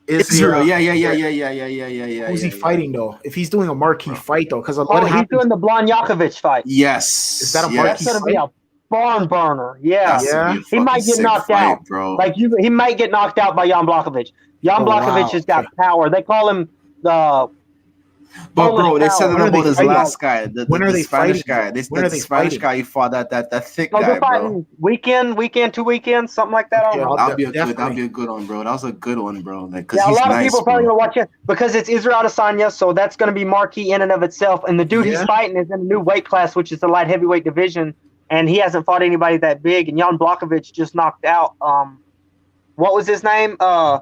Speaker 1: Israel.
Speaker 4: Yeah.
Speaker 1: Who's he fighting though? If he's doing a marquee fight though, because
Speaker 3: he's doing the Blon Yakovich fight.
Speaker 4: Yes.
Speaker 1: Is that a marquee
Speaker 3: That's gonna be a barn burner.
Speaker 1: Yeah.
Speaker 3: He might get knocked out, bro. He might get knocked out by Jan Blachowicz. Jan Blachowicz has got power. They call him the
Speaker 4: But bro, they said it about this last guy,
Speaker 1: the
Speaker 4: Spanish guy. The Spanish guy he fought that thick guy,
Speaker 3: they're fighting weekend, 2 weekends, something like that.
Speaker 4: That'd be a good one, bro. That was a good one, bro. Like, cause
Speaker 3: a
Speaker 4: he's
Speaker 3: lot of
Speaker 4: nice,
Speaker 3: people are probably gonna watch it because it's Israel Adesanya, so that's gonna be marquee in and of itself. And the dude he's fighting is in a new weight class, which is the light heavyweight division, and he hasn't fought anybody that big. And Jan Blachowicz just knocked out what was his name? The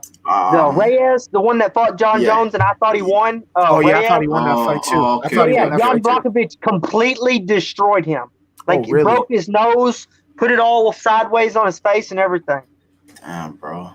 Speaker 3: Reyes, the one that fought John Jones, and I thought he won.
Speaker 1: I thought he won that fight too.
Speaker 3: Okay. Jan Blachowicz completely destroyed him. Like, he broke his nose, put it all sideways on his face and everything.
Speaker 4: Damn, bro.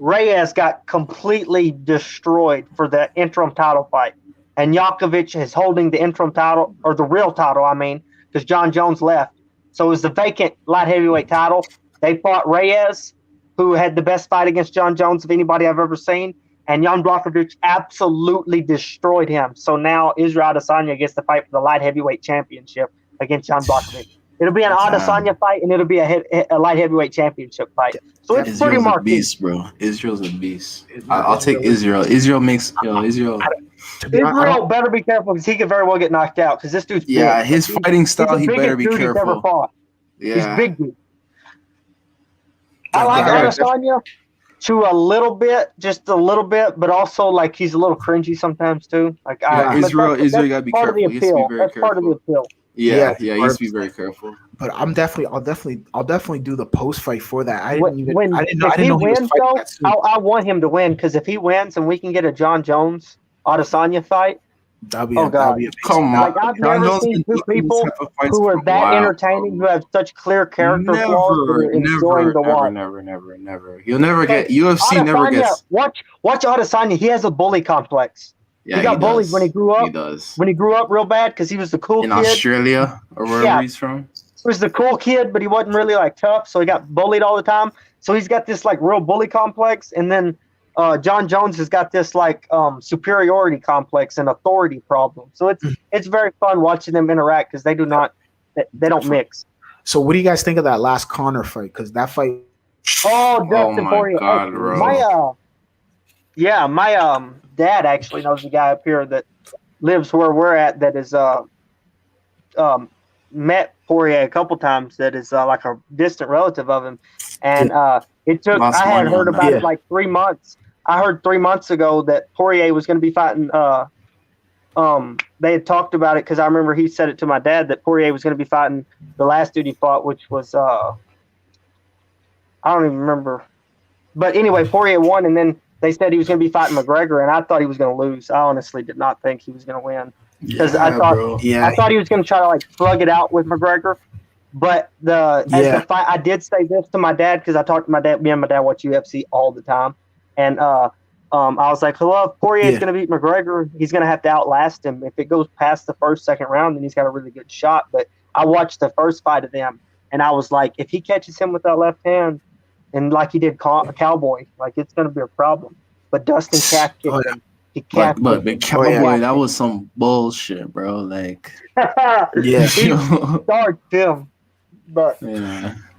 Speaker 3: Reyes got completely destroyed for the interim title fight. And Yakovich is holding the interim title, or the real title, I mean, because John Jones left. So it was the vacant light heavyweight title. They fought Reyes, who had the best fight against John Jones of anybody I've ever seen. And Jan Blachowicz absolutely destroyed him. So now Israel Adesanya gets to fight for the light heavyweight championship against Jan Blachowicz. It'll be an Adesanya fight, and it'll be a light heavyweight championship fight. So it's pretty
Speaker 4: Israel's
Speaker 3: marquee.
Speaker 4: a beast, bro. Israel's a beast. I'll take Israel. Israel
Speaker 3: better be careful because he could very well get knocked out because this dude's big.
Speaker 4: His fighting style, he better be careful.
Speaker 3: He's ever fought.
Speaker 4: Yeah.
Speaker 3: He's big dude. I like Adesanya to a little bit, just a little bit, but also like he's a little cringy sometimes too. Like
Speaker 4: Israel gotta be careful. He has to be very
Speaker 3: That's
Speaker 4: careful.
Speaker 3: part of the appeal.
Speaker 4: Yeah, he has to be very careful.
Speaker 1: But I'll definitely do the post fight for that. I didn't know
Speaker 3: if
Speaker 1: he
Speaker 3: he
Speaker 1: was
Speaker 3: wins,
Speaker 1: fighting that soon.
Speaker 3: I want him to win because if he wins and we can get a John Jones Adesanya fight,
Speaker 1: that'd be
Speaker 4: come on.
Speaker 3: Like, I've never seen two people who are that entertaining, who have such clear character flaws that are enjoying the watch.
Speaker 4: Never. He'll never get UFC. Never gets.
Speaker 3: Watch Adesanya. He has a bully complex.
Speaker 4: Yeah,
Speaker 3: he got bullied when he grew up.
Speaker 4: He does.
Speaker 3: When he grew up real bad because he was the cool
Speaker 4: in
Speaker 3: kid.
Speaker 4: Australia or wherever he's from.
Speaker 3: He was the cool kid, but he wasn't really like tough, so he got bullied all the time. So he's got this like real bully complex, and then John Jones has got this like superiority complex and authority problem. So it's very fun watching them interact because they don't mix.
Speaker 1: So what do you guys think of that last Conor fight? Because that fight.
Speaker 3: Dustin Poirier.
Speaker 4: God, bro.
Speaker 3: My dad actually knows a guy up here that lives where we're at that is met Poirier a couple times. That is like a distant relative of him, and it took. I had heard about it like 3 months. I heard 3 months ago that Poirier was going to be fighting. They had talked about it because I remember he said it to my dad that Poirier was going to be fighting the last dude he fought, which was I don't even remember. But anyway, Poirier won, and then they said he was going to be fighting McGregor, and I thought he was going to lose. I honestly did not think he was going to win because I thought he was going to try to like slug it out with McGregor. But the fight, I did say this to my dad because I talked to my dad. Me and my dad watch UFC all the time, and I was like, "Well, if Poirier is going to beat McGregor, he's going to have to outlast him. If it goes past the first, second round, then he's got a really good shot." But I watched the first fight of them, and I was like, if he catches him with that left hand, and like he did Cowboy, like it's going to be a problem. But Dustin Cash kicked him.
Speaker 4: But Cowboy, that was some bullshit, bro. Like,
Speaker 3: he started him. But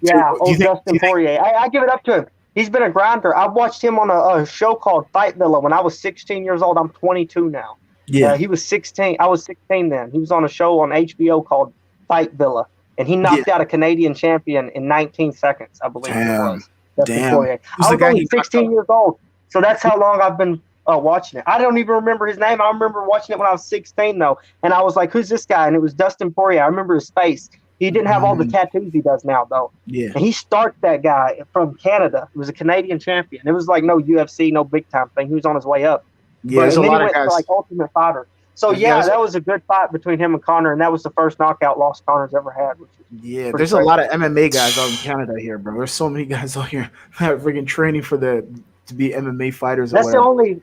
Speaker 3: Dustin Poirier, I give it up to him. He's been a grinder. I watched him on a show called Fight Villa when I was 16 years old. I'm 22 now. Yeah, he was 16. I was 16 then. He was on a show on HBO called Fight Villa, and he knocked out a Canadian champion in 19 seconds, I believe it was.
Speaker 1: Damn.
Speaker 3: I was only 16 years old, so that's how long I've been watching it. I don't even remember his name. I remember watching it when I was 16, though, and I was like, who's this guy? And it was Dustin Poirier. I remember his face. He didn't have all the tattoos he does now, though.
Speaker 1: Yeah.
Speaker 3: And he started that guy from Canada. He was a Canadian champion. It was like no UFC, no big-time thing. He was on his way up.
Speaker 1: Yeah, there's a lot of guys.
Speaker 3: To, like, Ultimate Fighter. So, that was a good fight between him and Conor, and that was the first knockout loss Conor's ever had.
Speaker 1: There's a lot of MMA guys out in Canada here, bro. There's so many guys out here that are freaking training to be MMA fighters.
Speaker 3: That's the only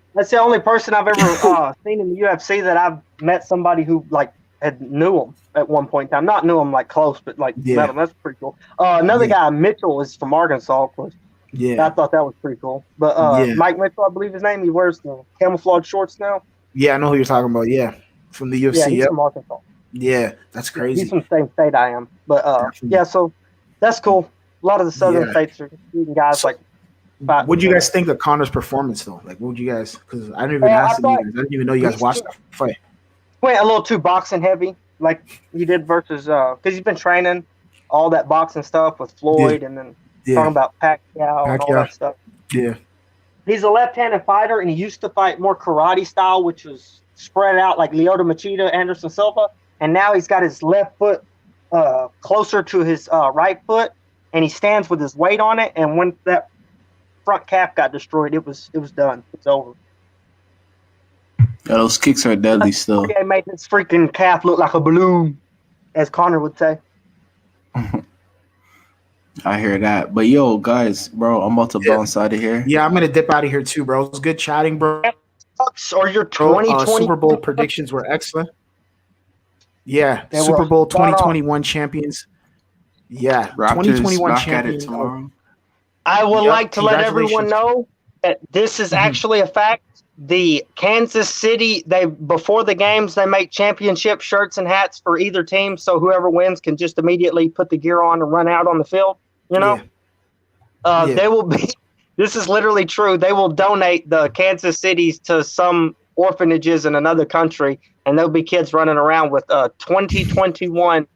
Speaker 3: person I've ever seen in the UFC that I've met somebody who like knew him at one point in time. Not knew him like close, but like met him. That's pretty cool. Another guy, Mitchell, is from Arkansas, of course. Yeah, I thought that was pretty cool. But Mike Mitchell, I believe his name. He wears the camouflage shorts now.
Speaker 1: Yeah, I know who you're talking about. Yeah, from the UFC.
Speaker 3: Yeah, he's from Arkansas.
Speaker 1: Yeah, that's crazy.
Speaker 3: He's from the same state I am. But so that's cool. A lot of the southern states are shooting guys like
Speaker 1: What do you guys think of Connor's performance though? Like, what would you guys? Because I didn't even ask you guys. I didn't even know you guys watched that fight.
Speaker 3: Went a little too boxing heavy, like he did versus because he's been training all that boxing stuff with Floyd, and then talking about Pacquiao and all that stuff.
Speaker 1: Yeah.
Speaker 3: He's a left-handed fighter, and he used to fight more karate style, which was spread out like Lyoto Machida, Anderson Silva. And now he's got his left foot closer to his right foot, and he stands with his weight on it. And when that front calf got destroyed, it was done. It's over.
Speaker 4: Yeah, those kicks are deadly still.
Speaker 3: They made this freaking calf look like a balloon, as Connor would say.
Speaker 4: I hear that. But yo, guys, bro, I'm about to bounce out of here.
Speaker 1: Yeah, I'm gonna dip out of here too, bro. It was good chatting, bro.
Speaker 3: Or your 2020
Speaker 1: Super Bowl predictions were excellent. Yeah, Super Bowl 2021 champions. Yeah,
Speaker 4: Raptors
Speaker 1: 2021
Speaker 4: back at it
Speaker 1: champions.
Speaker 4: tomorrow.
Speaker 3: I would like to let everyone know that this is actually a fact. The Kansas City, before the games, they make championship shirts and hats for either team, so whoever wins can just immediately put the gear on and run out on the field. You know, they will be. This is literally true. They will donate the Kansas Cities to some orphanages in another country, and there'll be kids running around with 2021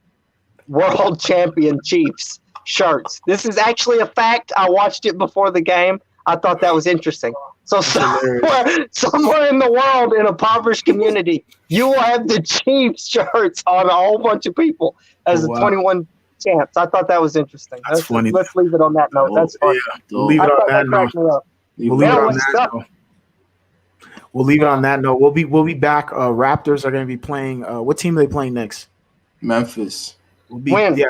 Speaker 3: World Champion Chiefs shirts. This is actually a fact. I watched it before the game. I thought that was interesting. So somewhere in the world, in a impoverished community, you will have the Chiefs shirts on a whole bunch of people as the 21 champs. I thought that was interesting.
Speaker 1: That's funny.
Speaker 3: Let's leave it on that note. That's funny.
Speaker 1: Yeah. We'll leave it on that note. We'll leave it on that note. We'll be back. Raptors are going to be playing. What team are they playing next?
Speaker 4: Memphis.
Speaker 3: When?
Speaker 1: Yeah.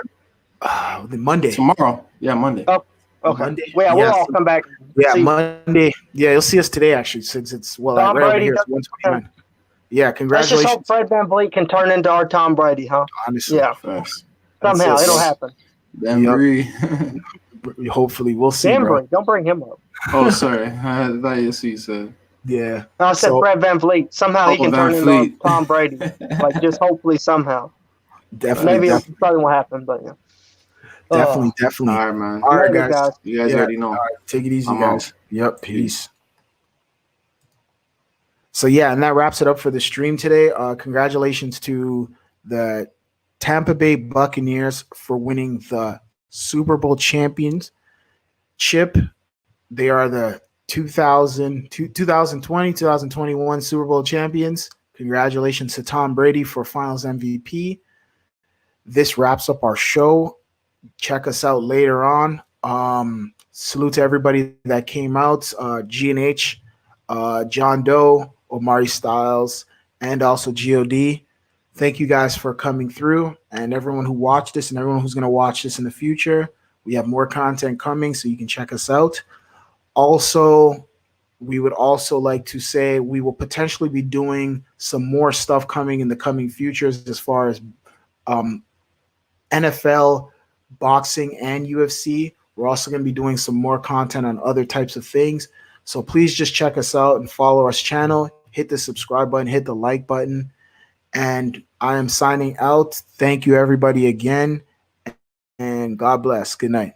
Speaker 1: Monday.
Speaker 4: Tomorrow. Yeah, Monday.
Speaker 3: Oh, okay. Monday. Well, we'll all come back.
Speaker 1: Yeah, Monday. Yeah, you'll see us today, actually, since it's, right over here. It's 129. Yeah, congratulations.
Speaker 3: Let's just hope Fred VanVleet can turn into our Tom Brady, huh?
Speaker 1: Honestly.
Speaker 3: Yeah. Somehow, it'll happen.
Speaker 1: Hopefully, we'll see,
Speaker 3: Denver, don't bring him up.
Speaker 4: Oh, sorry. I thought you said.
Speaker 1: Yeah.
Speaker 3: No, I said Fred VanVleet. Somehow he can turn into Tom Brady. Like, just hopefully somehow.
Speaker 1: Definitely.
Speaker 3: Maybe it probably won't happen, but yeah.
Speaker 1: Definitely.
Speaker 4: All right, man.
Speaker 1: All right, guys.
Speaker 4: You guys already know.
Speaker 1: All right, take it easy, guys. Yep. Peace. So, yeah, and that wraps it up for the stream today. Congratulations to the Tampa Bay Buccaneers for winning the Super Bowl champions chip. They are the 2020, 2021 Super Bowl champions. Congratulations to Tom Brady for Finals MVP. This wraps up our show. Check us out later on. Salute to everybody that came out. G&H, John Doe, Omari Styles, and also GOD. Thank you guys for coming through, and everyone who watched this and everyone who's going to watch this in the future. We have more content coming, so you can check us out. Also, we would also like to say we will potentially be doing some more stuff coming in the coming futures as far as NFL, boxing, and UFC. We're also going to be doing some more content on other types of things. So please just check us out and follow our channel. Hit the subscribe button, hit the like button. And I am signing out. Thank you, everybody, again. And God bless. Good night.